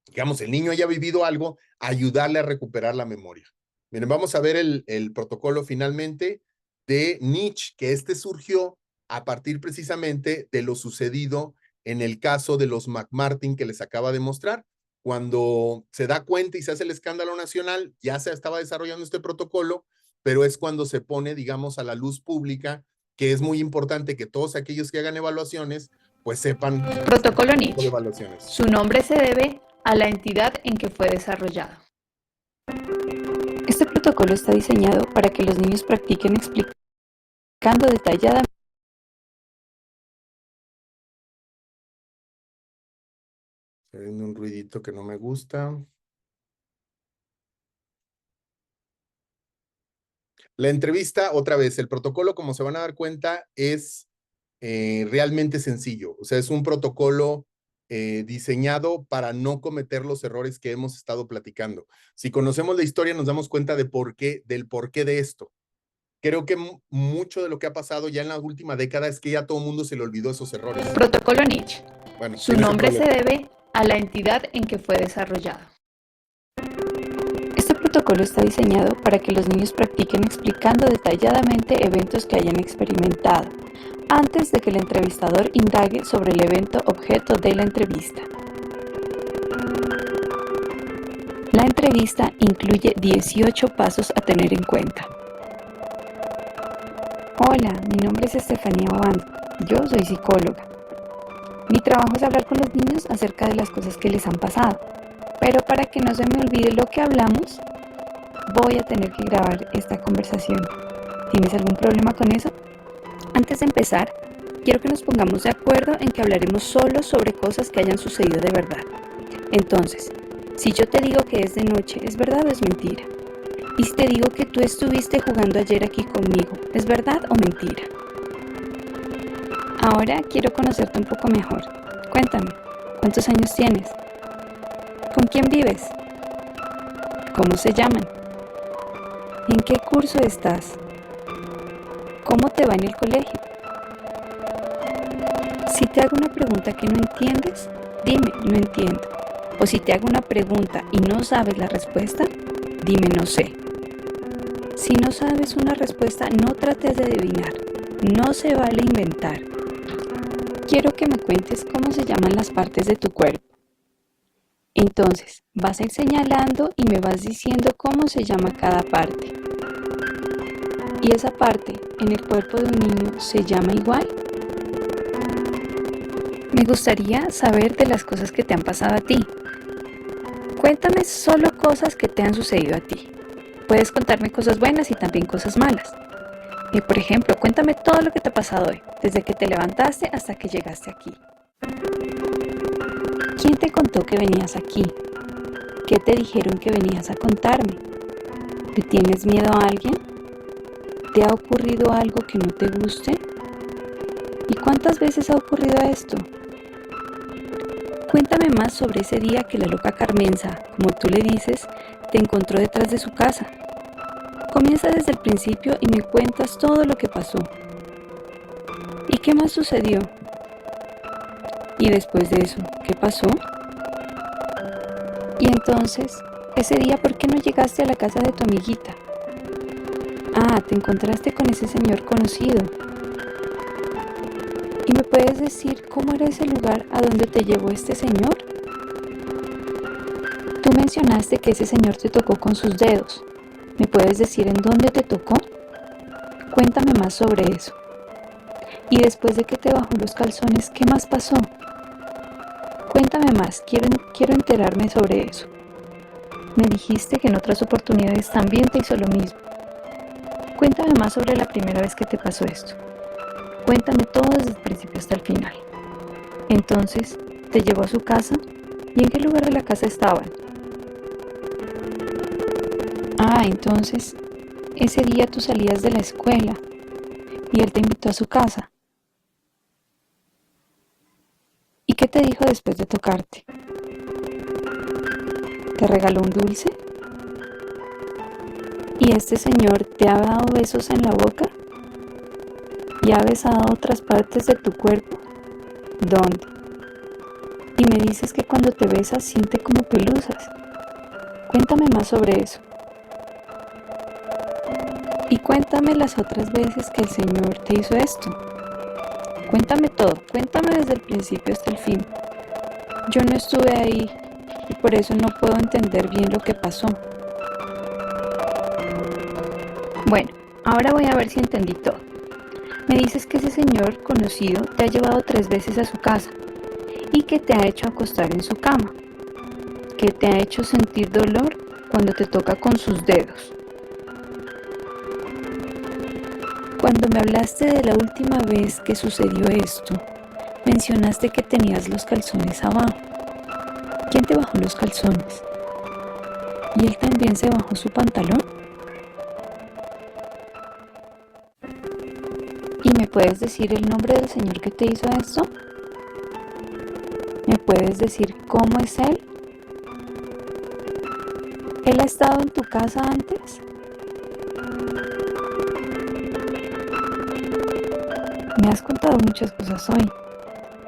S1: digamos, el niño haya vivido algo, ayudarle a recuperar la memoria. Miren, vamos a ver el protocolo finalmente de Nitsch, que surgió a partir precisamente de lo sucedido en el caso de los McMartin que les acaba de mostrar. Cuando se da cuenta y se hace el escándalo nacional, ya se estaba desarrollando este protocolo, pero es cuando se pone, digamos, a la luz pública, que es muy importante que todos aquellos que hagan evaluaciones, pues sepan.
S10: Protocolo Nitsch. Su nombre se debe a la entidad en que fue desarrollado.
S2: Este protocolo está diseñado para que los niños practiquen explicando detalladamente.
S1: Estoy viendo un ruidito que no me gusta. La entrevista, otra vez, el protocolo, como se van a dar cuenta, es realmente sencillo. O sea, es un protocolo diseñado para no cometer los errores que hemos estado platicando. Si conocemos la historia, nos damos cuenta del porqué de esto. Creo que mucho de lo que ha pasado ya en la última década es que ya todo el mundo se le olvidó esos errores.
S10: Protocolo Nitsch.
S2: Bueno,
S10: su nombre se debe a la entidad en que fue desarrollado.
S2: Este protocolo está diseñado para que los niños practiquen explicando detalladamente eventos que hayan experimentado, antes de que el entrevistador indague sobre el evento objeto de la entrevista. La entrevista incluye 18 pasos a tener en cuenta. Hola, mi nombre es Estefanía Obando. Yo soy psicóloga. Mi trabajo es hablar con los niños acerca de las cosas que les han pasado. Pero para que no se me olvide lo que hablamos, voy a tener que grabar esta conversación. ¿Tienes algún problema con eso? Antes de empezar, quiero que nos pongamos de acuerdo en que hablaremos solo sobre cosas que hayan sucedido de verdad. Entonces, si yo te digo que es de noche, ¿es verdad o es mentira? Y si te digo que tú estuviste jugando ayer aquí conmigo, ¿es verdad o mentira? Ahora quiero conocerte un poco mejor. Cuéntame, ¿cuántos años tienes? ¿Con quién vives? ¿Cómo se llaman? ¿En qué curso estás? ¿Cómo te va en el colegio? Si te hago una pregunta que no entiendes, dime, no entiendo. O si te hago una pregunta y no sabes la respuesta, dime, no sé. Si no sabes una respuesta, no trates de adivinar. No se vale inventar. Quiero que me cuentes cómo se llaman las partes de tu cuerpo.
S10: Entonces, vas a ir señalando y me vas diciendo cómo se llama cada parte. ¿Y esa parte en el cuerpo de un niño se llama igual? Me gustaría saber de las cosas que te han pasado a ti. Cuéntame solo cosas que te han sucedido a ti. Puedes contarme cosas buenas y también cosas malas. Por ejemplo, cuéntame todo lo que te ha pasado hoy, desde que te levantaste hasta que llegaste aquí. ¿Quién te contó que venías aquí? ¿Qué te dijeron que venías a contarme? ¿Te tienes miedo a alguien? ¿Te ha ocurrido algo que no te guste? ¿Y cuántas veces ha ocurrido esto? Cuéntame más sobre ese día que la loca Carmenza, como tú le dices, te encontró detrás de su casa. Comienza desde el principio y me cuentas todo lo que pasó. ¿Y qué más sucedió? Y después de eso, ¿qué pasó? Y entonces, ese día, ¿por qué no llegaste a la casa de tu amiguita? Ah, te encontraste con ese señor conocido. ¿Y me puedes decir cómo era ese lugar a donde te llevó este señor? Tú mencionaste que ese señor te tocó con sus dedos. ¿Me puedes decir en dónde te tocó? Cuéntame más sobre eso. Y después de que te bajó los calzones, ¿qué más pasó? Cuéntame más, quiero enterarme sobre eso. Me dijiste que en otras oportunidades también te hizo lo mismo. Cuéntame más sobre la primera vez que te pasó esto. Cuéntame todo desde el principio hasta el final. Entonces, ¿te llevó a su casa? ¿Y en qué lugar de la casa estaban? Ah, entonces, ese día tú salías de la escuela y él te invitó a su casa. ¿Y qué te dijo después de tocarte? ¿Te regaló un dulce? ¿Y este señor te ha dado besos en la boca? ¿Y ha besado otras partes de tu cuerpo? ¿Dónde? Y me dices que cuando te besas siente como pelusas. Cuéntame más sobre eso. Y cuéntame las otras veces que el Señor te hizo esto. Cuéntame todo, cuéntame desde el principio hasta el fin. Yo no estuve ahí y por eso no puedo entender bien lo que pasó. Bueno, ahora voy a ver si entendí todo. Me dices que ese señor conocido te ha llevado 3 veces a su casa y que te ha hecho acostar en su cama, que te ha hecho sentir dolor cuando te toca con sus dedos. Cuando me hablaste de la última vez que sucedió esto, mencionaste que tenías los calzones abajo. ¿Quién te bajó los calzones? ¿Y él también se bajó su pantalón? ¿Y me puedes decir el nombre del señor que te hizo esto? ¿Me puedes decir cómo es él? ¿Él ha estado en tu casa antes? Me has contado muchas cosas hoy.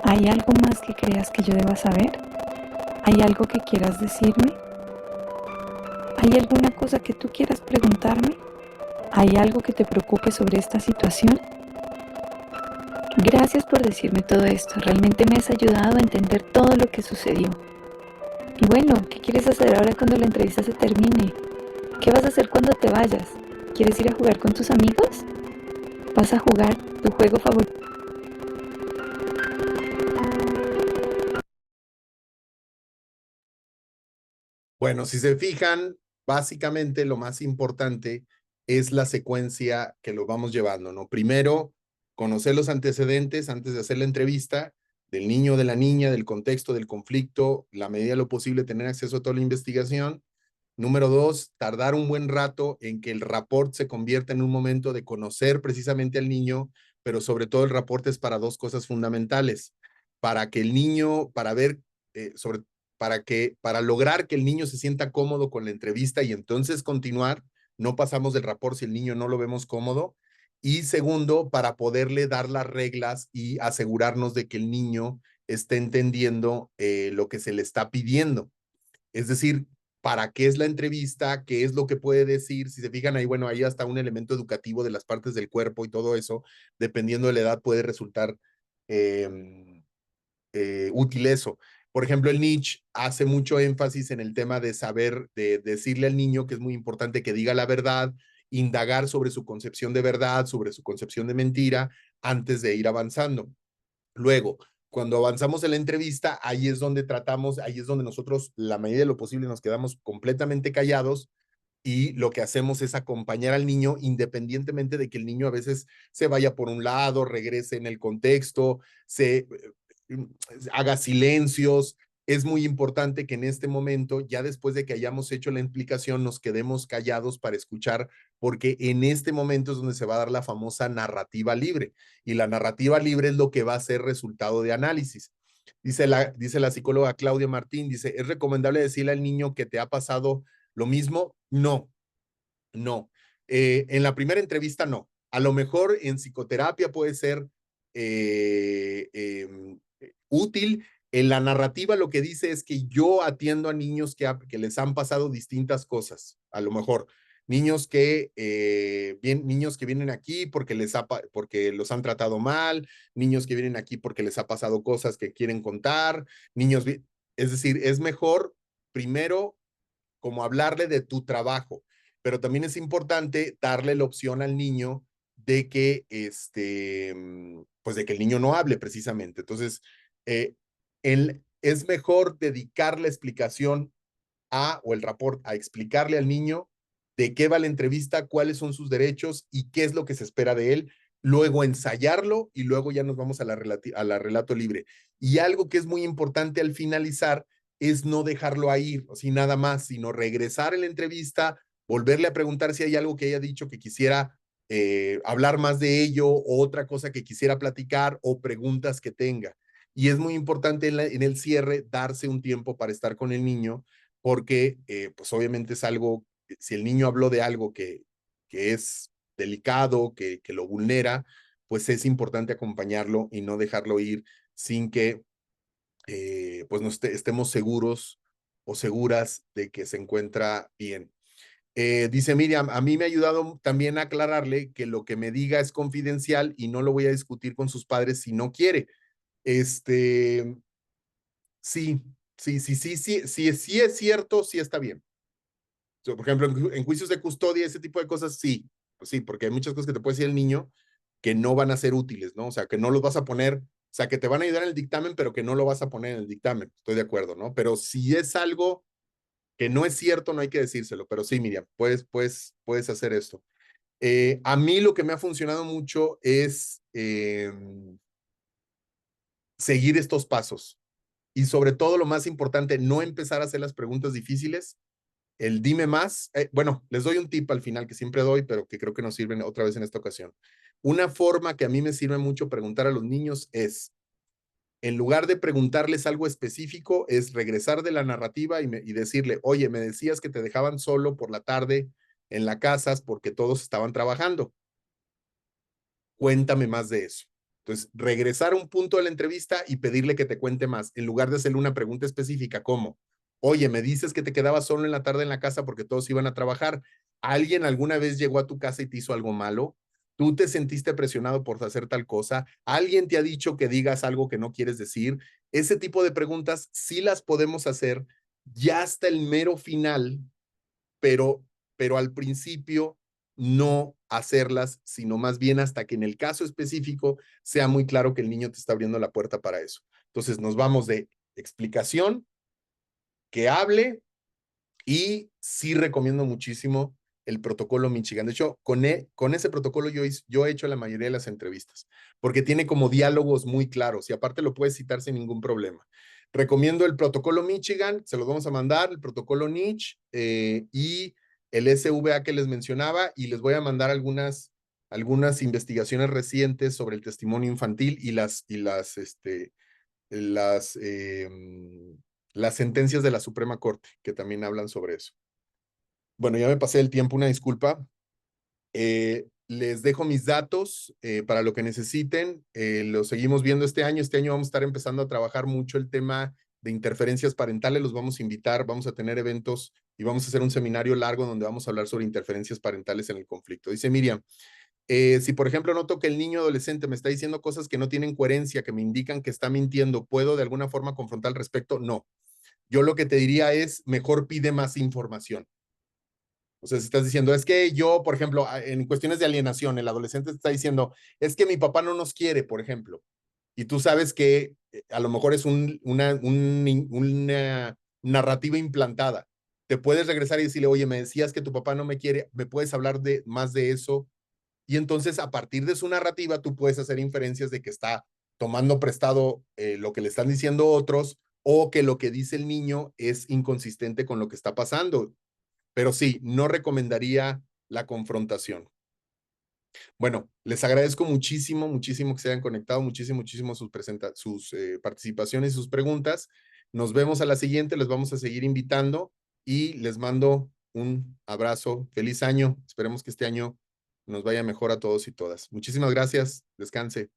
S10: ¿Hay algo más que creas que yo deba saber? ¿Hay algo que quieras decirme? ¿Hay alguna cosa que tú quieras preguntarme? ¿Hay algo que te preocupe sobre esta situación? Gracias por decirme todo esto. Realmente me has ayudado a entender todo lo que sucedió. Y bueno, ¿qué quieres hacer ahora cuando la entrevista se termine? ¿Qué vas a hacer cuando te vayas? ¿Quieres ir a jugar con tus amigos? ¿Vas a jugar tu juego favorito?
S1: Bueno, si se fijan, básicamente lo más importante es la secuencia que lo vamos llevando, ¿no? Primero, conocer los antecedentes antes de hacer la entrevista del niño o de la niña, del contexto, del conflicto, la medida de lo posible tener acceso a toda la investigación. Número 2, tardar un buen rato en que el rapport se convierta en un momento de conocer precisamente al niño, pero sobre todo el rapport es para 2 cosas fundamentales. Para que el niño, para lograr que el niño se sienta cómodo con la entrevista y entonces continuar, no pasamos del rapport si el niño no lo vemos cómodo. Y segundo, para poderle dar las reglas y asegurarnos de que el niño esté entendiendo lo que se le está pidiendo. Es decir, ¿para qué es la entrevista? ¿Qué es lo que puede decir? Si se fijan ahí, bueno, ahí hasta un elemento educativo de las partes del cuerpo y todo eso, dependiendo de la edad, puede resultar útil eso. Por ejemplo, el Nietzsche hace mucho énfasis en el tema de saber, de decirle al niño que es muy importante que diga la verdad, indagar sobre su concepción de verdad, sobre su concepción de mentira, antes de ir avanzando. Luego, cuando avanzamos en la entrevista, ahí es donde tratamos, ahí es donde nosotros, la medida de lo posible, nos quedamos completamente callados y lo que hacemos es acompañar al niño independientemente de que el niño a veces se vaya por un lado, regrese en el contexto, haga silencios. Es muy importante que en este momento, ya después de que hayamos hecho la explicación, nos quedemos callados para escuchar, porque en este momento es donde se va a dar la famosa narrativa libre. Y la narrativa libre es lo que va a ser resultado de análisis. Dice la psicóloga Claudia Martín, dice, ¿es recomendable decirle al niño que te ha pasado lo mismo? No, no. En la primera entrevista no. A lo mejor en psicoterapia puede ser útil. En la narrativa lo que dice es que yo atiendo a niños que les han pasado distintas cosas. A lo mejor niños que vienen aquí porque los han tratado mal, niños que vienen aquí porque les ha pasado cosas que quieren contar, es decir, es mejor primero como hablarle de tu trabajo, pero también es importante darle la opción al niño de que, pues de que el niño no hable precisamente. Entonces, es mejor dedicar la explicación o el rapport a explicarle al niño de qué va la entrevista, cuáles son sus derechos y qué es lo que se espera de él, luego ensayarlo y luego ya nos vamos a la relato libre. Y algo que es muy importante al finalizar es no dejarlo ahí, así nada más, sino regresar en la entrevista, volverle a preguntar si hay algo que haya dicho que quisiera hablar más de ello, o otra cosa que quisiera platicar, o preguntas que tenga. Y es muy importante en el cierre darse un tiempo para estar con el niño, porque pues obviamente es algo, si el niño habló de algo que es delicado, que lo vulnera, pues es importante acompañarlo y no dejarlo ir sin que pues estemos seguros o seguras de que se encuentra bien. Dice Miriam, a mí me ha ayudado también a aclararle que lo que me diga es confidencial y no lo voy a discutir con sus padres si no quiere. Sí, sí es cierto, sí está bien. Por ejemplo, en juicios de custodia, ese tipo de cosas, sí, pues sí, porque hay muchas cosas que te puede decir el niño que no van a ser útiles, ¿no? O sea, que no los vas a poner, o sea, que te van a ayudar en el dictamen, pero que no lo vas a poner en el dictamen. Estoy de acuerdo, ¿no? Pero si es algo que no es cierto, no hay que decírselo. Pero sí, Miriam, puedes hacer esto. A mí lo que me ha funcionado mucho es seguir estos pasos. Y sobre todo, lo más importante, no empezar a hacer las preguntas difíciles. El dime más. Bueno, les doy un tip al final que siempre doy, pero que creo que nos sirven otra vez en esta ocasión. Una forma que a mí me sirve mucho preguntar a los niños es, en lugar de preguntarles algo específico, es regresar de la narrativa y decirle, oye, me decías que te dejaban solo por la tarde en la casa porque todos estaban trabajando. Cuéntame más de eso. Entonces, regresar a un punto de la entrevista y pedirle que te cuente más, en lugar de hacerle una pregunta específica como, oye, me dices que te quedabas solo en la tarde en la casa porque todos iban a trabajar. ¿Alguien alguna vez llegó a tu casa y te hizo algo malo? ¿Tú te sentiste presionado por hacer tal cosa? ¿Alguien te ha dicho que digas algo que no quieres decir? Ese tipo de preguntas sí las podemos hacer ya hasta el mero final, pero al principio no hacerlas, sino más bien hasta que en el caso específico sea muy claro que el niño te está abriendo la puerta para eso. Entonces nos vamos de explicación, que hable, y sí recomiendo muchísimo el protocolo Michigan. De hecho, con ese protocolo yo he hecho la mayoría de las entrevistas, porque tiene como diálogos muy claros y aparte lo puedes citar sin ningún problema. Recomiendo el protocolo Michigan, se los vamos a mandar, el protocolo Nietzsche y el SVA que les mencionaba, y les voy a mandar algunas investigaciones recientes sobre el testimonio infantil y las sentencias de la Suprema Corte, que también hablan sobre eso. Bueno, ya me pasé el tiempo, una disculpa. Les dejo mis datos para lo que necesiten. Lo seguimos viendo este año. Este año vamos a estar empezando a trabajar mucho el tema de interferencias parentales. Los vamos a invitar, vamos a tener eventos y vamos a hacer un seminario largo donde vamos a hablar sobre interferencias parentales en el conflicto. Dice Miriam, Si, por ejemplo, noto que el niño adolescente me está diciendo cosas que no tienen coherencia, que me indican que está mintiendo, ¿puedo de alguna forma confrontar al respecto? No. Yo lo que te diría es, mejor pide más información. O sea, si estás diciendo, es que yo, por ejemplo, en cuestiones de alienación, el adolescente te está diciendo, es que mi papá no nos quiere, por ejemplo, y tú sabes que a lo mejor es una narrativa implantada. Te puedes regresar y decirle, oye, me decías que tu papá no me quiere, ¿me puedes hablar más de eso? Y entonces, a partir de su narrativa, tú puedes hacer inferencias de que está tomando prestado lo que le están diciendo otros, o que lo que dice el niño es inconsistente con lo que está pasando. Pero sí, no recomendaría la confrontación. Bueno, les agradezco muchísimo, muchísimo que se hayan conectado, muchísimo sus participaciones y sus preguntas. Nos vemos a la siguiente, les vamos a seguir invitando y les mando un abrazo. Feliz año. Esperemos que este año nos vaya mejor a todos y todas. Muchísimas gracias. Descanse.